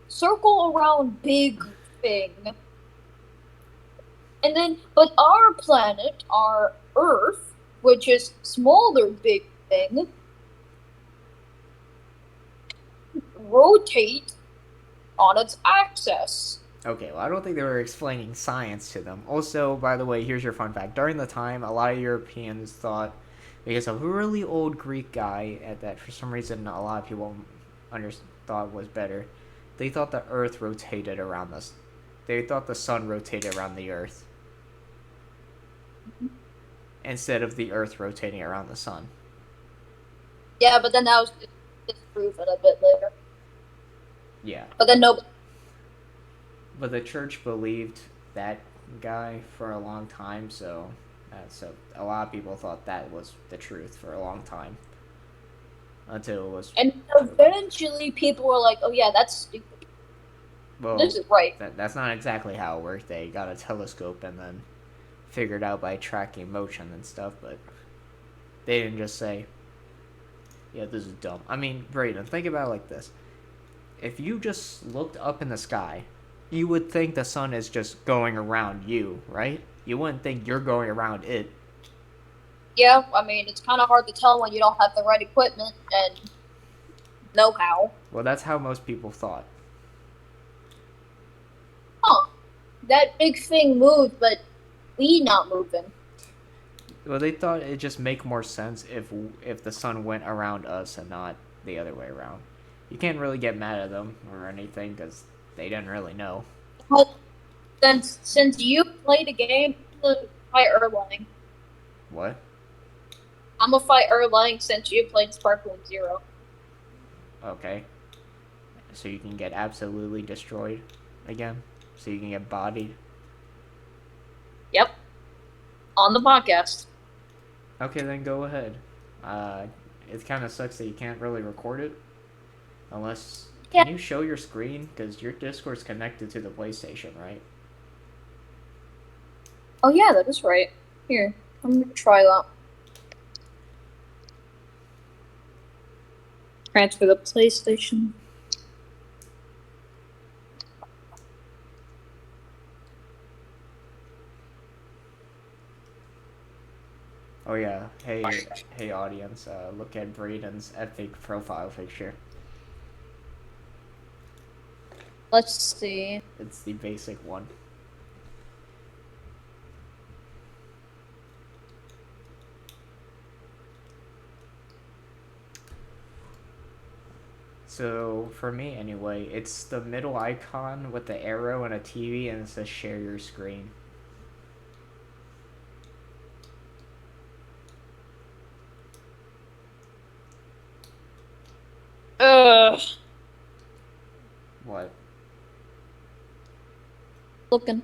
circle around big thing. And then, but our planet, our Earth, which is smaller big thing, rotate on its axis. Okay, well, I don't think they were explaining science to them. Also, by the way, here's your fun fact. During the time, a lot of Europeans thought, because a really old Greek guy that for some reason a lot of people thought was better, they thought the Earth rotated around us. They thought the sun rotated around the Earth. Instead of the Earth rotating around the sun. Yeah, but then that was disproven a bit later. Yeah. But then no. But the church believed that guy for a long time, so So a lot of people thought that was the truth for a long time. Until it was... And eventually people were like, oh yeah, that's stupid. Well, This is right. that's not exactly how it worked. They got a telescope and then figured out by tracking motion and stuff, but they didn't just say, yeah, this is dumb. I mean, Brayden, think about it like this. If you just looked up in the sky, you would think the sun is just going around you, right? You wouldn't think you're going around it. Yeah, I mean, it's kind of hard to tell when you don't have the right equipment and know-how. Well, that's how most people thought. Huh. That big thing moved, but we not moving. Well, they thought it'd just make more sense if the sun went around us and not the other way around. You can't really get mad at them or anything because they didn't really know. But since you played a game, I'm gonna fight Erlang. What? I'm gonna fight Erlang since you played Sparkling Zero. Okay. So you can get absolutely destroyed again? So you can get bodied? Yep. On the podcast. Okay, then go ahead. It kind of sucks that you can't really record it. Unless... Can you show your screen? Because your Discord's connected to the PlayStation, right? Oh yeah, that is right. Here, I'm gonna try that. Transfer the PlayStation. Oh yeah. Hey audience, look at Brayden's epic profile picture. Let's see. It's the basic one. So, for me anyway, it's the middle icon with the arrow and a TV and it says share your screen. What? Looking.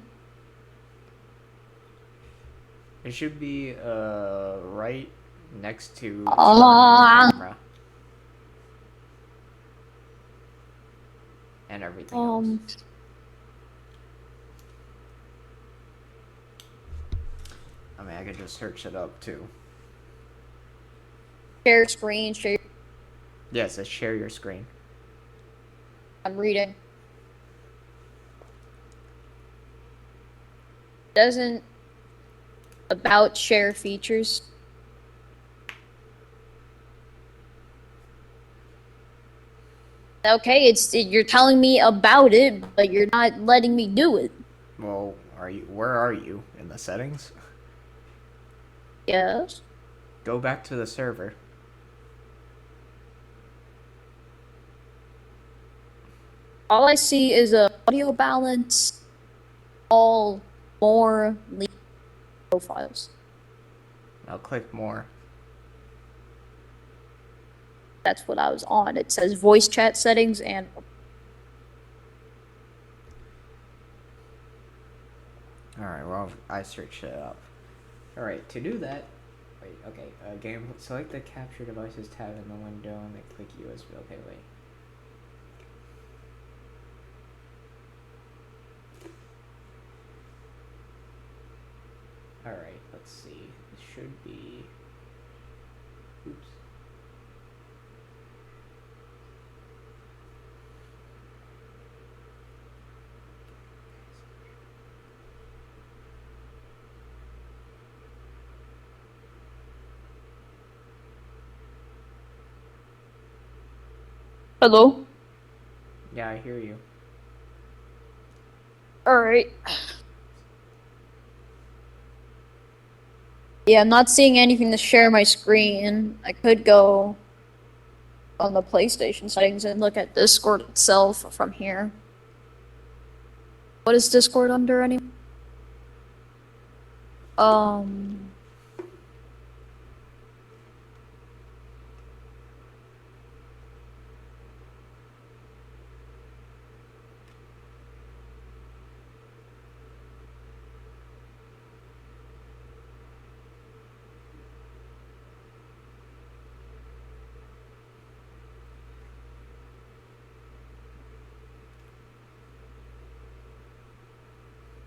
It should be right next to the camera. And everything else. I mean, I could just search it up too. Share screen, share. Yes, it's share your screen. I'm reading. Doesn't about share features. Okay, you're telling me about it, but you're not letting me do it. Well, where are you? In the settings? Yes. Go back to the server. All I see is a audio balance, all more profiles. Now click more. That's what I was on. It says voice chat settings and... Alright, well, I searched it up. Alright, to do that... Wait, okay. Game... Select the capture devices tab in the window and then click USB. Okay, wait. Alright, let's see. It should be... Oops. Hello? Yeah, I hear you. Alright. Yeah, I'm not seeing anything to share my screen. I could go on the PlayStation settings and look at Discord itself from here. What is Discord under anyway?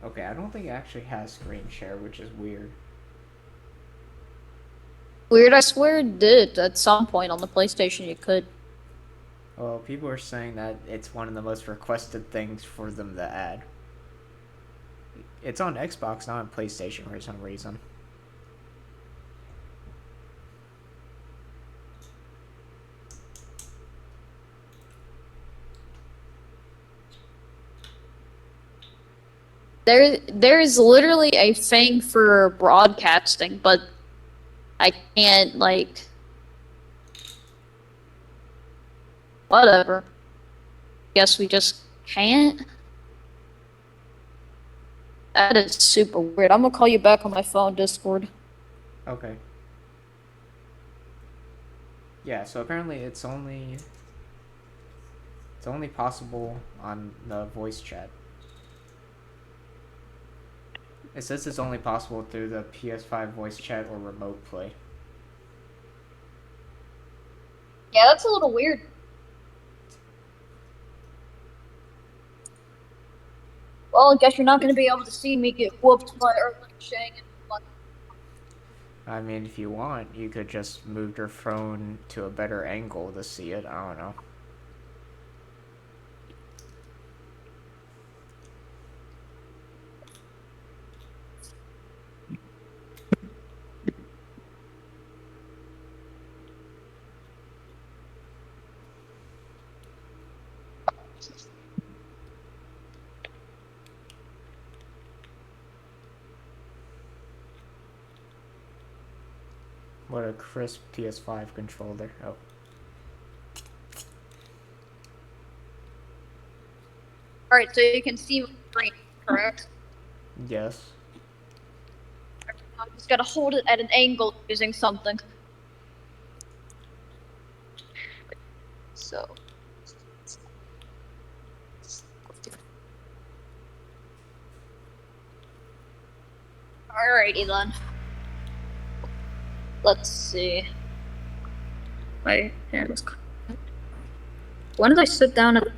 Okay, I don't think it actually has screen share, which is weird. Weird, I swear it did at some point on the PlayStation you could. Well, people are saying that it's one of the most requested things for them to add. It's on Xbox, not on PlayStation for some reason. There's literally a thing for broadcasting, but I can't, like... Whatever. Guess we just can't? That is super weird. I'm gonna call you back on my phone, Discord. Okay. Yeah, so apparently it's only possible on the voice chat. It says it's only possible through the PS5 voice chat or remote play. Yeah, that's a little weird. Well, I guess you're not gonna be able to see me get whooped by Earthling Shang and like... I mean, if you want, you could just move your phone to a better angle to see it. I don't know. What a crisp PS5 controller. Oh. Alright, so you can see my screen, correct? Yes. I just gotta hold it at an angle using something. So... Alrighty then. Let's see. My hand was... When did I sit down and...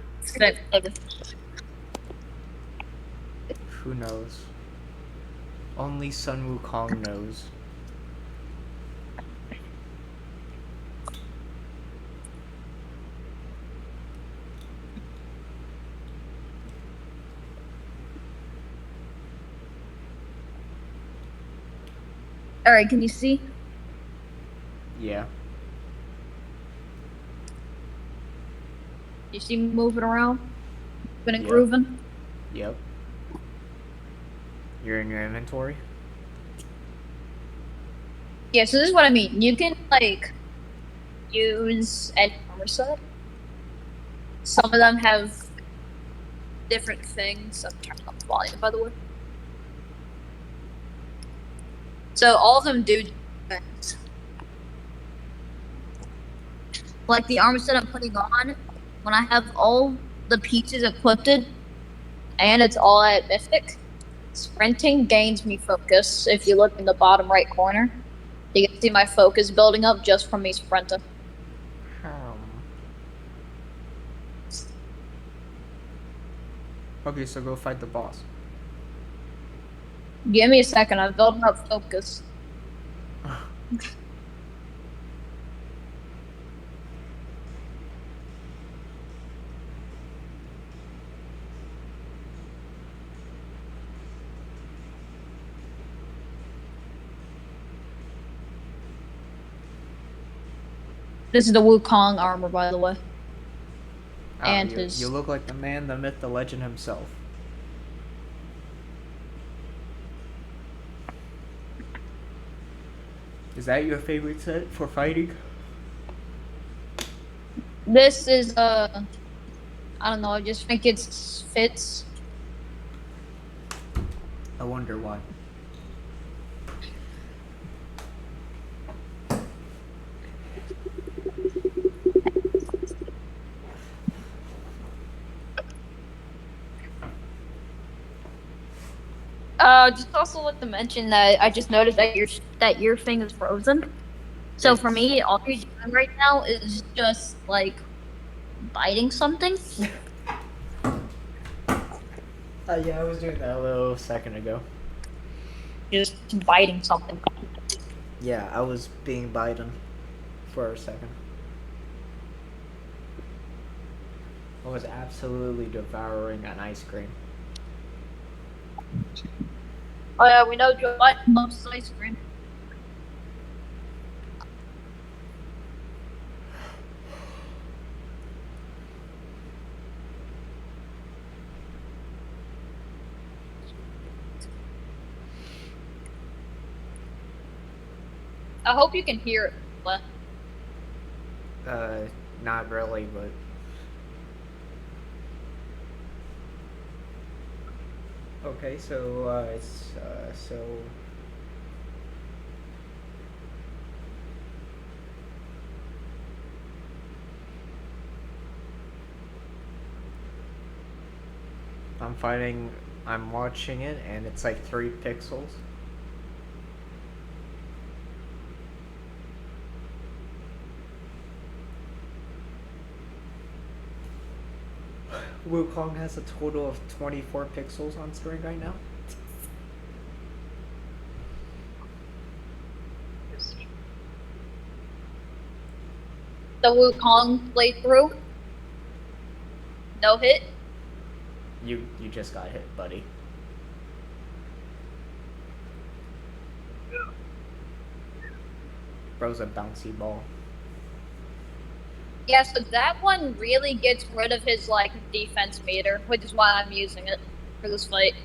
Who knows? Only Sun Wukong knows. Alright, can you see? Yeah. You see me moving around? Moving and Yeah. grooving? Yep. You're in your inventory? Yeah, so this is what I mean. You can, like, use any armor set. Some of them have different things. I'm turning up the volume, by the way. So all of them do things. Like the armor set I'm putting on, when I have all the pieces equipped and it's all at Mythic, sprinting gains me focus. If you look in the bottom right corner, you can see my focus building up just from me sprinting. Okay, so go fight the boss. Give me a second, I'm building up focus. This is the Wukong armor, by the way. And you look like the man, the myth, the legend himself. Is that your favorite set for fighting? This is, I don't know, I just think it fits. I wonder why. Just also like to mention that I just noticed that your thing is frozen. So for me, all you're doing right now is just like biting something. Yeah, I was doing that a little second ago. Just biting something. Yeah, I was being Biden for a second. I was absolutely devouring an ice cream. Oh yeah, we know Joe Biden loves ice cream. I hope you can hear it. But Not really, but okay. So it's so. I'm watching it, and it's like 3 pixels. Wukong has a total of 24 pixels on screen right now. the Wukong playthrough, no hit. You just got hit, buddy. Bro's a bouncy ball. Yeah, so that one really gets rid of his like defense meter, which is why I'm using it for this fight.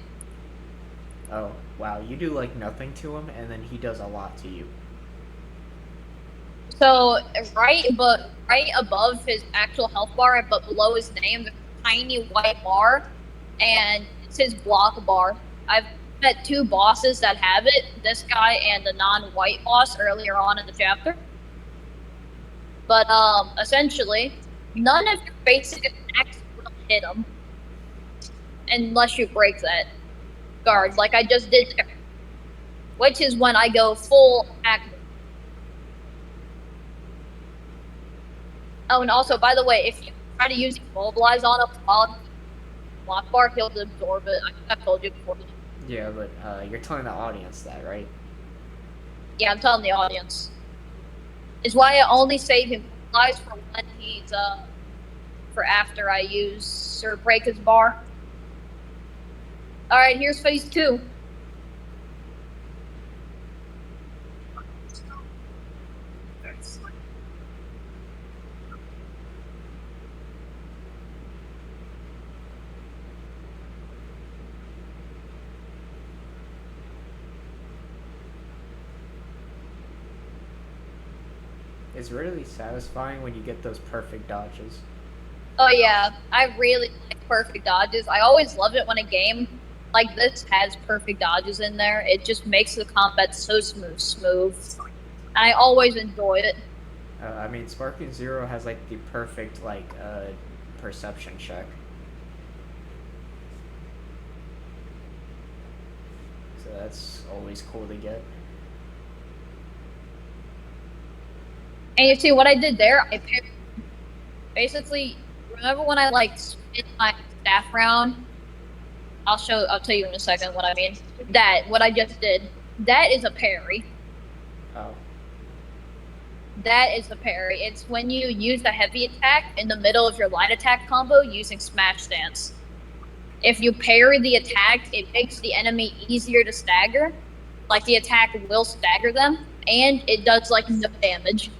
Oh, wow. You do like nothing to him, and then he does a lot to you. So right above his actual health bar, but below his name, there's a tiny white bar, and it's his block bar. I've met 2 bosses that have it. This guy and the non-white boss earlier on in the chapter. But essentially, none of your basic attacks will hit him unless you break that guard, like I just did there. Which is when I go full attack. Oh, and also, by the way, if you try to use immobilize on him while block bar, he'll absorb it. I've told you before. Yeah, but you're telling the audience that, right? Yeah, I'm telling the audience. Is why I only save immobilize for when he's for after I use or break his bar. All right, here's phase 2. It's really satisfying when you get those perfect dodges. Oh yeah, I really like perfect dodges. I always love it when a game like this has perfect dodges in there. It just makes the combat so smooth. I always enjoy it. I mean, Sparking Zero has like the perfect perception check. So that's always cool to get. And you see what I did there? I picked basically. Remember when I like spin my staff round? I'll tell you in a second what I mean. What I just did. That is a parry. Oh. That is the parry. It's when you use the heavy attack in the middle of your light attack combo using Smash Stance. If you parry the attack, it makes the enemy easier to stagger. Like the attack will stagger them, and it does like no damage.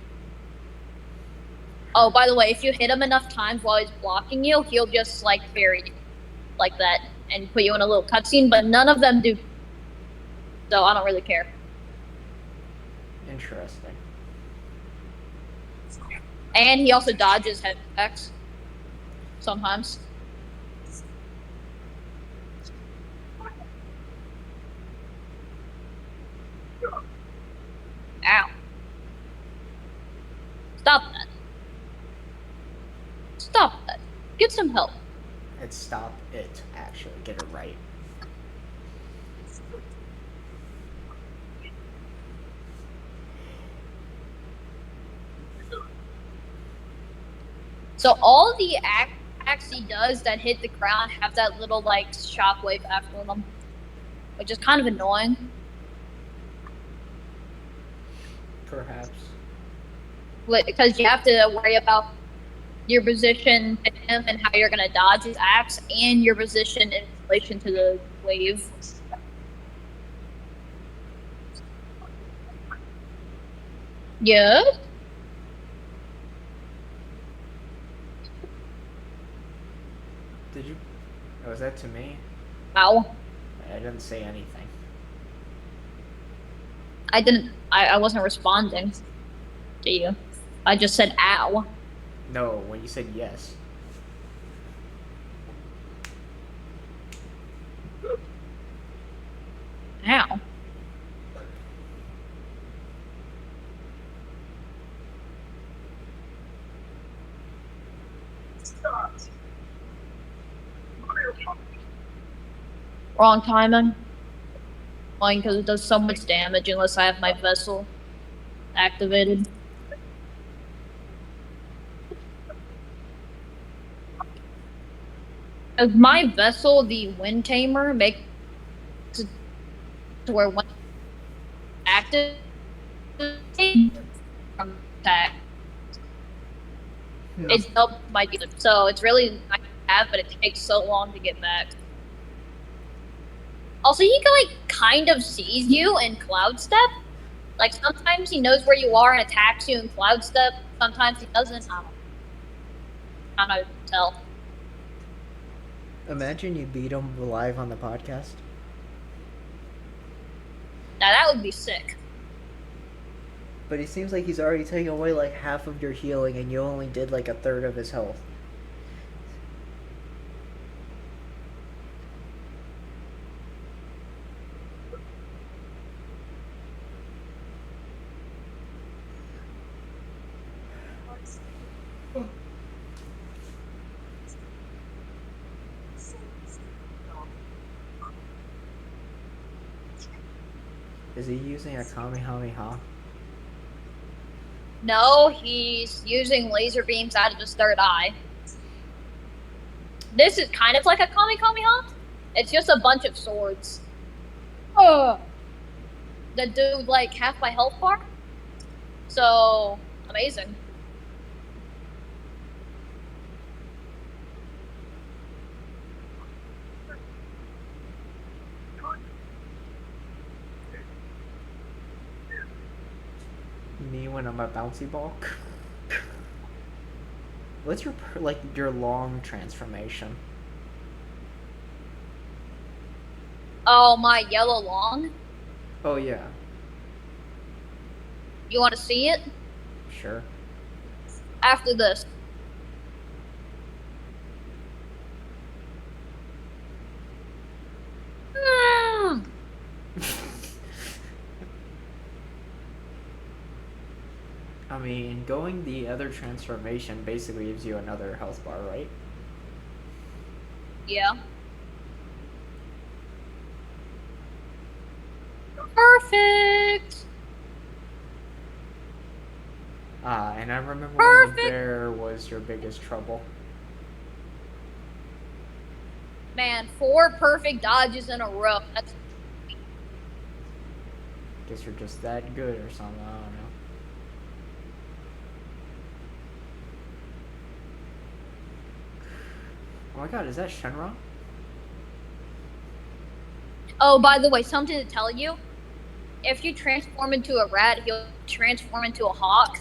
Oh, by the way, if you hit him enough times while he's blocking you, he'll just like parry you like that and put you in a little cutscene. But none of them do, so I don't really care. Interesting. And he also dodges head attacks sometimes. Ow. Stop that. Stop that. Get some help. It's stop it, actually. Get it right. So all the attacks he does that hit the ground have that little like shockwave after them, which is kind of annoying. Perhaps. Because you have to worry about your position to him and how you're gonna dodge his axe, and your position in relation to the wave. Yeah. Did you? Oh, was that to me? Ow. I didn't say anything. I didn't. I wasn't responding to you. I just said ow. No, when you said yes. Ow. Wrong timing. Fine, because it does so much damage unless I have my vessel activated. As my vessel, the Wind Tamer, makes it to where when active from attack, it's helped my dealer. So it's really nice to have, but it takes so long to get back. Also, he can, like, kind of sees you in Cloud Step. Like, sometimes he knows where you are and attacks you in Cloud Step. Sometimes he doesn't. I don't know how to tell. Imagine you beat him live on the podcast. Now, that would be sick. But it seems like he's already taken away like half of your healing and you only did like a third of his health. Is he using a Kamehameha? No, he's using laser beams out of his third eye. This is kind of like a Kamehameha. It's just a bunch of swords. That do like half my health bar. So, amazing. Me when I'm a bouncy ball? What's your your long transformation? Oh, my yellow long. Oh yeah, You want to see it? sure. After this. Hmm. I mean, going the other transformation basically gives you another health bar, right? Yeah. Perfect. And I remember when Perfect. the bear was your biggest trouble. Man, 4 perfect dodges in a row. That's Guess you're just that good or something, I don't know. Oh my god, is that Shenron? Oh, by the way, something to tell you. If you transform into a rat, he'll transform into a hawk.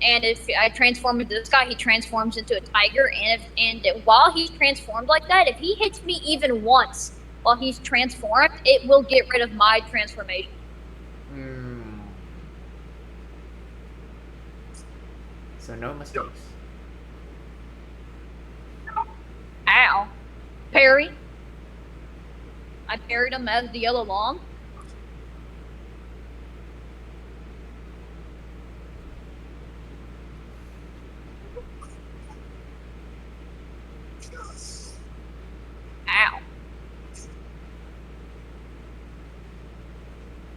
And if I transform into this guy, he transforms into a tiger. And while he's transformed like that, if he hits me even once while he's transformed, it will get rid of my transformation. So no mistakes. Ow. Parry. I parried him as the yellow long. Ow.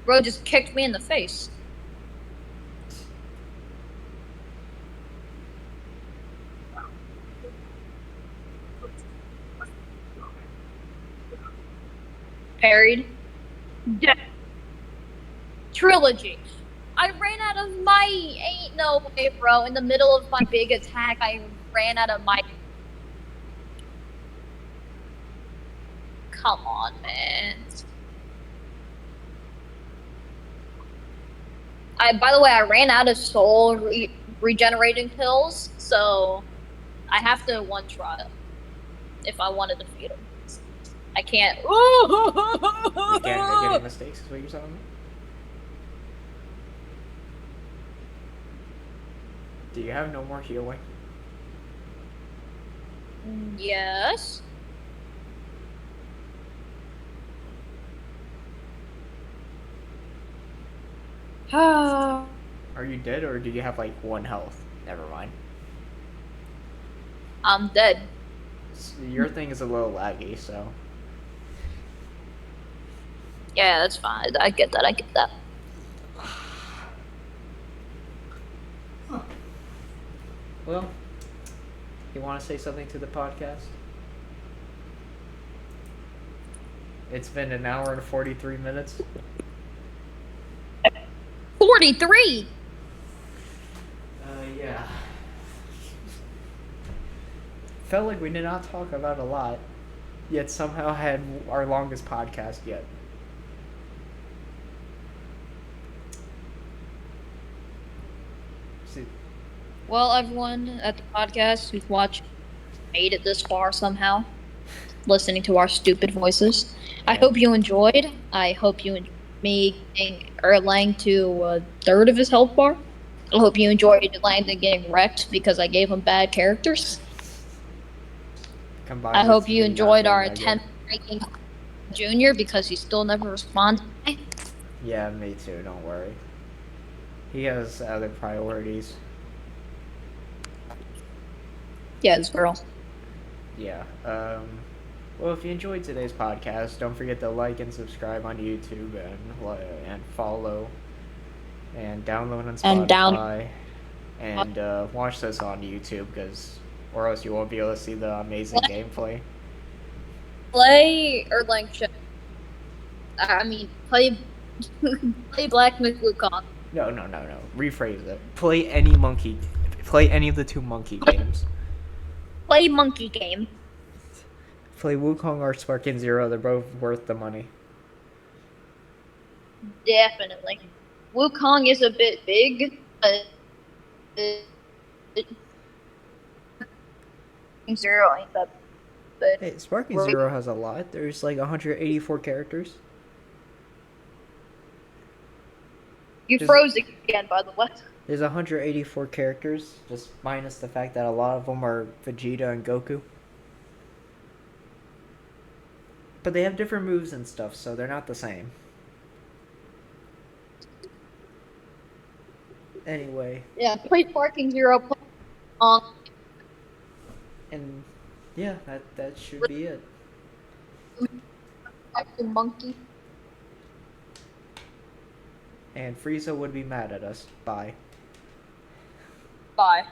Bro just kicked me in the face. parried. Yeah. Trilogy. I ran out of might. Ain't no way, bro. In the middle of my big attack, I ran out of might. Come on, man. By the way, I ran out of soul regenerating pills, so I have to one shot him if I want to defeat him. I can't. You can't make any mistakes, is what you're telling me? Do you have no more healing? Yes. Are you dead, or do you have like 1 health? Never mind. I'm dead. Your thing is a little laggy, so. Yeah, that's fine. I get that. I get that. Well, you want to say something to the podcast? It's been an hour and 43 minutes. 43. Yeah. Felt like we did not talk about a lot, yet somehow had our longest podcast yet. See, Well, everyone at the podcast who's watched made it this far somehow, listening to our stupid voices. I hope you enjoyed. I hope you enjoyed me getting Erlang to a third of his health bar. I hope you enjoyed Langdon getting wrecked because I gave him bad characters. combined I with hope you me not enjoyed playing our that game. attempt at breaking Junior because he still never responded. Yeah, me too, don't worry. He has other priorities. Yeah, this girl. Yeah. Well, if you enjoyed today's podcast, don't forget to like and subscribe on YouTube and follow and download on Spotify and watch this on YouTube or else you won't be able to see the amazing gameplay. Play Erlang shit. I mean, play Black Myth Wukong. No. Rephrase it. Play any of the 2 monkey games. Play Monkey Game. Play Wukong or Sparking Zero. They're both worth the money. Definitely. Wukong is a bit big, but Zero ain't that big. Hey, Sparking Zero has a lot. There's like 184 characters. You froze again, by the way. There's 184 characters, just minus the fact that a lot of them are Vegeta and Goku. But they have different moves and stuff, so they're not the same. Anyway. Yeah, play Sparking Zero. And yeah, that should be it. Monkey. And Frieza would be mad at us. Bye. Bye.